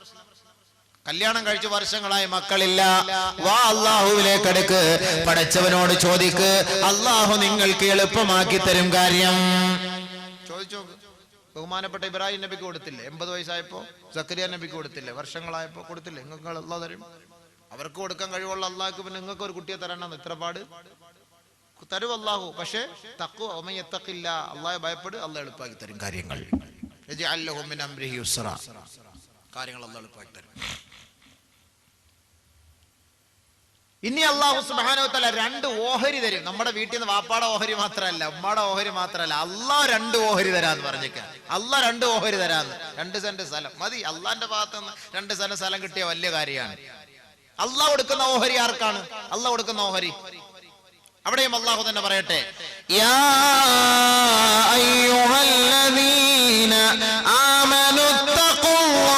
കല്യാണം കഴിച്ച് വർഷങ്ങളായി മക്കളില്ല, വാ അല്ലാഹുവിലേക്ക് അടുക്ക്, പടച്ചവനോട് ചോദിക്ക്, അല്ലാഹു നിങ്ങൾക്ക് എളുപ്പമാക്കി തരും കാര്യം. ചോദിച്ചോ. ബഹുമാനപ്പെട്ട ഇബ്രാഹിം നബിക്ക് കൊടുത്തില്ലേ? 80 വയസ്സായപ്പോ സക്കരിയ നബിക്ക് കൊടുത്തില്ലേ? വർഷങ്ങളായപ്പോ കൊടുത്തില്ലേ? നിങ്ങൾക്ക് അല്ലാഹു തരും. അവർക്ക് കൊടുക്കാൻ കഴിവുള്ള അള്ളാഹ്ക്ക് പിന്നെ നിങ്ങൾക്ക് ഒരു കുട്ടിയെ തരണം ഇത്ര പാട് തരും അള്ളാഹു. പക്ഷെ തഖ്വ യത്തഖില്ല, അള്ളാഹെ ഭയപ്പെട്, അള്ളാഹ് എളുപ്പമാക്കി തരും കാര്യങ്ങൾ. യജ്അൽ ലഹു മിൻ അംരിഹി യുസ്റ, കാര്യങ്ങൾ അള്ളാഹ് എളുപ്പമാക്കി തരും. ഇനി അള്ളാഹു സുബ്ഹാനഹു വ തആല 2 ഓഹരി തരും. നമ്മുടെ വീട്ടിൽ നിന്ന് വാപ്പാടെ ഓഹരി മാത്രമല്ല, ഉമ്മയുടെ ഓഹരി മാത്രമല്ല, അള്ളാഹ് 2 ഓഹരി തരാന്ന് പറഞ്ഞേക്കാം. അള്ളാഹ് 2 ഓഹരി തരാന്ന്. 2 സെന്റ് സ്ഥലം മതി. അള്ളാന്റെ ഭാഗത്ത് നിന്ന് 2 സെന്റ് സ്ഥലം കിട്ടിയ വലിയ കാര്യമാണ്. അള്ളാഹ് കൊടുക്കുന്ന ഓഹരി ആർക്കാണ്? അള്ളാഹ് കൊടുക്കുന്ന ഓഹരി അവിടെയും അള്ളാഹു തന്നെ പറയട്ടെ, യാ അയ്യുഹല്ലദീന ആമനുത്തഖുല്ലാഹ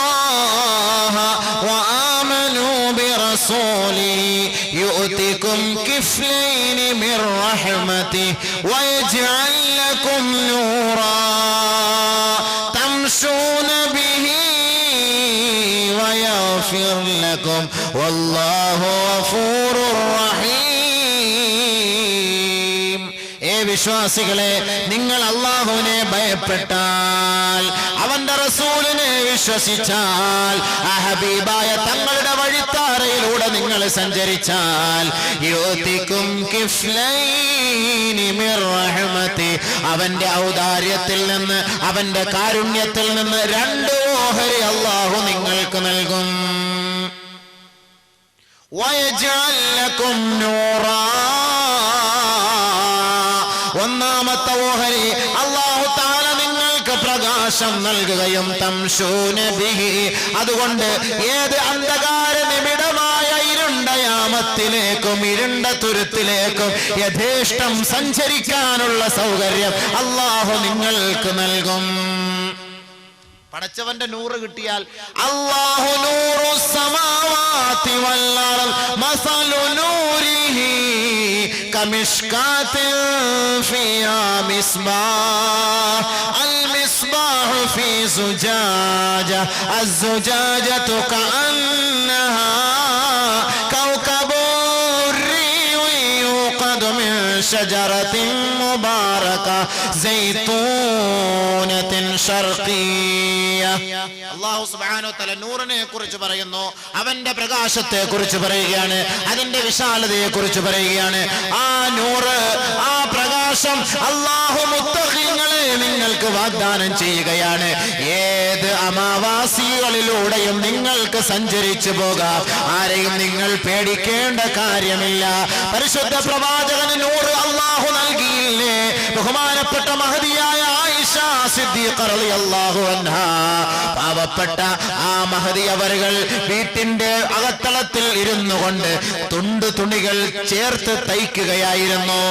വആമനൂ ബിറസൂലിഹി യുഅ്തികും കിഫ്ലൈനി മിർ റഹ്മതിഹി വയജ്അൽ ലക്കും നൂറാ തംശൂന ബിഹി വയഗ്ഫിർ ലക്കും വല്ലാഹു ഗഫൂറുർ റഹീം. വിശ്വാസികളെ, നിങ്ങൾ അല്ലാഹുവിനെ ഭയപ്പെട്ടാൽ, അവന്റെ റസൂലിനെ വിശ്വസിച്ചാൽ, ആ ഹബീബായ തങ്ങളുടെ വഴിത്താരയിലൂടെ നിങ്ങൾ സഞ്ചരിച്ചാൽ, യുഅ്തികും കിഫ്ലൈനി മിർ റഹ്മതി, അവന്റെ ഔദാര്യത്തിൽ നിന്ന്, അവന്റെ കാരുണ്യത്തിൽ നിന്ന് 2 ഓഹരി അല്ലാഹു നിങ്ങൾക്ക് നൽകും. വയജ്അൽ ലക്കും നൂറാ, ഒന്നാമത്തെ ഓഹരി അല്ലാഹു തആല നിങ്ങൾക്ക് പ്രകാശം നൽകുകയും തംശൂന ബിഹി, അതുകൊണ്ട് ഏത് അന്ധകാര നിമിടമായ ഇരുണ്ട യാമത്തിലേക്കും ഇരുണ്ട തുരുത്തിലേക്കും യഥേഷ്ടം സഞ്ചരിക്കാനുള്ള സൗകര്യം അല്ലാഹു നിങ്ങൾക്ക് നൽകും. പടച്ചവന്റെ നൂറ് കിട്ടിയാൽ, അല്ലാഹു നൂറുസ് സമാവാതി വൽ അർദ് മസലു നൂരിഹി കമിഷ്കാത്തിൻ ഫിഹാ മിസ്ബാഹ് അൽ മിസ്ബാഹു ഫീ സുജാജ അസ്സുജാജതു കഅന്നഹാ കൗകബുർ യൂഖദു മിൻ ഷജറത്തിൻ മുബാറക സൈതൂനത്തിൻ ശർഖിയ്യ. അല്ലാഹു സുബ്ഹാനഹു വ തആല നൂറിനെ കുറിച്ച് പറയുന്നു, അവന്റെ പ്രകാശത്തെ കുറിച്ച് പറയുകയാണ്, അതിന്റെ വിശാലതയെ കുറിച്ച് പറയുകയാണ്. ആ നൂറ്, ആ പ്രകാശം അല്ലാഹു മുത്തഖീങ്ങളെ നിങ്ങൾക്ക് വാഗ്ദാനം ചെയ്യുകയാണ്. ഏത് അമാവാസികളിലൂടെയും നിങ്ങൾക്ക് സഞ്ചരിച്ചു പോകാം, ആരെയും നിങ്ങൾ പേടിക്കേണ്ട കാര്യമില്ല. പരിശുദ്ധ പ്രവാചകന് നൂറ് അല്ലാഹു നൽകിയില്ലേ? ബഹുമാനപ്പെട്ട മഹദിയായ ആയിഷ സിദ്ദീഖ റളിയല്ലാഹു അൻഹാ, പാവപ്പെട്ട ആ മഹദി അവர்கள் വീട്ടിന്റെ അകത്തളത്തിൽ ഇരുന്നു കൊണ്ട് തുണികൾ ചേർത്ത് തയ്ക്കുകയായിരുന്നു.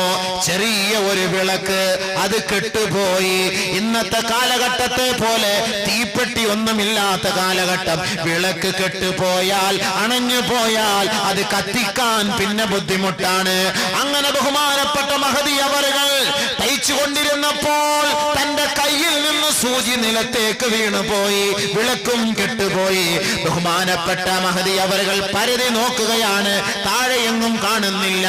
ചെറിയ ഒരു വിളക്ക്, അത് കെട്ടുപോയി. ഇന്നത്തെ കാലഘട്ടത്തെ പോലെ തീപ്പെട്ടി ഒന്നുമില്ലാത്ത കാലഘട്ടം. വിളക്ക് കെട്ടുപോയാൽ, അണഞ്ഞു പോയാൽ അത് കത്തിക്കാൻ പിന്നെ ബുദ്ധിമുട്ടാണ്. അങ്ങനെ ബഹുമാനപ്പെട്ട മഹദി അവர்கள் തയ്ച്ചു കൊണ്ടിരുന്നപ്പോൾ തന്റെ കയ്യിൽ നിന്ന് സൂചി നിലത്തേക്ക് വീണുപോയി, വിളക്കും കെട്ടുപോയി. ബഹുമാനപ്പെട്ട മഹദി അവர்கள் പരിധി നോക്കുകയാണ്, താഴെയെങ്ങും കാണുന്നില്ല,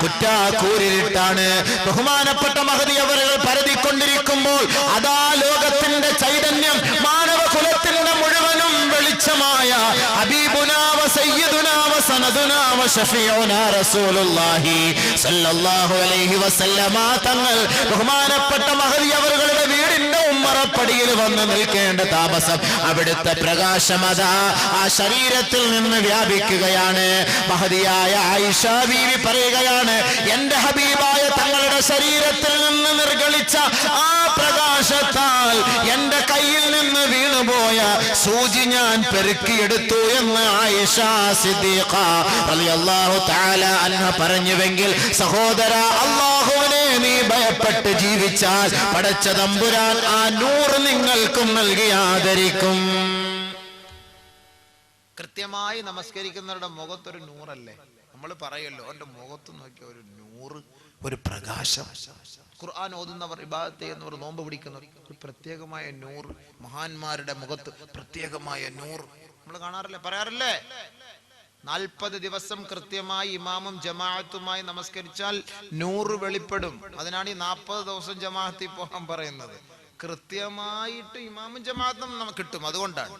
കുറ്റാക്കൂരിട്ടാണ്. ബഹുമാനപ്പെട്ട മഹദി അവர்கள் പരതിക്കൊണ്ടിരിക്കുമ്പോൾ അതാ ലോകത്തിന്റെ ചൈതന്യം, മാനവകുലത്തിന്റെ മുഴുവനും വെളിച്ചമായ ഹബീബുനാ വ സയ്യിദുനാ വ സനദുനാ വ ശഫീഉനാ റസൂലുള്ളാഹി സ്വല്ലല്ലാഹു അലൈഹി വസല്ലമ തങ്ങൾ ബഹുമാനപ്പെട്ട മഹദി അവരുടെ വീടിന്റെ ഉമ്മറപ്പടിയിൽ വന്ന് നിൽക്കേണ്ട താമസം, അവിടുത്തെ പ്രകാശം അതാ ആ ശരീരത്തിൽ നിന്ന് വ്യാപിക്കുകയാണ്. മഹദിയായ ആയിഷ ബീവി പറയുകയാണ്, എന്റെ ഹബീബായ തങ്ങളുടെ ശരീരത്തിൽ നിന്ന് നിർഗളിച്ച ആ പ്രകാശത്താൽ എന്റെ കയ്യിൽ നിന്ന് വീണുപോയ സൂചി ഞാൻ പെറുക്കിയെടുത്തു എന്ന് ആയിഷ സിദ്ദീഖ റളിയല്ലാഹു തആല അൻഹ പറഞ്ഞുവെങ്കിൽ, സഹോദര, അല്ലാഹുവിനെ നീ ഭയപ്പെട്ട് ജീവിച്ചാൽ പടച്ച തമ്പുരാൻ ആ നൂറ് നിങ്ങൾക്കും നൽകി ആദരിക്കും. കൃത്യമായി നമസ്കരിക്കുന്നവരുടെ മുഖത്തൊരു നൂറല്ലേ? നമ്മൾ പറയല്ലോ, അവന്റെ മുഖത്ത് നോക്കിയ ഒരു നൂറ്, ഒരു പ്രകാശം. ഖുർആൻ ഓതുന്നവർ, ഇബാദത്ത് ചെയ്യുന്നവർ, നോമ്പ് പിടിക്കുന്നവർ, ഒരു പ്രത്യേകമായ നൂറ്. മഹാന്മാരുടെ മുഖത്ത് പ്രത്യേകമായ നൂറ് നമ്മൾ കാണാറില്ലേ, പറയാറില്ലേ? 40 ദിവസം കൃത്യമായി ഇമാമും ജമാഅത്തുമായി നമസ്കരിച്ചാൽ 100 വെളിപ്പെടും. അതിനാണ് ഈ 40 ദിവസം ജമാഅത്തിൽ പോകാൻ പറയുന്നത്. കൃത്യമായിട്ട് ഇമാമും ജമാഅത്തും നമുക്ക് കിട്ടും. അതുകൊണ്ടാണ്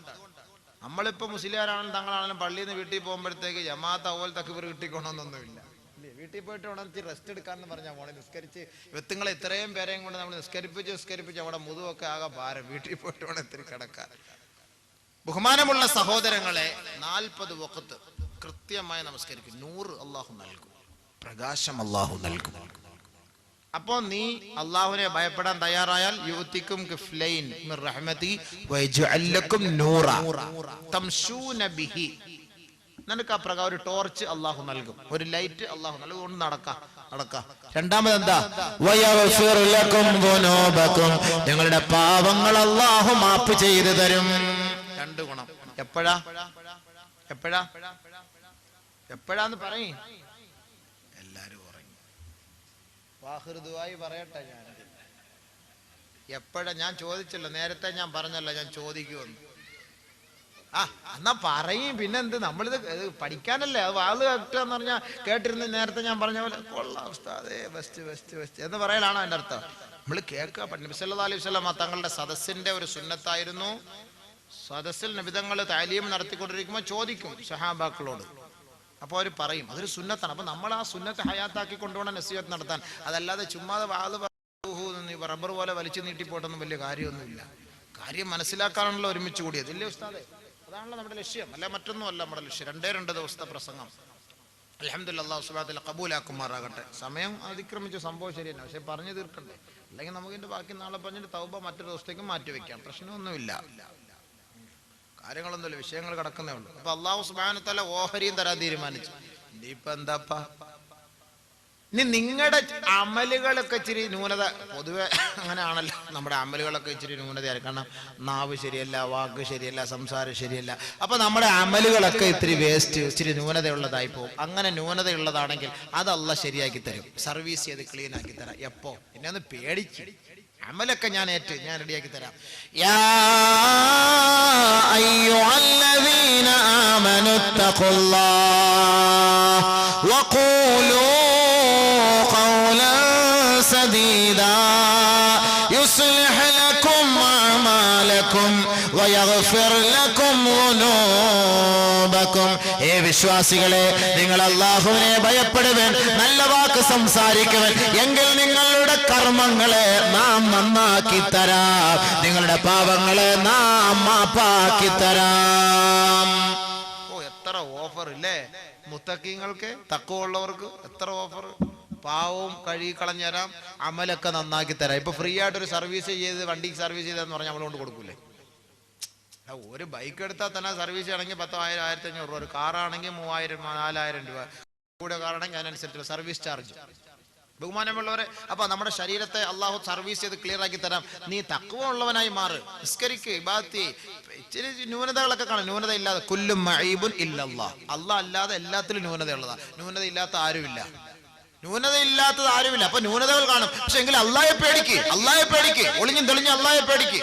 നമ്മളിപ്പോൾ മുസ്ലിയാരാണെങ്കിലും തങ്ങളാണെങ്കിലും പള്ളിയിൽ നിന്ന് വീട്ടിൽ പോകുമ്പോഴത്തേക്ക് ജമാഅത്ത് അവൽ തക്ബീർ കിട്ടിക്കൊണ്ടൊന്നുമില്ല. ഇല്ലേ, വീട്ടിൽ പോയിട്ട് ഉണർത്തി റെസ്റ്റ് എടുക്കാമെന്ന് പറഞ്ഞാൽ മോളെ നിസ്കരിച്ച് വെത്തുങ്ങളെ ഇത്രയും പേരെയും കൊണ്ട് നമ്മൾ നിസ്കരിപ്പിച്ച് അവിടെ മുതുവൊക്കെ ആകെ ഭാരം. വീട്ടിൽ പോയിട്ട് വേണം ഇത്തിരി കിടക്കാൻ. ബഹുമാനമുള്ള സഹോദരങ്ങളെ, 40 വഖത്ത് കൃത്യമായി നമസ്കരിക്കും. 100 അള്ളാഹു നൽകും, പ്രകാശം അള്ളാഹു നൽകും. അപ്പോ നീ അള്ളാഹുവിനെ ഭയപ്പെടാൻ തയ്യാറായാൽ യുഅ്തികും കിഫ്ലൈൻ മിർ റഹ്മതി വയജ്അൽ ലക്കും നൂറ തംശൂന ബിഹി, നിനക്ക് ആ പ്രകാരം ഒരു ടോർച്ച് അള്ളാഹു നൽകും, ഒരു ലൈറ്റ് അള്ളാഹു നൽകും. കൊണ്ട് നടക്കാം. രണ്ടാമത് എന്താ? വയഗ്ഫിർ ലക്കും ദുനൂബക്കും, നിങ്ങളുടെ പാപങ്ങൾ അള്ളാഹു മാപ്പ് ചെയ്തു തരും. 2 ഗുണം. എപ്പോഴാന്ന് പറയും. എല്ലാരും ഉറങ്ങി. വാഹിറുദുവായി പറയട്ടെ. ഞാൻ ചോദിച്ചല്ലോ, നേരത്തെ ഞാൻ പറഞ്ഞല്ലോ ഞാൻ ചോദിക്കുമെന്ന്. എന്നാ പറയും. പിന്നെന്ത്, നമ്മളിത് പഠിക്കാനല്ലേ, അത് വാള് കേട്ടെന്ന് പറഞ്ഞാൽ കേട്ടിരുന്ന് നേരത്തെ ഞാൻ പറഞ്ഞ പോലെ കൊള്ളാം ഉസ്താദേ ബെസ്റ്റ് എന്ന് പറയലാണോ എൻ്റെ അർത്ഥം? നമ്മൾ കേൾക്കുക. നബി സല്ലല്ലാഹു അലൈഹി വസല്ലം തങ്ങളുടെ സദസ്സിന്റെ ഒരു സുന്നത്തായിരുന്നു, സദസ്സിൽ നബിതങ്ങൾ താലീം നടത്തിക്കൊണ്ടിരിക്കുമ്പോൾ ചോദിക്കും സഹാബാക്കളോട്. അപ്പോൾ അവർ പറയും, അതൊരു സുന്നത്താണ്. അപ്പൊ നമ്മൾ ആ സുന്നത്ത് ഹയാത്താക്കി കൊണ്ടുപോകണം നസീഹത്ത് നടത്താൻ. അതല്ലാതെ ചുമ്മാതെ വാള് റബ്ബർ പോലെ വലിച്ചു നീട്ടിപ്പോട്ടൊന്നും വലിയ കാര്യമൊന്നുമില്ല. കാര്യം മനസ്സിലാക്കാനാണല്ലോ ഒരുമിച്ച് കൂടിയത്, ഇല്ലേ ഉസ്താദേ? അതാണല്ലോ നമ്മുടെ ലക്ഷ്യം, അല്ല മറ്റൊന്നുമല്ല നമ്മുടെ ലക്ഷ്യം. 2 ദിവസത്തെ പ്രസംഗം അൽഹംദുലില്ലാഹ് അല്ലാഹു സുബ്ഹാനഹു വ തആല ഖബൂലാക്കുമാറാകട്ടെ. സമയം അതിക്രമിച്ച സംഭവം ശരി തന്നെ, പക്ഷെ പറഞ്ഞു തീർക്കണ്ടേ? അല്ലെങ്കിൽ നമുക്ക് ഇതിന്റെ ബാക്കി നാളെ പറഞ്ഞിട്ട് തൗബ മറ്റൊരു ദിവസത്തേക്ക് മാറ്റി വെക്കാം. പ്രശ്നമൊന്നുമില്ല, കാര്യങ്ങളൊന്നുമില്ല, വിഷയങ്ങൾ കിടക്കുന്നേ ഉള്ളൂ. അപ്പൊ അല്ലാഹു സുബ്ഹാനഹു വ തആല ഓഹരിയും തരാൻ തീരുമാനിച്ചു. ഇനിയിപ്പോ എന്താപ്പാ? ഇനി നിങ്ങളുടെ അമലുകളൊക്കെ ഇച്ചിരി ന്യൂനത, പൊതുവെ അങ്ങനെയാണല്ലോ, നമ്മുടെ അമലുകളൊക്കെ ഇച്ചിരി ന്യൂനതയാണ്. കാരണം നാവ് ശരിയല്ല, വാക്ക് ശരിയല്ല, സംസാരം ശരിയല്ല. അപ്പൊ നമ്മുടെ അമലുകളൊക്കെ ഇത്തിരി വേസ്റ്റ്, ഇച്ചിരി ന്യൂനതയുള്ളതായി പോകും. അങ്ങനെ ന്യൂനതയുള്ളതാണെങ്കിൽ അത് അല്ലാഹ് ശരിയാക്കി തരും, സർവീസ് ചെയ്ത് ക്ലീൻ ആക്കി തരാം. എപ്പോ? എന്നെ ഒന്ന് പേടിച്ച് അമലൊക്കെ ഞാൻ റെഡിയാക്കി തരാം. യാ അയ്യുഹല്ലദീന ആമനുത്തഖുല്ലാഹ വഖൂലൂ ഖൗലൻ സദീദാ യുസ്ലിഹ് ലക്കും അഅമാലക്കും വയഗ്ഫിർ ലക്കും ദുനൂബക്കും. ഏ വിശ്വാസികളെ, നിങ്ങൾ അല്ലാഹുവിനെ ഭയപ്പെടുവൻ, നല്ല വാക്ക് സംസാരിക്കുവൻ, എങ്കിൽ നിങ്ങളുടെ കർമ്മങ്ങളെ നാം നന്നാക്കി തരാം, നിങ്ങളുടെ പാപങ്ങളെ നാം മാപ്പാക്കി തരാം. എത്ര ഓഫർ ഇല്ലേ മുത്തഖീങ്ങൾക്ക്, തഖ്വയുള്ളവർക്ക് എത്ര ഓഫർ. പാവവും കഴുകി കളഞ്ഞു തരാം, അമലൊക്കെ നന്നാക്കി തരാം. ഇപ്പൊ ഫ്രീ ആയിട്ട് ഒരു സർവീസ് ചെയ്ത്, വണ്ടിക്ക് സർവീസ് ചെയ്തെന്ന് പറഞ്ഞാൽ നമ്മൾ കൊണ്ട് കൊടുക്കൂലേ? ഒരു ബൈക്ക് എടുത്താൽ തന്നെ സർവീസ് ആണെങ്കിൽ 10,000 1500 രൂപ, ഒരു കാറാണെങ്കിൽ 3000 4000 രൂപ, കൂടെ കാറാണെങ്കിൽ അതിനനുസരിച്ചുള്ള സർവീസ് ചാർജ്. ബഹുമാനമുള്ളവരെ, അപ്പൊ നമ്മുടെ ശരീരത്തെ അള്ളാഹു സർവീസ് ചെയ്ത് ക്ലിയർ ആക്കി തരാം. നീ തഖ്വ ഉള്ളവനായി മാറ്, നിസ്കരിക്ക്, ഇബാദത്ത്. ഇച്ചിരി ന്യൂനതകളൊക്കെ കാണും, ന്യൂനത ഇല്ലാതെ കുല്ലും മഈബുൻ ഇല്ലല്ലാഹ്, അള്ളാഹ് അല്ലാതെ എല്ലാത്തിലും ന്യൂനതയുള്ളതാ. ന്യൂനത ഇല്ലാത്ത ആരുമില്ല, ന്യൂനതയില്ലാത്തത് ആരുമില്ല. അപ്പൊ ന്യൂനതകൾ കാണും, പക്ഷെ എങ്കിൽ അള്ളാഹയെ പേടിക്ക്, ഒളിഞ്ഞും തെളിഞ്ഞും അള്ളാഹയെ പേടിക്ക്.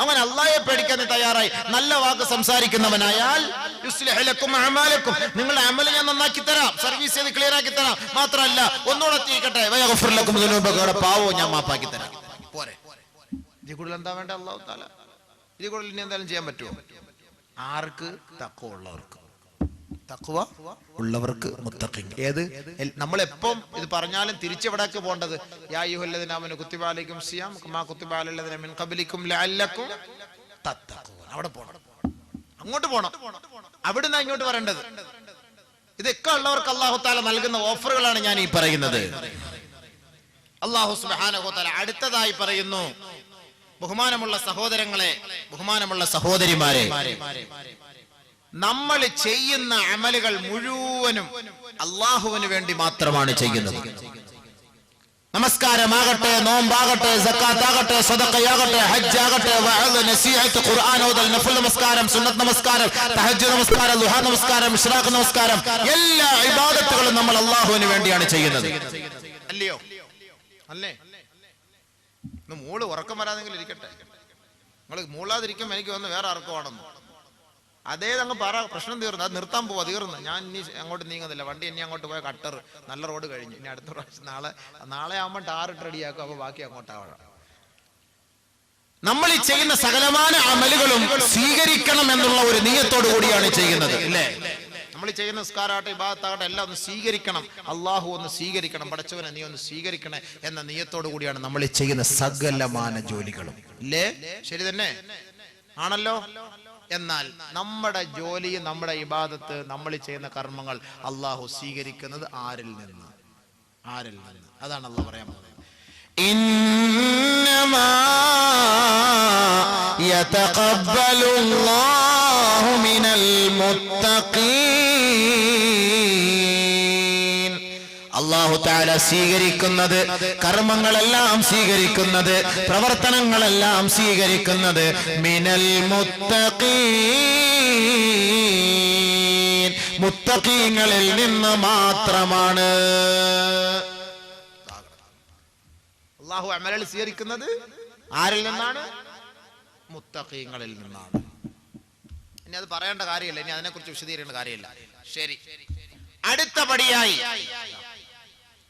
അങ്ങനെ അള്ളാഹയെ പേടിക്കാൻ നീ തയ്യാറായി നല്ല വാക്ക് സംസാരിക്കുന്നവനായാൽ യുസ്ലിഹ് ലക്കും അഅമാലക്കും, നിങ്ങളുടെ അമല് ഞാൻ നന്നാക്കി തരാം, സർവീസ് ചെയ്ത് ക്ലിയർ ആക്കി തരാം. മാത്രമല്ല ഒന്നുകൂടെ തീക്കട്ടെ, വയഗ്ഫിർ ലക്കും ദുനൂബക്കും, പാവവും ഞാൻ മാപ്പാക്കി തരാം. പോരെ? ഇതിൽ കൂടുതൽ എന്താ വേണ്ട അല്ലാഹു തആല? ഇതിൽ കൂടുതൽ ഇനി എന്തായാലും ചെയ്യാൻ പറ്റുമോ? ആർക്ക്? തഖ്വ ഉള്ളവർക്ക്, തഖ്വ ഉള്ളവർക്ക് മുത്തഖീൻ. ഏത്? നമ്മളെപ്പം ഇത് പറഞ്ഞാലും തിരിച്ചെവിടേക്ക് പോകേണ്ടത്? യാ അയ്യുഹല്ലദീന ആമനൂ കുത്തിബ അലൈക്കും സിയാം കമാ കുത്തിബ അലല്ലദീന മിൻ ഖബ്ലിക്കും ലഅല്ലക്കും തത്തഖൂൻ. അവിടെ പോകണം, അങ്ങോട്ട് പോകണം, അവിടുന്ന് ഇങ്ങോട്ട് വരേണ്ടത്. ഇതൊക്കെ ഉള്ളവർക്ക് അല്ലാഹു തആല നൽകുന്ന ഓഫറുകളാണ് ഞാൻ ഈ പറയുന്നത്. അല്ലാഹു സുബ്ഹാനഹു വ തആല അടുത്തതായി പറയുന്നു, ബഹുമാനമുള്ള സഹോദരങ്ങളെ, ബഹുമാനമുള്ള സഹോദരിമാരെ, നമ്മൾ ചെയ്യുന്ന അമലുകൾ മുഴുവനും അള്ളാഹുവിന് വേണ്ടി മാത്രമാണ് ചെയ്യുന്നത്. നമസ്കാരമാകട്ടെ, നോമ്പാകട്ടെ, സക്കാത്താകട്ടെ, സദഖയാകട്ടെ, ഹജ്ജാകട്ടെ, വഅദ്, നസീഹത്ത്, ഖുർആൻ ഓതൽ, നഫൽ നമസ്കാരം, സുന്നത്ത് നമസ്കാരം, തഹജ്ജുദ് നമസ്കാരം, ദുഹാ നമസ്കാരം, ഇശ്റാഖ് നമസ്കാരം, എല്ലാ ഇബാദത്തുകളും നമ്മൾ അള്ളാഹുവിന് വേണ്ടിയാണ് ചെയ്യുന്നത്. അല്ലയോ? അല്ലേ? ഇന്ന് മൂള് ഉറക്കം വരാതെങ്കിലും ഇരിക്കട്ടെ. നിങ്ങൾ മൂളാതിരിക്കുമ്പോൾ എനിക്ക് വന്ന് വേറെ ആർക്കുവാണെന്ന് അതേ അങ്ങ് പറ, പ്രശ്നം തീർന്നു. അത് നിർത്താൻ പോവാ, തീർന്നു. ഞാൻ ഇനി അങ്ങോട്ട് നീങ്ങുന്നില്ല, വണ്ടി ഇനി അങ്ങോട്ട് പോയ കട്ടർ നല്ല റോഡ് കഴിഞ്ഞു. ഇനി അടുത്ത പ്രാവശ്യം നാളെ ആകുമ്പോൾ ടാറിട്ട് റെഡിയാക്കും, അപ്പോൾ ബാക്കി അങ്ങോട്ടാവണം. നമ്മൾ ഈ ചെയ്യുന്ന സകലമായ അമലുകളും സ്വീകരിക്കണം എന്നുള്ള ഒരു നിയത്തോടു കൂടിയാണ് ചെയ്യുന്നത്, അല്ലേ? നമ്മൾ ചെയ്യുന്ന നിസ്കാരാകട്ടെ ഇബാദത്താകട്ടെ എല്ലാം ഒന്ന് സ്വീകരിക്കണം, അള്ളാഹു ഒന്ന് സ്വീകരിക്കണം, പടച്ചവനെ നീ ഒന്ന് സ്വീകരിക്കണേ എന്ന നിയത്തോടു കൂടിയാണ് നമ്മൾ ഈ ചെയ്യുന്ന സകലമായ ജോലികളും, ഇല്ലേ? ശരി തന്നെ ആണല്ലോ. എന്നാൽ നമ്മുടെ ജോലി, നമ്മുടെ ഇബാദത്ത്, നമ്മൾ ചെയ്യുന്ന കർമ്മങ്ങൾ അള്ളാഹു സ്വീകരിക്കുന്നത് ആരിൽ നിന്ന്? ആരിൽ നിന്ന്? അതാണ് അള്ളാഹു പറയാൻ പോകുന്നത്. ഇന്നമാ യതഖബ്ബലുല്ലാഹു മിനൽ മുത്തഖീൻ. അല്ലാഹു തആല സ്വീകരിക്കുന്നത്, കർമ്മങ്ങളെല്ലാം സ്വീകരിക്കുന്നത്, പ്രവർത്തനങ്ങളെല്ലാം സ്വീകരിക്കുന്നത് മിനൽ മുത്തഖീൻ, മുത്തഖീങ്ങളിൽ നിന്ന് മാത്രമാണ്. അല്ലാഹു അമലുകൾ സ്വീകരിക്കുന്നത് ആരിൽ നിന്നാണ്? മുത്തഖീങ്ങളിൽ നിന്നാണ്. ഇനി അത് പറയേണ്ട കാര്യമില്ല, ഇനി അതിനെക്കുറിച്ച് വിശദീകരിക്കേണ്ട കാര്യമില്ല. ശരി, അടുത്ത പടിയായി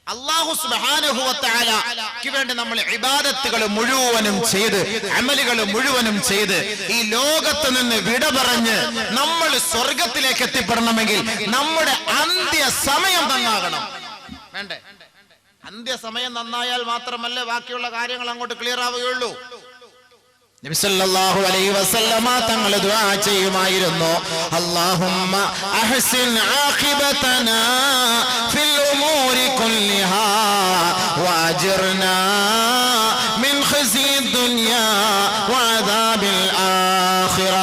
അല്ലാഹു സുബ്ഹാനഹു വ തആലയ്ക്ക് വേണ്ടി നമ്മൾ ഇബാദത്തുകൾ മുഴുവനും ചെയ്ത്, അമലുകൾ മുഴുവനും ചെയ്ത് ഈ ലോകത്ത് നിന്ന് വിട പറഞ്ഞ് നമ്മൾ സ്വർഗത്തിലേക്ക് എത്തിപ്പെടണമെങ്കിൽ നമ്മുടെ അന്ത്യ സമയം നന്നാകണം. വേണ്ടേ? അന്ത്യസമയം നന്നായാൽ മാത്രമല്ലേ ബാക്കിയുള്ള കാര്യങ്ങൾ അങ്ങോട്ട് ക്ലിയർ ആവുകയുള്ളൂ. നബി സല്ലല്ലാഹു അലൈഹി വസല്ലമ തങ്ങൾ ദുആ ചെയ്യുമായിരുന്നു, അല്ലാഹുമ്മ അഹ്സിൻ ആഖിബതനാ ഫിൽ ഉമൂരി കുല്ലിഹാ വഅജിർനാ മിൻ ഖിസി ദുനിയാ വഅദാബിൽ ആഖിറ.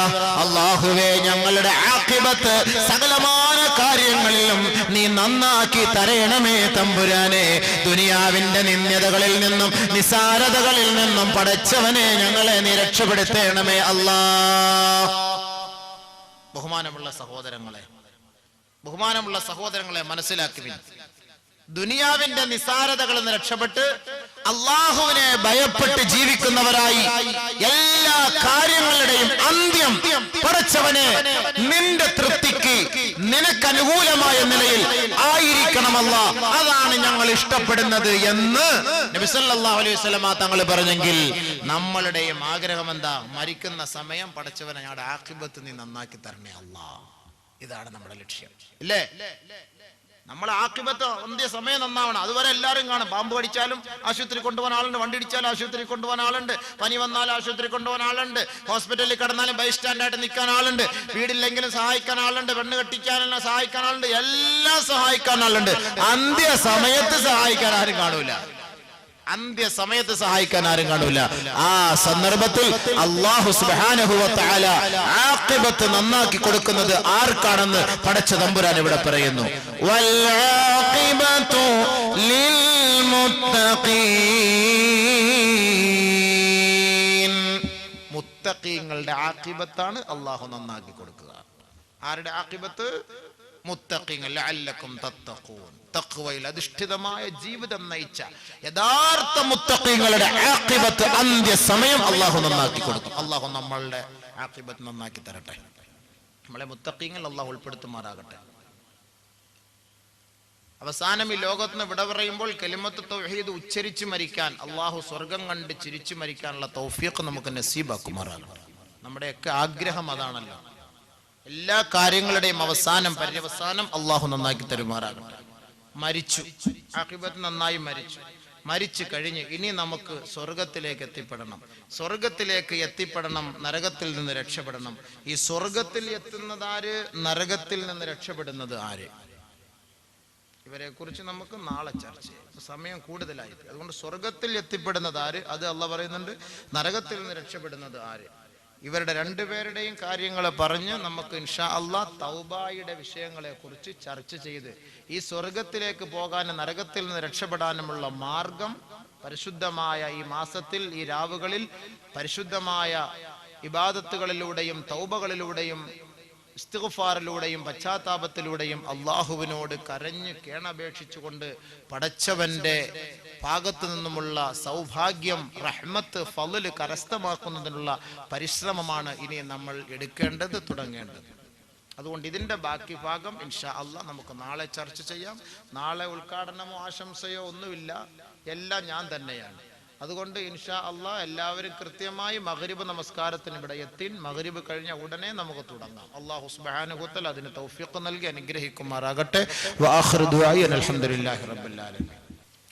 അല്ലാഹുവേ, ഞങ്ങളുടെ ആഖിബത്ത് സകലമായ കാര്യങ്ങളിലും നീ നന്നാക്കി തരയണമേ തമ്പുരാനെ. ദുനിയാവിന്റെ നിന്ദ്യതകളിൽ നിന്നും നിസാരതകളിൽ നിന്നും പടച്ചവനെ ഞങ്ങളെ നീ രക്ഷപ്പെടുത്തണമേ അല്ലാഹ്. ബഹുമാനമുള്ള സഹോദരങ്ങളെ മനസ്സിലാക്കുവിൻ. ദുനിയാവിന്റെ നിസാരതകളിൽ നിന്ന് രക്ഷപ്പെട്ട് അള്ളാഹുവിനെ ഭയപ്പെട്ട് ജീവിക്കുന്നവരായി എല്ലാ കാര്യങ്ങളുടെയും അന്ത്യം പടച്ചവനെ നിന്റെ തൃപ്തിക്ക്, നിനക്ക് അനുകൂലമായ നിലയിൽ ആയിരിക്കണമല്ല, അതാണ് ഞങ്ങൾ ഇഷ്ടപ്പെടുന്നത് എന്ന് നബി സല്ലല്ലാഹു അലൈഹി വസല്ലമ തങ്ങൾ പറഞ്ഞെങ്കിൽ നമ്മളുടെയും ആഗ്രഹം എന്താ? മരിക്കുന്ന സമയം പടച്ചവനെ ഞങ്ങളുടെ ആഖിബത്ത് നീ നന്നാക്കി തരണേ അല്ലാഹ്. ഇതാണ് നമ്മുടെ ലക്ഷ്യം, ഇല്ലേ? നമ്മളെ ആഖിബത്ത് അന്ത്യ സമയം നന്നാവണം. അതുവരെ എല്ലാവരും കാണും. പാമ്പ് കടിച്ചാലും ആശുപത്രി കൊണ്ടുപോകാൻ ആളുണ്ട്, വണ്ടി ഇടിച്ചാലും ആശുപത്രി കൊണ്ടുപോകാൻ ആളുണ്ട്, പനി വന്നാലും ആശുപത്രി കൊണ്ടുപോകാൻ ആളുണ്ട്, ഹോസ്പിറ്റലിൽ കിടന്നാലും ബൈ സ്റ്റാൻഡായിട്ട് നിൽക്കാൻ ആളുണ്ട്, വീടില്ലെങ്കിലും സഹായിക്കാൻ ആളുണ്ട്, പെണ്ണ് കെട്ടിക്കാനെല്ലാം സഹായിക്കാൻ ആളുണ്ട്, എല്ലാം സഹായിക്കാൻ ആളുണ്ട്. അന്ത്യ സമയത്ത് സഹായിക്കാൻ ആരും കാണൂല. അന്ത്യസമയത്ത് സഹായിക്കാൻ ആരും കാണൂല. ആ സന്ദർഭത്തിൽ അല്ലാഹു സുബ്ഹാനഹു വ തആല ആഖിബത്ത് നന്നാക്കി കൊടുക്കുന്നത് ആർക്കാണെന്ന് പടച്ച തമ്പുരാൻ ഇവിടെ പറയുന്നു. വൽ ആഖിബതു ലിൽ മുത്തഖീൻ. മുത്തഖീങ്ങളുടെ ആഖിബത്താണ് അല്ലാഹു നന്നാക്കി കൊടുക്കുക. ആരുടെ ആഖിബത്ത്? മുത്തഖീങ്ങൾ. ലഅല്ലക്കും തത്തഖൂൻ. തഖ്വയിൽ അധിഷ്ഠിതമായ ജീവിതം നയിച്ച യഥാർത്ഥ മുത്തഖീങ്ങളുടെ ആഖിബത്ത് അന്ത്യ സമയം അല്ലാഹു നന്നാക്കി കൊടുക്കും. അല്ലാഹു നമ്മളുടെ ആഖിബത്ത് നന്നാക്കി തരട്ടെ. നമ്മളെ മുത്തഖീങ്ങൾ അല്ലാഹു ഉൾപ്പെടുത്തുമാറാകട്ടെ. അവസാനം ഈ ലോകത്ത് നിന്ന് വിട പറയുമ്പോൾ കലിമത്ത് തൗഹീദ് ഉച്ചരിച്ചു മരിക്കാൻ, അല്ലാഹു സ്വർഗം കണ്ട് ചിരിച്ചു മരിക്കാനുള്ള തൗഫീഖ് നമുക്ക് നസീബാക്കുമാറാകട്ടെ. നമ്മുടെയൊക്കെ ആഗ്രഹം അതാണല്ലോ. എല്ലാ കാര്യങ്ങളുടെയും അവസാനം, പര്യവസാനം അല്ലാഹു നന്നാക്കി തരുമാറാകട്ടെ. മരിച്ചു, ആഖിബത്ത് നന്നായി മരിച്ചു കഴിഞ്ഞ് ഇനി നമുക്ക് സ്വർഗത്തിലേക്ക് എത്തിപ്പെടണം. സ്വർഗത്തിലേക്ക് എത്തിപ്പെടണം, നരകത്തിൽ നിന്ന് രക്ഷപ്പെടണം. ഈ സ്വർഗത്തിൽ എത്തുന്നത് ആര്, നരകത്തിൽ നിന്ന് രക്ഷപ്പെടുന്നത് ആര്? ഇവരെ കുറിച്ച് നമുക്ക് നാളെ ചർച്ച ചെയ്യാം, സമയം കൂടുതലായി. അതുകൊണ്ട് സ്വർഗത്തിൽ എത്തിപ്പെടുന്നത് ആര്, അത് അല്ലാഹു പറയുന്നുണ്ട്. നരകത്തിൽ നിന്ന് രക്ഷപ്പെടുന്നത് ആര്? ഇവരുടെ രണ്ടുപേരുടെയും കാര്യങ്ങൾ പറഞ്ഞ് നമുക്ക് ഇൻഷാ അല്ലാഹ് തൗബയുടെ വിഷയങ്ങളെ കുറിച്ച് ചർച്ച ചെയ്ത് ഈ സ്വർഗത്തിലേക്ക് പോകാനും നരകത്തിൽ നിന്ന് രക്ഷപ്പെടാനുമുള്ള മാർഗം പരിശുദ്ധമായ ഈ മാസത്തിൽ, ഈ രാവുകളിൽ പരിശുദ്ധമായ ഇബാദത്തുകളിലൂടെയും തൗബകളിലൂടെയും ഇസ്തിഗ്ഫാറിലൂടെയും പശ്ചാത്താപത്തിലൂടെയും അള്ളാഹുവിനോട് കരഞ്ഞ് കേണപേക്ഷിച്ചുകൊണ്ട് പടച്ചവന്റെ ഭാഗത്തു നിന്നുമുള്ള സൗഭാഗ്യം, റഹ്മത്ത്, ഫള് കരസ്ഥമാക്കുന്നതിനുള്ള പരിശ്രമമാണ് ഇനി നമ്മൾ എടുക്കേണ്ടത്, തുടങ്ങേണ്ടത്. അതുകൊണ്ട് ഇതിന്റെ ബാക്കി ഭാഗം ഇൻഷാ അല്ലാഹ് നമുക്ക് നാളെ ചർച്ച ചെയ്യാം. നാളെ ഉദ്ഘാടനമോ ആശംസയോ ഒന്നുമില്ല, എല്ലാം ഞാൻ തന്നെയാണ്. അതുകൊണ്ട് ഇൻഷാ അള്ളാഹ് എല്ലാവരും കൃത്യമായി മഗ്രിബ് നമസ്കാരത്തിന് ഇവിടെ എത്തി. മഗ്രിബ് കഴിഞ്ഞ ഉടനെ നമുക്ക് തുടങ്ങാം. അല്ലാഹു സുബ്ഹാനഹു വ തആല അതിന് തൗഫീഖ് നൽകി അനുഗ്രഹിക്കുമാറാകട്ടെ. വആഖിറു ദുആഇ അൽഹംദുലില്ലാഹി റബ്ബിൽ ആലമീൻ.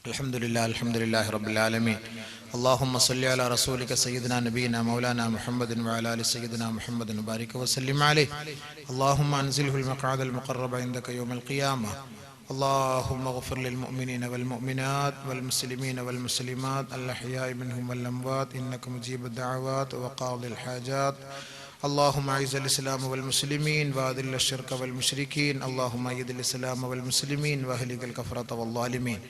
അൽഹംദുലില്ലാഹി റബ്ബിൽ ആലമീൻ. اللهم صل على رسولك سيدنا نبينا مولانا محمد وعلى ال سيدنا محمد وبارك وسلم عليه. اللهم انزله المقعد المقرب عندك يوم القيامة. اللهم اغفر للمؤمنين والمؤمنات والمسلمين والمسلمات الأحياء منهم والأموات إنك مجيب الدعوات وقاضي الحاجات. اللهم اعز الإسلام والمسلمين وأذل الشرك والمشركين. اللهم أيد الإسلام والمسلمين وأهلك الكفرة والظالمين.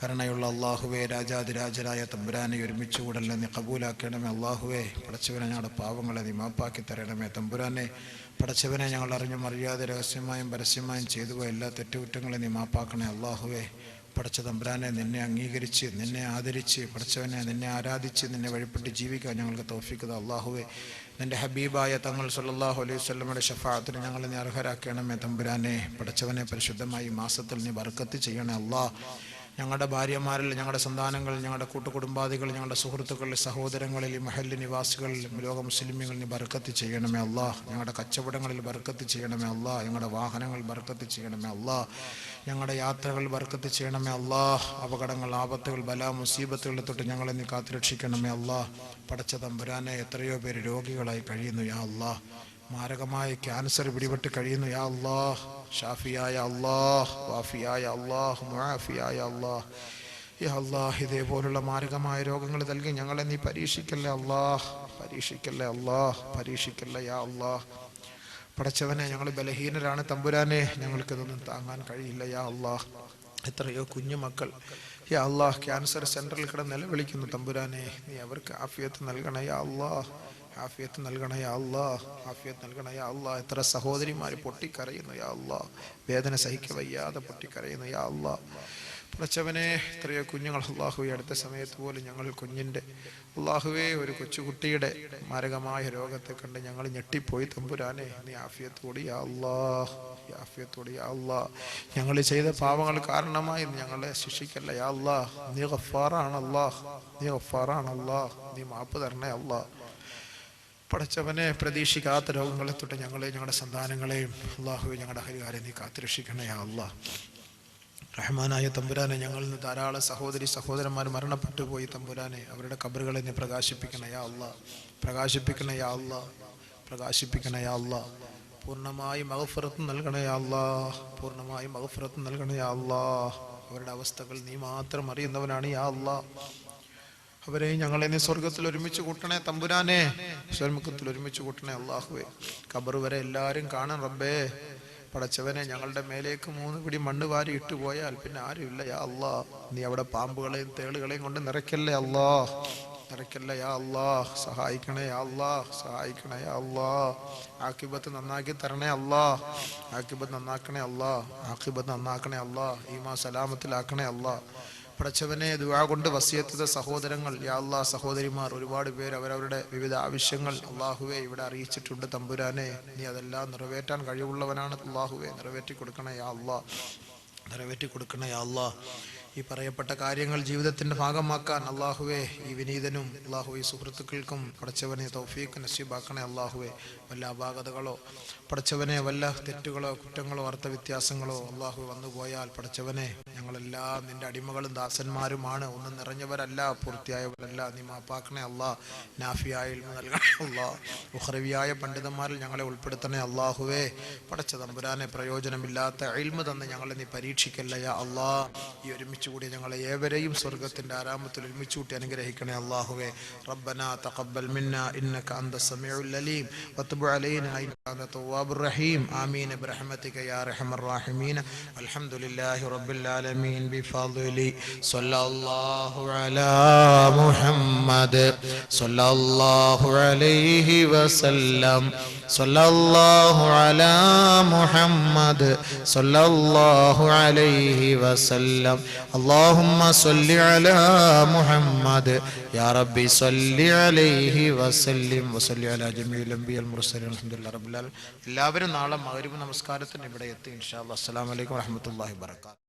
കരുണയുള്ള അള്ളാഹുവേ, രാജാതിരാജരായ തമ്പുരാനെ ഒരുമിച്ച് കൂടലിനെ നീ കബൂലാക്കണമേ. അള്ളാഹുവേ, പടച്ചവനെ ഞങ്ങളുടെ പാവങ്ങളെ നീ മാപ്പാക്കി തരണമേ. തമ്പുരാനെ, പടച്ചവനെ ഞങ്ങൾ അറിഞ്ഞും അറിയാതെ രഹസ്യമായും പരസ്യമായും ചെയ്തു പോയ എല്ലാ തെറ്റുകുറ്റങ്ങളെ നീ മാപ്പാക്കണേ. അള്ളാഹുവേ, പടച്ച തമ്പുരാനെ, നിന്നെ അംഗീകരിച്ച് നിന്നെ ആദരിച്ച് പടച്ചവനെ നിന്നെ ആരാധിച്ച് നിന്നെ വഴിപ്പെട്ട് ജീവിക്കാൻ ഞങ്ങൾക്ക് തൗഫീഖ്. അള്ളാഹുവേ, നിന്റെ ഹബീബായ തങ്ങൾ സല്ലല്ലാഹു അലൈഹി വസല്ലമയുടെ ശഫാഅത്തിന് ഞങ്ങളെ നീ അർഹരാക്കണമേ. തമ്പുരാനെ, പടച്ചവനെ, പരിശുദ്ധമായി മാസത്തിൽ നീ ബർക്കത്ത് ചെയ്യണേ. അള്ളാഹ്, ഞങ്ങളുടെ ഭാര്യമാരിൽ, ഞങ്ങളുടെ സന്താനങ്ങളിൽ, ഞങ്ങളുടെ കൂട്ടുകുടുംബാദികൾ, ഞങ്ങളുടെ സുഹൃത്തുക്കളിൽ, സഹോദരങ്ങളിൽ, ഈ മഹല്ല് നിവാസികളിൽ, ലോക മുസ്ലിമീങ്ങളിൽ നീ ബർക്കത്ത് ചെയ്യണമേ. അള്ളാഹ്, ഞങ്ങളുടെ കച്ചവടങ്ങളിൽ ബർക്കത്ത് ചെയ്യണമേ. അള്ളാഹ്, ഞങ്ങളുടെ വാഹനങ്ങൾ ബർക്കത്ത് ചെയ്യണമേ. അള്ളാഹ്, ഞങ്ങളുടെ യാത്രകൾ ബർക്കത്ത് ചെയ്യണമേ. അള്ളാഹ്, അപകടങ്ങൾ, ആപത്തുകൾ, ബലാ മുസീബത്തുകളെ തൊട്ട് ഞങ്ങളെ നീ കാത്തുരക്ഷിക്കണമേ. അള്ളാഹ്, പടച്ച തമ്പുരാനെ, എത്രയോ പേര് രോഗികളായി കഴിയുന്നു. യാ അള്ളാഹ്, മാരകമായ ക്യാൻസർ പിടിപെട്ട് കഴിയുന്നു. യാ അള്ളാഹ്, ഷാഫിയായ അള്ളാഹ്, വാഫിയായ അള്ളാഹ്, മുആഫിയായ അള്ളാഹ്, യാ അള്ളാഹ്, ഇതേപോലുള്ള മാരകമായ രോഗങ്ങൾ നൽകി ഞങ്ങളെ നീ പരീക്ഷിക്കല്ലേ. അള്ളാഹ്, പരീക്ഷിക്കല്ലേ. അള്ളാഹ്, പരീക്ഷിക്കല്ലേ. യാ അള്ളാഹ്, പടച്ചവനെ, ഞങ്ങൾ ബലഹീനരാണ് തമ്പുരാനെ, ഞങ്ങൾക്കിതൊന്നും താങ്ങാൻ കഴിയില്ല. യാ അള്ളാഹ്, എത്രയോ കുഞ്ഞുമക്കൾ യാ അള്ളാഹ് ക്യാൻസർ സെന്ററിൽ കിടന്ന് നിലവിളിക്കുന്നു. തമ്പുരാനെ, നീ അവർക്ക് ആഫിയത്ത് നൽകണേ. യാ അള്ളാഹ്, ആഫിയത്ത് നൽകണേ. യാ അള്ളാഹ്, ആഫിയത്ത് നൽകണേ. യാ അള്ളാഹ്, എത്ര സഹോദരിമാർ പൊട്ടിക്കരയുന്നു. യാ അള്ളാഹ്, വേദന സഹിക്ക വയ്യാതെ പൊട്ടിക്കരയുന്നു. യാ അള്ളാഹ്, പടച്ചവനെ, എത്രയോ കുഞ്ഞുങ്ങൾ അള്ളാഹുവെ, അടുത്ത സമയത്ത് പോലും ഞങ്ങൾ കുഞ്ഞിൻ്റെ അള്ളാഹുവെ ഒരു കൊച്ചുകുട്ടിയുടെ മാരകമായ രോഗത്തെ കണ്ട് ഞങ്ങൾ ഞെട്ടിപ്പോയി. തമ്പുരാനെ, നീ ആഫിയത്തോടി. യാ അള്ളാഹ്, ആഫിയത്തോടി. യാ അള്ളാഹ്, ഞങ്ങൾ ചെയ്ത പാവങ്ങൾ കാരണമായി ഞങ്ങളെ ശിക്ഷിക്കല്ല. യാ അള്ളാഹ്, നീ ഗഫാറാണ്. അള്ളാഹ്, നീ ഗഫാറാണ്. അള്ളാഹ്, നീ മാപ്പ് തരണേ. അള്ളാഹ്, പടച്ചവനെ, പ്രതീക്ഷിക്കാത്ത രോഗങ്ങളെ തൊട്ട് ഞങ്ങളെയും ഞങ്ങളുടെ സന്താനങ്ങളെയും അള്ളാഹുവെ, ഞങ്ങളുടെ അഹലുകാരെ നീ കാത്തുരക്ഷിക്കണേ. യാ അള്ളാഹ്, റഹ്മാനായ തമ്പുരാനെ, ഞങ്ങളിൽ നിന്ന് ധാരാളം സഹോദരി സഹോദരന്മാർ മരണപ്പെട്ടു പോയി. തമ്പുരാനെ, അവരുടെ ഖബറുകളെ നീ പ്രകാശിപ്പിക്കണേ. യാ അള്ളാഹ്, പ്രകാശിപ്പിക്കണേ. യാ അള്ളാഹ്, പ്രകാശിപ്പിക്കണേ. യാ അള്ളാഹ്, പൂർണ്ണമായി മഗ്ഫിറത്ത് നൽകണേ. യാ അള്ളാഹ്, പൂർണ്ണമായി മഗ്ഫിറത്ത് നൽകണേ. യാ അള്ളാഹ്, അവരുടെ അവസ്ഥകൾ നീ മാത്രം അറിയുന്നവനാണ്. യാ അള്ളാഹ്, അവരെ ഞങ്ങളെ നീ സ്വർഗത്തിൽ ഒരുമിച്ച് കൂട്ടണേ. തമ്പുരാനെ, സ്വർമുഖത്തിൽ ഒരുമിച്ച് കൂട്ടണേ. അള്ളാഹുവേ, ഖബർ വരെ എല്ലാവരും കാണാൻ റബ്ബേ. പടച്ചവനെ, ഞങ്ങളുടെ മേലേക്ക് 3 പിടി മണ്ണ് വാരി ഇട്ടുപോയാൽ പിന്നെ ആരുമില്ല. യാ അള്ളാഹ്, നീ അവിടെ പാമ്പുകളെയും തേളുകളെയും കൊണ്ട് നിറയ്ക്കല്ലേ. അള്ളാഹ്, നിറയ്ക്കല്ലേ. യാ അള്ളാഹ്, സഹായിക്കണേ. യാ അള്ളാഹ്, സഹായിക്കണേ. യാ അള്ളാഹ്, ആഖിബത്ത് നന്നാക്കി തരണേ. അള്ളാഹ്, ആഖിബത്ത് നന്നാക്കണേ. അള്ളാഹ്, ആഖിബത്ത് നന്നാക്കണേ. അള്ളാഹ്, ഈമാ സലാമത്തിലാക്കണേ. അള്ളാഹ്, പടച്ചവനെ, ദുആ കൊണ്ട് വസിയത്ത് സഹോദരങ്ങൾ, യാ അള്ളാഹ്, സഹോദരിമാർ ഒരുപാട് പേര് അവരവരുടെ വിവിധ ആവശ്യങ്ങൾ അള്ളാഹുവെ ഇവിടെ അറിയിച്ചിട്ടുണ്ട്. തമ്പുരാനെ, നീ അതെല്ലാം നിറവേറ്റാൻ കഴിവുള്ളവനാണ്. അള്ളാഹുവെ, നിറവേറ്റി കൊടുക്കണേ. യാ അള്ളാഹ്, നിറവേറ്റി കൊടുക്കണേ. യാ അള്ളാഹ്, ഈ പറയപ്പെട്ട കാര്യങ്ങൾ ജീവിതത്തിന്റെ ഭാഗമാക്കാൻ അള്ളാഹുവെ, ഈ വിനീതനും അള്ളാഹുവെ സുഹൃത്തുക്കൾക്കും പടച്ചവനെ തൗഫീഖ് നസീബാക്കണേ. അള്ളാഹുവെ, വല്ല അപാകതകളോ പടച്ചവനെ വല്ല തെറ്റുകളോ കുറ്റങ്ങളോ അർത്ഥവ്യത്യാസങ്ങളോ അള്ളാഹു വന്നുപോയാൽ പടച്ചവനെ, ഞങ്ങളെല്ലാം നിന്റെ അടിമകളും ദാസന്മാരുമാണ്. ഒന്നും നിറഞ്ഞവരല്ല, പൂർത്തിയായവരല്ല. നീ മാപ്പാക്കണേ. അള്ളാഹ്, നാഫിയായ ഇൽമു നൽകണേ. അള്ളാഹ്, ഉഖ്റവിയായ പണ്ഡിതന്മാരിൽ ഞങ്ങളെ ഉൾപ്പെടുത്തണേ. അള്ളാഹുവേ, പടച്ച തമ്പുരാനെ, പ്രയോജനമില്ലാത്ത ഇൽമു തന്ന് ഞങ്ങളെ നീ പരീക്ഷിക്കല്ല. യാ അള്ളാഹ്, ഈ ഒരുമിച്ച് കൂടി ഞങ്ങളെ ഏവരെയും സ്വർഗത്തിന്റെ ആരാമത്തിൽ ഒരുമിച്ച് കൂട്ടി അനുഗ്രഹിക്കണേ. അള്ളാഹുവേ, റബ്ബനാ തഖബ്ബൽ മിന്നാ ഇന്നക അന്ത സമീഉൽ അലീം വതുബ് അലൈനാ ഇന്നക അന്ത തവ്വാബുർ റഹീം. ആമീൻ ബിറഹ്മതിക യാ അർഹമർ റഹീമീൻ. അൽഹംദുലില്ലാഹി റബ്ബിൽ ആലമീൻ ബിഫദ്ലി സ്വല്ലല്ലാഹു അലാ മുഹമ്മദ് സ്വല്ലല്ലാഹു അലൈഹി വസല്ലം സ്വല്ലല്ലാഹു അലാ മുഹമ്മദ് സ്വല്ലല്ലാഹു അലൈഹി വസല്ലം. അല്ലാഹുമ്മ സ്വല്ലി അലാ മുഹമ്മദ് യാ റബ്ബി സ്വല്ലി അലൈഹി വസല്ലിം വസല്ലി അലാ ജമീഇൽ അംബിയൽ മുർസലീൻ. അൽഹംദുലില്ലാഹി റബ്ബിൽ ആലമീൻ. എല്ലാവരും നാളെ മഗ്രിബ് നമസ്കാരത്തിന് ഇവിടെ എത്തി ഇൻഷാ അല്ലാഹ്. അസ്സലാമു അലൈക്കും വറഹ്മത്തുള്ളാഹി വബറകാതുഹു.